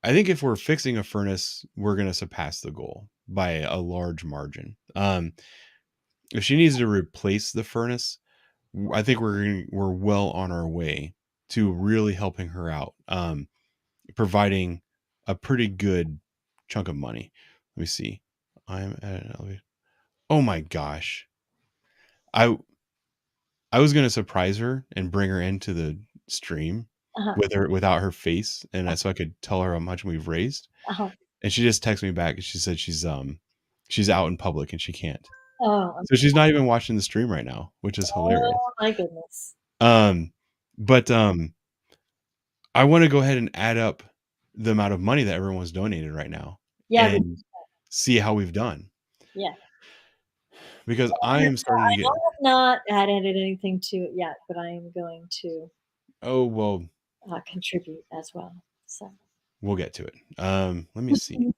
I think if we're fixing a furnace, we're going to surpass the goal by a large margin. If she needs to replace the furnace, I think we're well on our way to really helping her out, providing a pretty good chunk of money. Let me see. I'm at an elevator. Oh my gosh. I was going to surprise her and bring her into the stream without her face, and so I could tell her how much we've raised. And she just texted me back and she said she's out in public and she can't. Oh, So she's not even watching the stream right now, which is hilarious. Oh my goodness. But I want to go ahead and add up the amount of money that everyone's donated right now. Yeah. And see how we've done. Yeah. Because I am starting to get. I have not added anything to it yet, but I am going to. Oh well, contribute as well. So. we'll get to it. Let me see.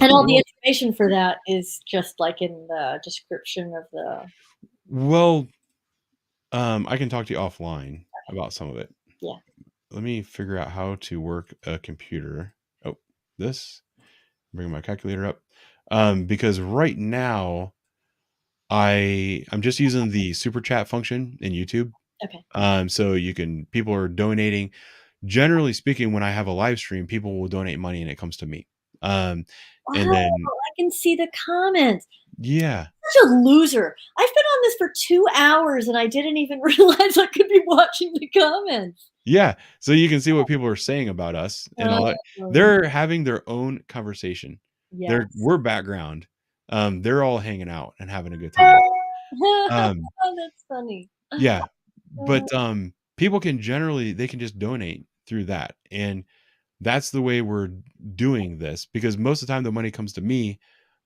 And all the information for that is just like in the description of the. Well, I can talk to you offline about some of it. Yeah. Let me figure out how to work a computer. Oh, this. Bring my calculator up. Because right now I'm just using the super chat function in YouTube. Okay. So people are donating. Generally speaking, when I have a live stream, people will donate money and it comes to me. And then I can see the comments. Yeah. Such a loser. I've been on this for 2 hours and I didn't even realize I could be watching the comments. Yeah. So you can see what people are saying about us and all that. They're having their own conversation. Yes. We're background. They're all hanging out and having a good time. That's funny. Yeah. But people can they can just donate through that. And that's the way we're doing this, because most of the time the money comes to me,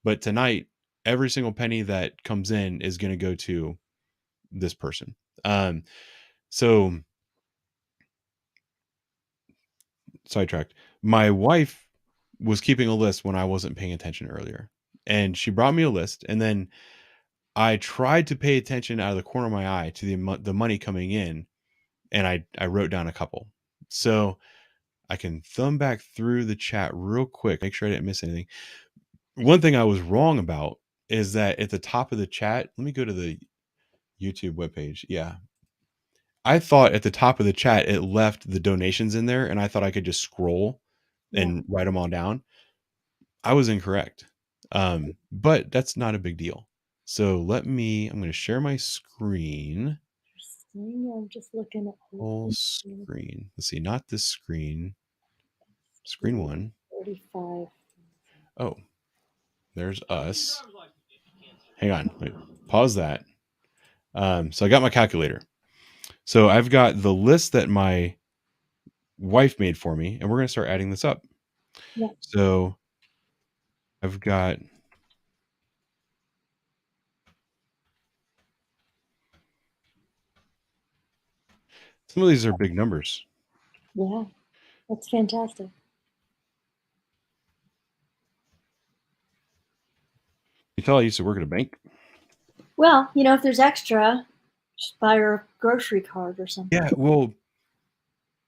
but tonight every single penny that comes in is going to go to this person. So sidetracked. My wife was keeping a list when I wasn't paying attention earlier, and she brought me a list, and then I tried to pay attention out of the corner of my eye to the money coming in, and I wrote down a couple. So I can thumb back through the chat real quick, make sure I didn't miss anything. One thing I was wrong about is that at the top of the chat, let me go to the YouTube webpage. Yeah. I thought at the top of the chat, it left the donations in there, and I thought I could just scroll and write them all down. I was incorrect. But that's not a big deal. So I'm going to share my screen. I'm just looking at Whole screen. Let's see, not this screen. Screen 1. 45. Oh, there's us. Hang on. Wait, pause that. So I got my calculator. So I've got the list that my wife made for me, and we're going to start adding this up. Yeah. So I've got some of these are big numbers. Yeah, that's fantastic. You tell I used to work at a bank? Well, if there's extra, just buy her a grocery card or something. Yeah, well,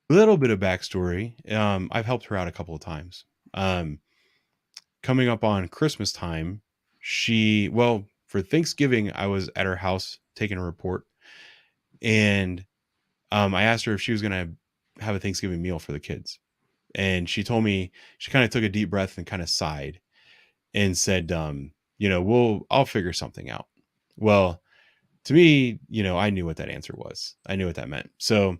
a little bit of backstory. I've helped her out a couple of times. Coming up on Christmas time, for Thanksgiving, I was at her house taking a report, and I asked her if she was going to have a Thanksgiving meal for the kids. And she told me, she kind of took a deep breath and kind of sighed and said, I'll figure something out. Well, to me, I knew what that answer was. I knew what that meant. So,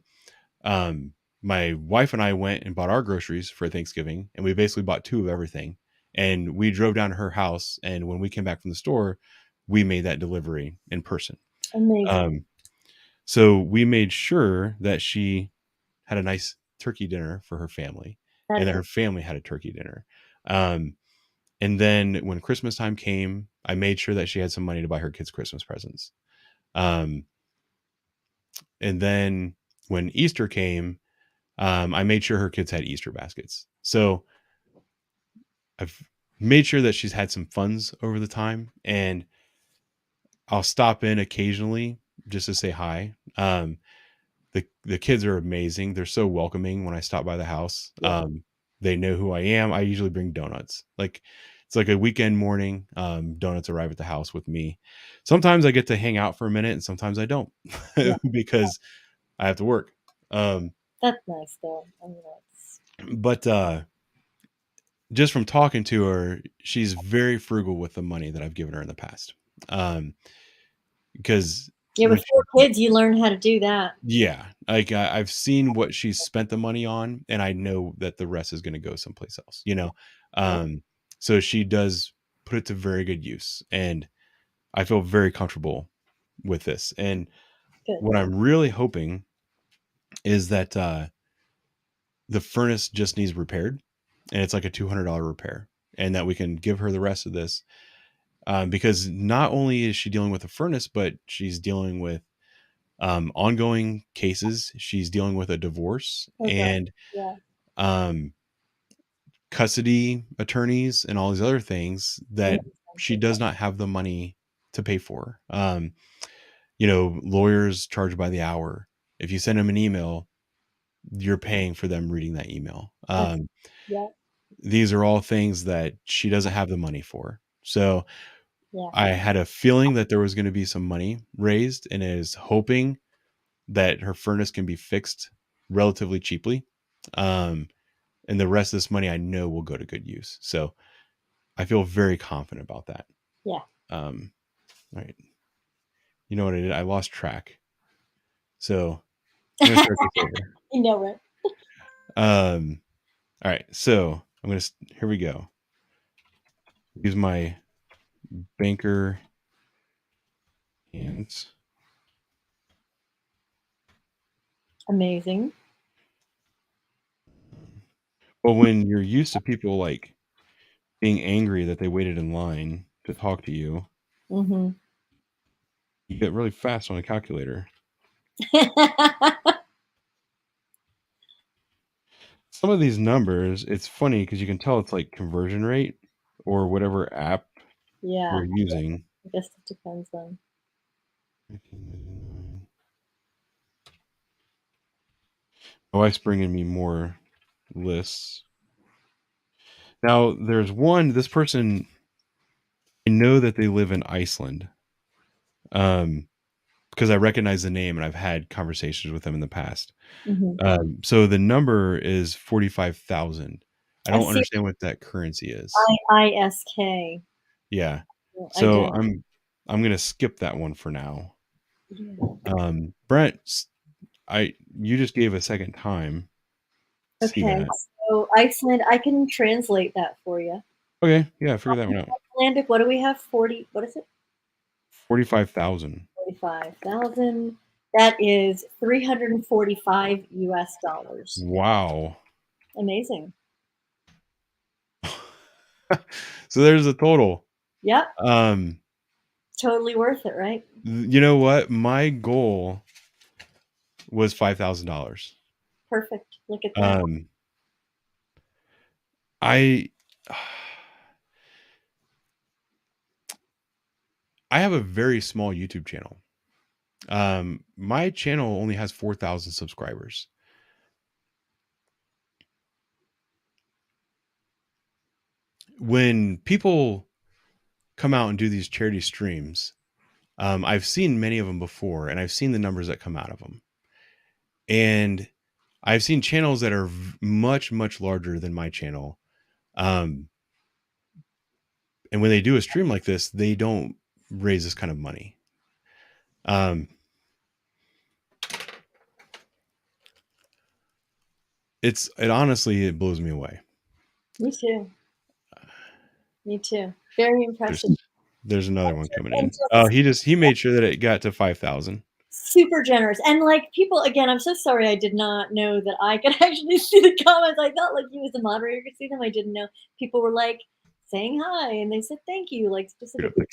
my wife and I went and bought our groceries for Thanksgiving, and we basically bought 2 of everything. And we drove down to her house, and when we came back from the store, we made that delivery in person. Amazing. So we made sure that she had a nice turkey dinner for her family, and that her family had a turkey dinner. And then when Christmas time came, I made sure that she had some money to buy her kids Christmas presents. And then when Easter came, I made sure her kids had Easter baskets. So I've made sure that she's had some funds over the time, and I'll stop in occasionally just to say hi. The kids are amazing. They're so welcoming when I stop by the house. Yeah. They know who I am. I usually bring donuts. It's like a weekend morning. Donuts arrive at the house with me. Sometimes I get to hang out for a minute, and sometimes I don't because I have to work. That's nice though. But just from talking to her, she's very frugal with the money that I've given her in the past. Because with 4 kids, you learn how to do that. Yeah, I've seen what she's spent the money on, and I know that the rest is going to go someplace else. So she does put it to very good use, and I feel very comfortable with this. And what I'm really hoping is that the furnace just needs repaired, and it's like a $200 repair, and that we can give her the rest of this, because not only is she dealing with the furnace, but she's dealing with ongoing cases. She's dealing with a divorce and custody attorneys and all these other things that she does not have the money to pay for. Lawyers charge by the hour. If you send them an email, you're paying for them reading that email. These are all things that she doesn't have the money for. So I had a feeling that there was going to be some money raised, and is hoping that her furnace can be fixed relatively cheaply. And the rest of this money I know will go to good use. So I feel very confident about that. All right. You know what I did? I lost track. So I'm going to start this over. You know it. All right. So here we go. Use my banker hands. Amazing. Well, when you're used to people like being angry that they waited in line to talk to you, you get really fast on a calculator. Some of these numbers, it's funny because you can tell it's like conversion rate or whatever app you're using. I guess it depends on. My wife's bringing me more lists. Now, there's this person, I know that they live in Iceland. Because I recognize the name and I've had conversations with them in the past. So the number is 45,000. I don't understand what that currency is. ISK. Yeah. So I'm going to skip that one for now. Brent, you just gave a second time. Okay. So Iceland, I can translate that for you. Okay. Yeah. Figure that one out. Icelandic, what do we have? 40, what is it? 45,000. 45,000. That is $345 US. Wow. Amazing. So there's a total. Yep. Totally worth it, right? You know what? My goal was $5,000. Perfect. Look at that. I have a very small YouTube channel. My channel only has 4,000 subscribers. When people come out and do these charity streams, I've seen many of them before, and I've seen the numbers that come out of them. And I've seen channels that are much, much larger than my channel. And when they do a stream like this, they don't raise this kind of money. It honestly, it blows me away. Me too. Me too. Very impressive. There's another one coming in. Oh, he made sure that it got to 5,000. Super generous. And like people, again, I'm so sorry I did not know that I could actually see the comments. I thought like you as a moderator could see them. I didn't know. People were like saying hi and they said thank you, like specifically.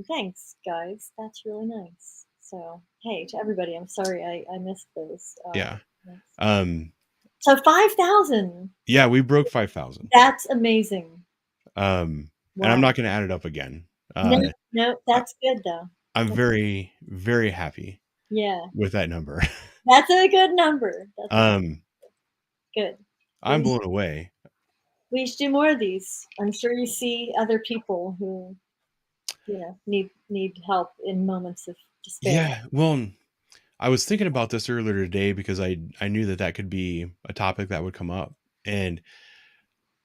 Thanks, guys. That's really nice. So hey, to everybody, I'm sorry I missed those. Yeah. So 5,000. Yeah, we broke 5,000. That's amazing. And I'm not going to add it up again. No, that's good though. I'm very, very happy. Yeah. With that number. That's a good number. Good. I'm blown away. We should do more of these. I'm sure you see other people who, need help in moments of despair. Yeah. Well, I was thinking about this earlier today because I knew that could be a topic that would come up, and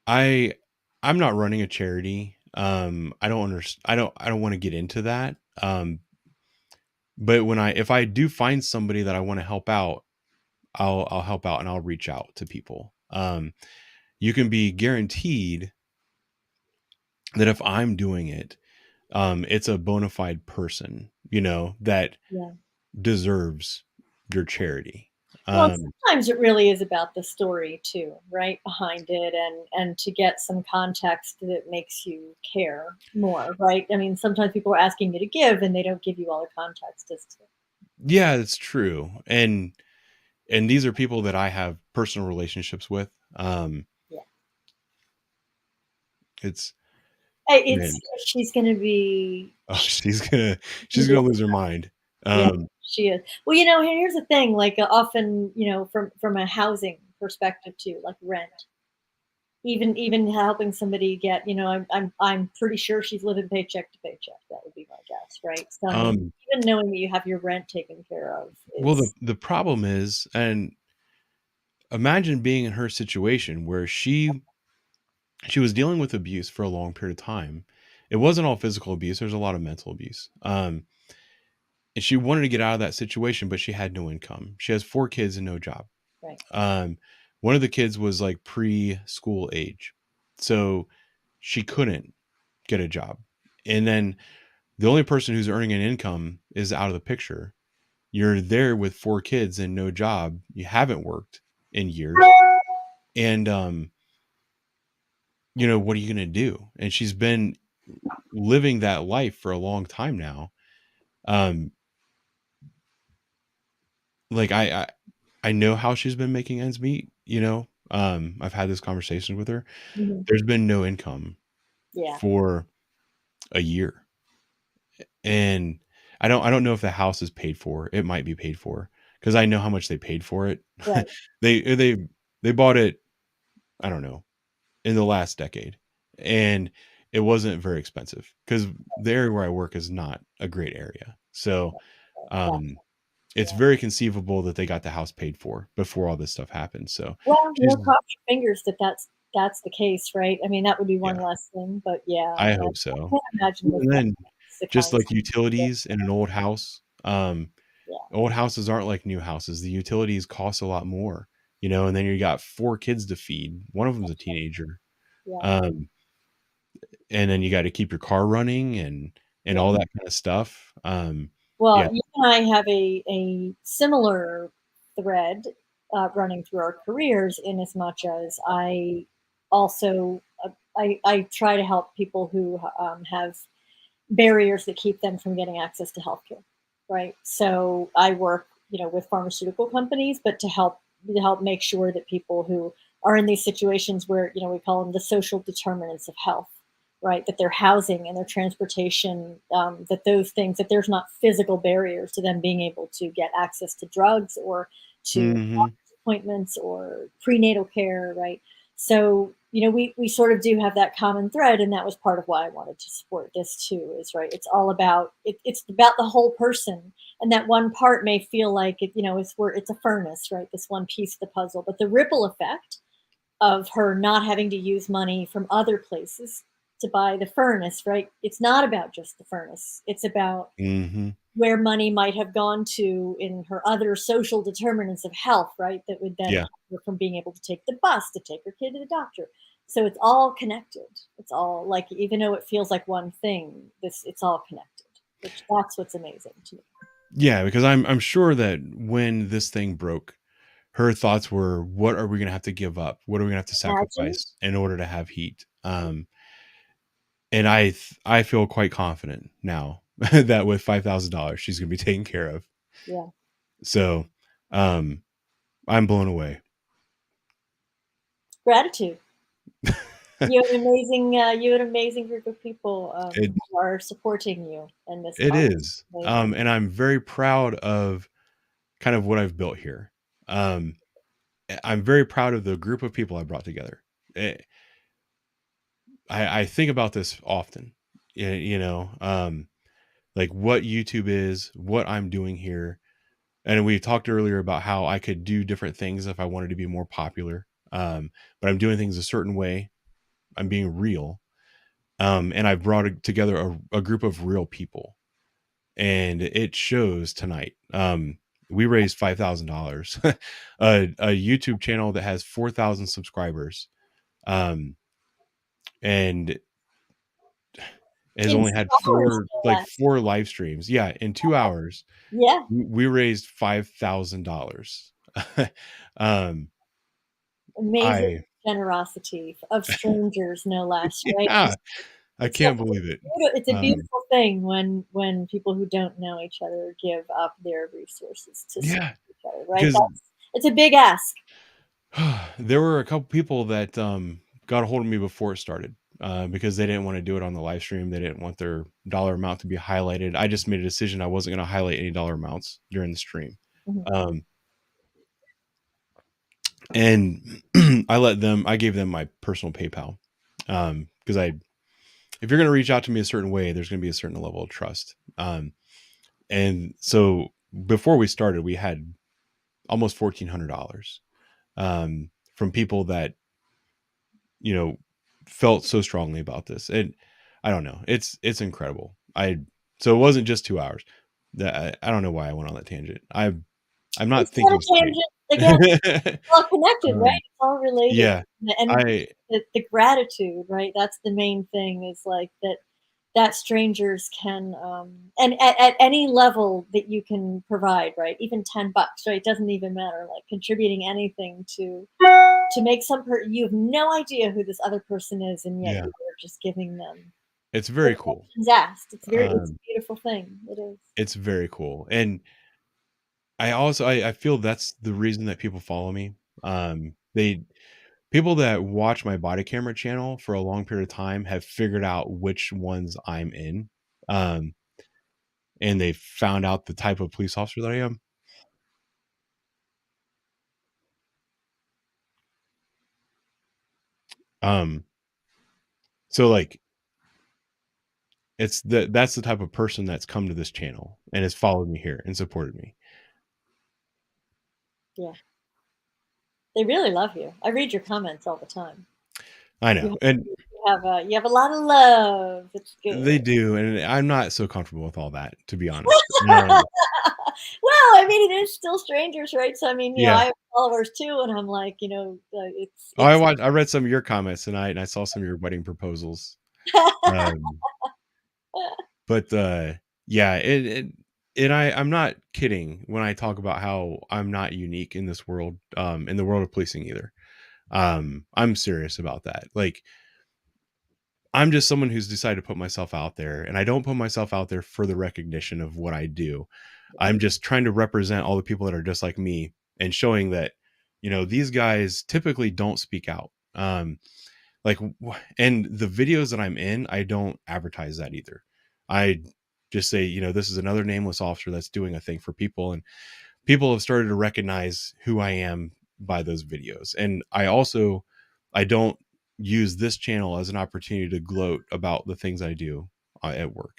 I'm not running a charity. I don't understand. I don't want to get into that. But if I do find somebody that I want to help out, I'll help out and I'll reach out to people. You can be guaranteed that if I'm doing it, it's a bona fide person, that deserves your charity. Well, sometimes it really is about the story too, right? Behind it, and to get some context that makes you care more, right? I mean, sometimes people are asking you to give and they don't give you all the context as to Yeah, it's true. And these are people that I have personal relationships with. Yeah. It's It's man, she's gonna be. oh, she's gonna lose her mind. Yeah, Um, she is. Well, here's the thing. Like often, from a housing perspective too, like rent. Even helping somebody get, I'm pretty sure she's living paycheck to paycheck. That would be my guess, right? So I mean, um, even knowing that you have your rent taken care of well, is the problem is, and imagine being in her situation where she was dealing with abuse for a long period of time. It wasn't all physical abuse. There's a lot of mental abuse. And she wanted to get out of that situation, but she had no income. She has 4 kids and no job. right. Um, one of the kids was like preschool age, so she couldn't get a job. And then the only person who's earning an income is out of the picture. You're there with 4 kids and no job. You haven't worked in years, and what are you gonna do? And she's been living that life for a long time now. Um, like I know how she's been making ends meet. I've had this conversation with her. Mhm. There's been no income Yeah. for a year, and I don't know if the house is paid for. It might be paid for because I know how much they paid for it. Right. They bought it. I don't know, in the last decade, and it wasn't very expensive because the area where I work is not a great area. So, it's very conceivable that they got the house paid for before all this stuff happened. So, Well, she's cross your fingers that that's the case, right? I mean, that would be one yeah, less thing, but yeah, I I hope so. can't imagine with And that then the just kinds like utilities in an old house, yeah. old houses aren't like new houses. The utilities cost a lot more, and then you got 4 kids to feed. One of them's a teenager. Yeah. And then you got to keep your car running and Yeah. all that kind of stuff. Well, Yeah. you and I have a similar thread running through our careers in as much as I also I try to help people who have barriers that keep them from getting access to healthcare, right? So I work, with pharmaceutical companies, but to help make sure that people who are in these situations where, we call them the social determinants of health, right? That their housing and their transportation, that those things, that there's not physical barriers to them being able to get access to drugs or to Mhm. appointments or prenatal care, right? So, we sort of do have that common thread, and that was part of why I wanted to support this too, is right. It's all about it's about the whole person. And that one part may feel like it's a furnace, right? This one piece of the puzzle. But the ripple effect of her not having to use money from other places to buy the furnace, right? It's not about just the furnace. It's about Mhm. where money might have gone to in her other social determinants of health, right? That would then Yeah. keep her from being able to take the bus to take her kid to the doctor. So it's all connected. It's all like, even though it feels like one thing, it's all connected. That's what's amazing to me. Yeah, because I'm sure that when this thing broke, her thoughts were, "What are we gonna have to give up? What are we gonna have to Imagine. sacrifice in order to have heat?" And I feel quite confident now that with $5,000, she's gonna be taken care of. Yeah. So, um, I'm blown away. Gratitude. You have an amazing group of people It who are supporting you in this it cause. is, Amazing. and I'm very proud of kind of what I've built here. I'm very proud of the group of people I brought together. Eh, I think about this often, like what YouTube is, what I'm doing here. And we talked earlier about how I could do different things if I wanted to be more popular. But I'm doing things a certain way. I'm being real. And I've brought together a group of real people, and it shows tonight. We raised $5,000, a YouTube channel that has 4,000 subscribers, and has In only 2 had hours, no less. 4 live streams. Yeah, in 2 hours, Yeah. we raised $5,000. um, Amazing I generosity of strangers, no less, right? yeah, I It's such can't believe it. it's a beautiful thing when people who don't know each other give up their resources to Yeah, support each other, right? because It's a big ask. there were a couple people that got a hold of me before it started because they didn't want to do it on the live stream. They didn't want their dollar amount to be highlighted. I just made a decision I wasn't going to highlight any dollar amounts during the stream. Mhm. And I gave them my personal PayPal because if you're going to reach out to me a certain way, there's going to be a certain level of trust. And so before we started, we had almost $1,400 from people that, you know, felt so strongly about this. And I don't know, it's incredible. So it wasn't just 2 hours. That I don't know why I went on that tangent. I'm not It's not thinking a tangent. Again, it's all connected, right? It's all related. Yeah, And the gratitude, right? That's the main thing, is like that strangers can and at any level that you can provide, right? Even $10, right? It doesn't even matter, like contributing anything to make you have no idea who this other person is, and yet Yeah. you're just giving them it's very cool. asked. It's a beautiful thing. It is. It's very cool. And I feel that's the reason that people follow me. People that watch my body camera channel for a long period of time have figured out which ones I'm in. And they found out the type of police officer that I am. So like that's the type of person that's come to this channel and has followed me here and supported me. Yeah. They really love you. I read your comments all the time. I know. And you have a lot of love. It's good. they do, and I'm not so comfortable with all that, to be honest. Well, I mean, it is still strangers, right? So I mean, you know, Yeah. I have followers too, and I'm like, you know, it's I read some of your comments tonight, and I saw some of your wedding proposals. But yeah, and I'm not kidding when I talk about how I'm not unique in this world, in the world of policing either. I'm serious about that. Like, I'm just someone who's decided to put myself out there, and I don't put myself out there for the recognition of what I do. I'm just trying to represent all the people that are just like me and showing that, you know, these guys typically don't speak out. And the videos that I'm in, I don't advertise that either. I just say, you know, this is another nameless officer that's doing a thing for people, and people have started to recognize who I am by those videos. And I don't use this channel as an opportunity to gloat about the things I do at work.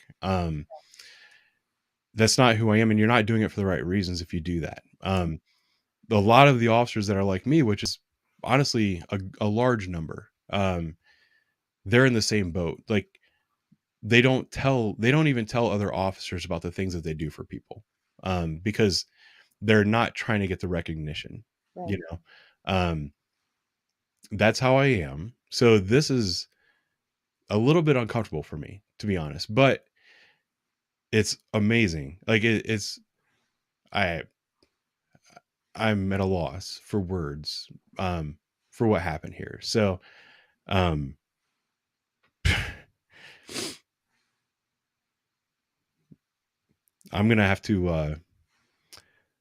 That's not who I am, and you're not doing it for the right reasons if you do that. A lot of the officers that are like me, which is honestly a large number, they're in the same boat. Like, they don't even tell other officers about the things that they do for people, because they're not trying to get the recognition. Right. You know, that's how I am. So this is a little bit uncomfortable for me, to be honest, but it's amazing. Like I'm at a loss for words, for what happened here. So, I'm going to have to,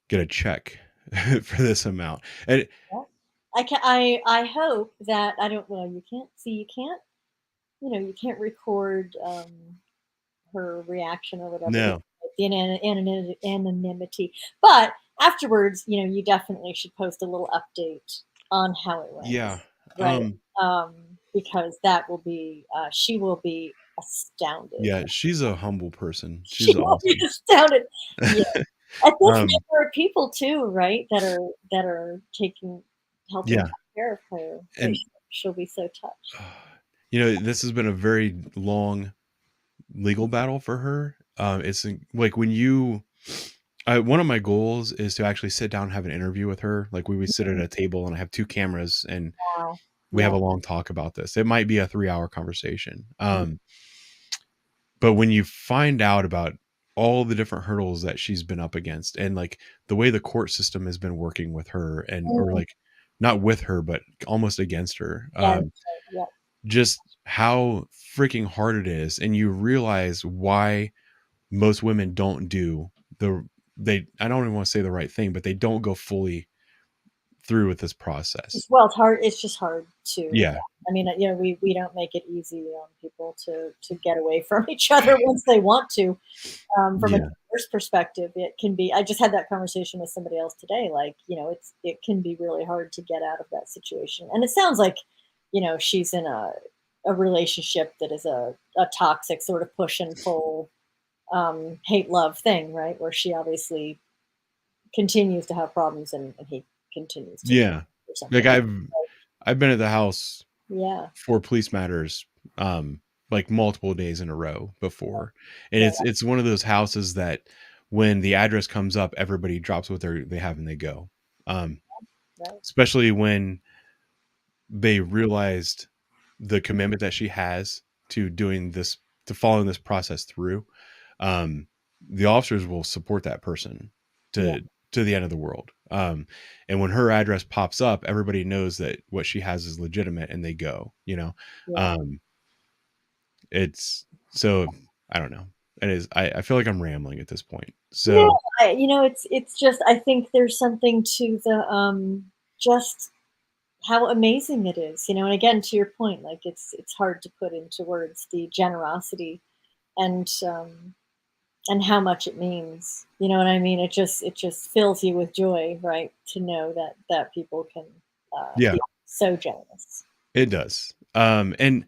get a check for this amount. And I hope that you can't, you know, you can't record her reaction or whatever. No. The anonymity. But afterwards, you know, you definitely should post a little update on how it went. Yeah. Right. Because that will be she will be astounded. Yeah, she's a humble person. She She's will awesome. be astounded. Yeah. I think there are people too, right, that are helping Yeah. take care of her. And she'll be so touched. You know, this has been a very long legal battle for her. It's like when one of my goals is to actually sit down and have an interview with her. Like, we would sit at a table and I have 2 cameras and Wow. we have a long talk about this. It might be a 3-hour conversation. But when you find out about all the different hurdles that she's been up against, and like the way the court system has been working with her, and or like not with her, but almost against her. Yeah. just how freaking hard it is, and you realize why most women don't do I don't even want to say the right thing, but they don't go fully through with this process. Well, it's hard. It's just hard to. Yeah. I mean, we don't make it easy on people to get away from each other once they want to. From a divorce perspective, it can be. I just had that conversation with somebody else today. Like, it can be really hard to get out of that situation. And it sounds like, she's in a relationship that is a toxic sort of push and pull, hate love thing, right? Where she obviously continues to have problems and he continues to. Yeah. Like I've been at the house for police matters like multiple days in a row before. And it's one of those houses that when the address comes up, everybody drops what they have and they go. Especially when they realized the commitment that she has to doing this, to following this process through. The officers will support that person to the end of the world. And when her address pops up, everybody knows that what she has is legitimate and they go, it's so, I don't know. It is. I feel like I'm rambling at this point. So, it's just, I think there's something to the, just how amazing it is, and again, to your point, like it's hard to put into words the generosity and how much it means, you know what I mean? It just fills you with joy, right? To know that people can be so generous. It does. And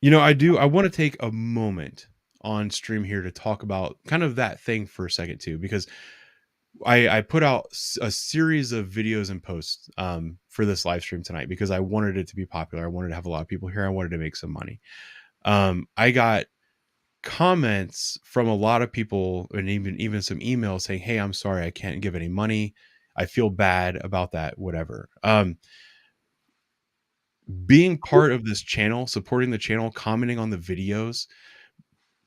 I want to take a moment on stream here to talk about kind of that thing for a second too, because I put out a series of videos and posts for this live stream tonight because I wanted it to be popular. I wanted to have a lot of people here. I wanted to make some money. I got comments from a lot of people and even some emails saying, "Hey, I'm sorry, I can't give any money. I feel bad about that, whatever." Being part of this channel, supporting the channel, commenting on the videos,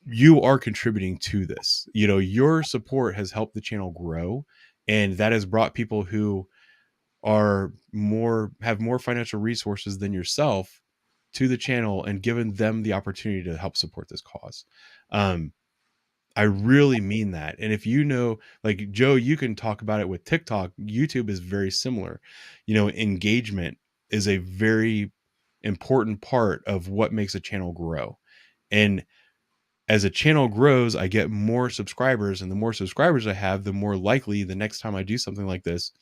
you are contributing to this. Your support has helped the channel grow, and that has brought people who have more financial resources than yourself to the channel and given them the opportunity to help support this cause. I really mean that. And if like Joe, you can talk about it with TikTok. YouTube is very similar. Engagement is a very important part of what makes a channel grow. And as a channel grows, I get more subscribers, and the more subscribers I have, the more likely the next time I do something like this,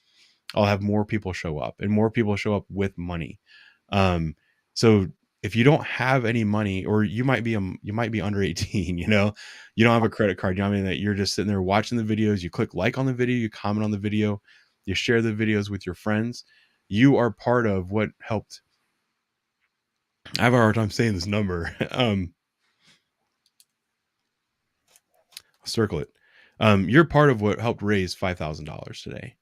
I'll have more people show up, and more people show up with money. So if you don't have any money, or you might be under 18, you don't have a credit card, that you're just sitting there watching the videos, you click like on the video, you comment on the video, you share the videos with your friends, you are part of what helped. I have a hard time saying this number. Circle it. You're part of what helped raise $5,000 today.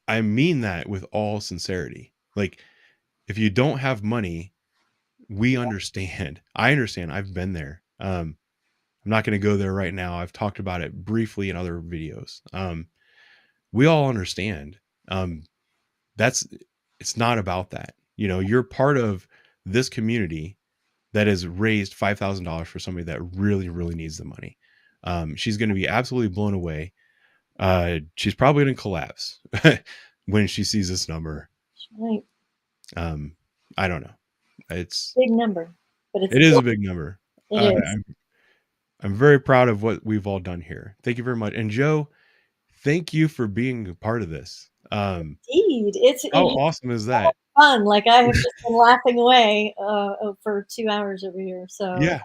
I mean that with all sincerity. Like, if you don't have money, we understand. I understand. I've been there. I'm not going to go there right now. I've talked about it briefly in other videos. We all understand. It's not about that. You're part of this community that has raised $5,000 for somebody that really, really needs the money. She's going to be absolutely blown away. She's probably going to collapse when she sees this number. Right. I don't know. It's big number, but it is a big number. It is. I'm very proud of what we've all done here. Thank you very much. And Joe, thank you for being a part of this. Indeed. How awesome is that? Fun. Like, I have just been laughing away for 2 hours over here. So yeah,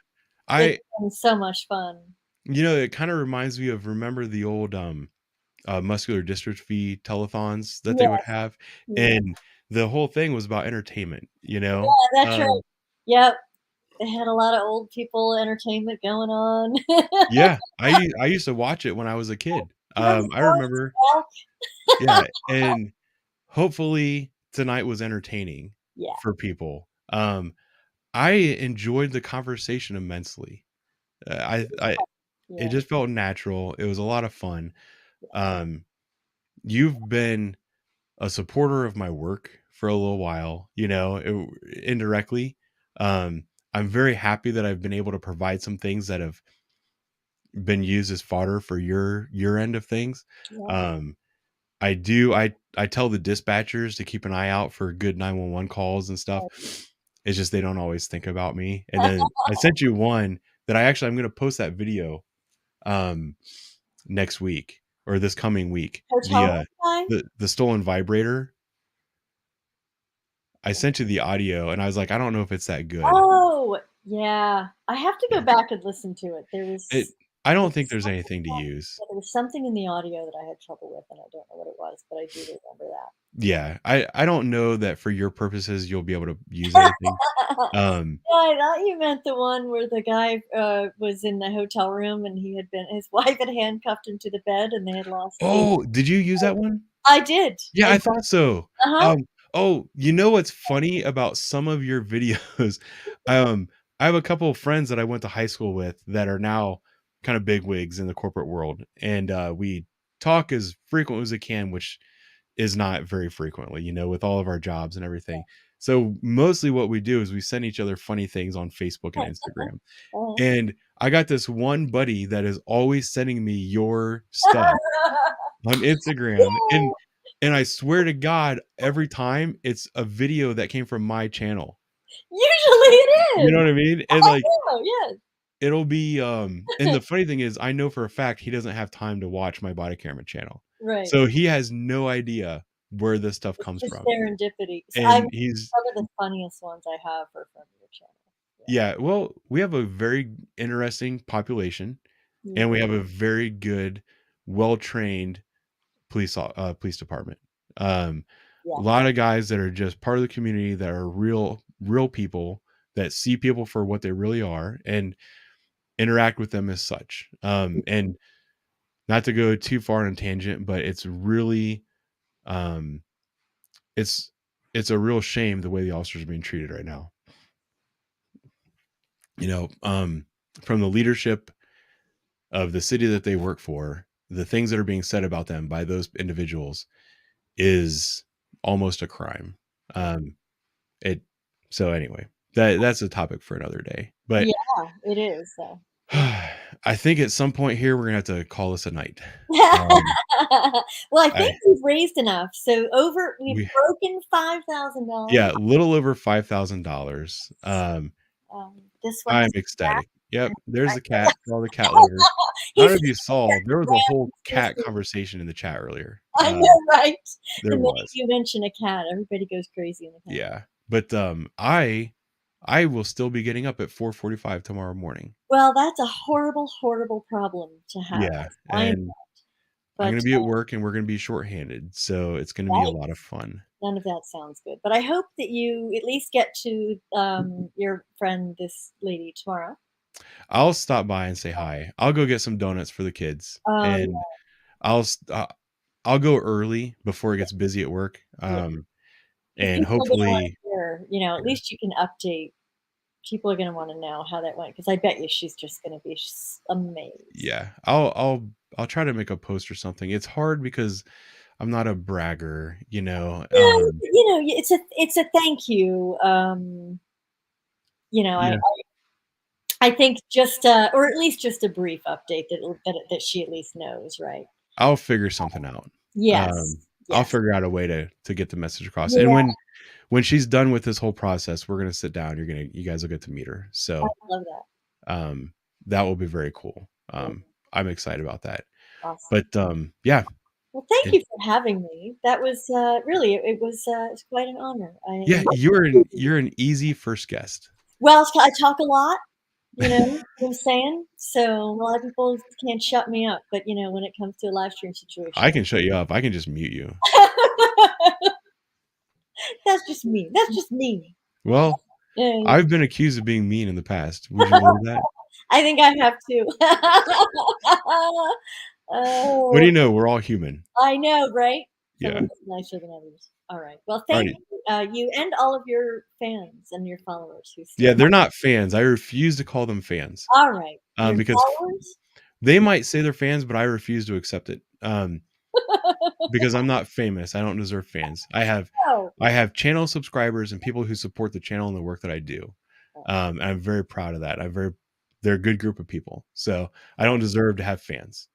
it's been so much fun. It kind of reminds me of, remember the old muscular dystrophy telethons that they would have, and the whole thing was about entertainment. Yeah, that's right. Yep. They had a lot of old people entertainment going on. Yeah, I used to watch it when I was a kid. I remember. Yeah, and hopefully tonight was entertaining for people. I enjoyed the conversation immensely. It just felt natural. It was a lot of fun. You've been a supporter of my work for a little while, indirectly. I'm very happy that I've been able to provide some things that have been used as fodder for your end of things. Yeah. I tell the dispatchers to keep an eye out for good 911 calls and stuff. It's just they don't always think about me. And then I sent you one that I'm going to post that video next week or this coming week. The stolen vibrator. I sent you the audio and I was like, I don't know if it's that good. Oh, yeah. I have to go back and listen to it. I don't think there's anything to use. There was something in the audio that I had trouble with, and I don't know what it was, but I do remember that. Yeah, I don't know that for your purposes you'll be able to use anything. I thought you meant the one where the guy was in the hotel room and his wife had handcuffed him to the bed and they had lost. Oh, did you use that one? I did. Yeah, I thought so. Uh-huh. Oh, you know what's funny about some of your videos? I have a couple of friends that I went to high school with that are now kind of bigwigs in the corporate world, and we talk as frequently as we can, which is not very frequently, with all of our jobs and everything. So mostly what we do is we send each other funny things on Facebook and Instagram. And I got this one buddy that is always sending me your stuff on Instagram. And I swear to God, every time it's a video that came from my channel. Usually it is. You know what I mean? And yes. It'll be and the funny thing is I know for a fact he doesn't have time to watch my body camera channel. Right. So he has no idea where this stuff comes from. Serendipity. So And some of the funniest ones I have are from your channel. Yeah, well, we have a very interesting population, and we have a very good, well-trained police department. A lot of guys that are just part of the community that are real people that see people for what they really are and interact with them as such. And not to go too far on a tangent, but it's really, it's a real shame the way the officers are being treated right now. From the leadership of the city that they work for, the things that are being said about them by those individuals is almost a crime. So anyway, that's a topic for another day. But yeah, it is. So. I think at some point here we're gonna have to call this a night. Well, I think we've raised enough. So we've broken $5,000. Yeah, a little over $5,000. This one. I'm ecstatic. Yep, there's the cat for all the cat lovers. I don't know if you saw, there was a whole cat conversation in the chat earlier. I know, right? There was. You mention a cat, everybody goes crazy in the cat. Yeah, but I will still be getting up at 4:45 tomorrow morning. Well, that's a horrible, horrible problem to have. Yeah, and I'm going to be at work, and we're going to be shorthanded, so it's going to be a lot of fun. None of that sounds good, but I hope that you at least get to your friend, this lady, tomorrow. I'll stop by and say hi. I'll go get some donuts for the kids, and I'll go early before it gets busy at work. And hopefully, at least you can update. People are going to want to know how that went because I bet you she's just going to be amazed. Yeah, I'll try to make a post or something. It's hard because I'm not a bragger, it's a thank you. I think just or at least just a brief update that she at least knows, right? I'll figure something out. Yes. I'll figure out a way to get the message across. Yeah. And when she's done with this whole process, we're gonna sit down. You guys will get to meet her. So I love that. That will be very cool. I'm excited about that. Awesome. But yeah. Well, thank you for having me. That was really it was quite an honor. You're an easy first guest. Well, I talk a lot. You know what I'm saying? So a lot of people can't shut me up, but when it comes to a live stream situation, I can shut you up. I can just mute you. That's just me. That's just me. Well, I've been accused of being mean in the past. Would you believe that? I think I have too. What do you know? We're all human. I know, right? Yeah. Nicer than others. All right. Well, thank you. You and all of your fans and your followers. Yeah, they're not fans. I refuse to call them fans. All right. Because followers? They might say they're fans, but I refuse to accept it. because I'm not famous. I don't deserve fans. I have channel subscribers and people who support the channel and the work that I do. And I'm very proud of that. They're a good group of people. So I don't deserve to have fans.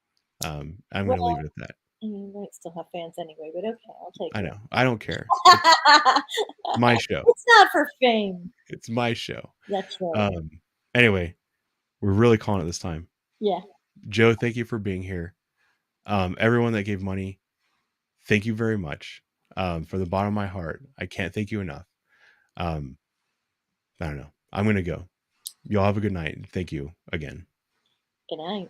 I'm going to leave it at that. You might still have fans anyway, but okay, I'll take it. I know. I don't care. It's my show. It's not for fame. It's my show. That's right. Anyway, we're really calling it this time. Yeah. Joe, thank you for being here. Everyone that gave money, thank you very much. From the bottom of my heart, I can't thank you enough. I don't know. I'm going to go. Y'all have a good night. Thank you again. Good night.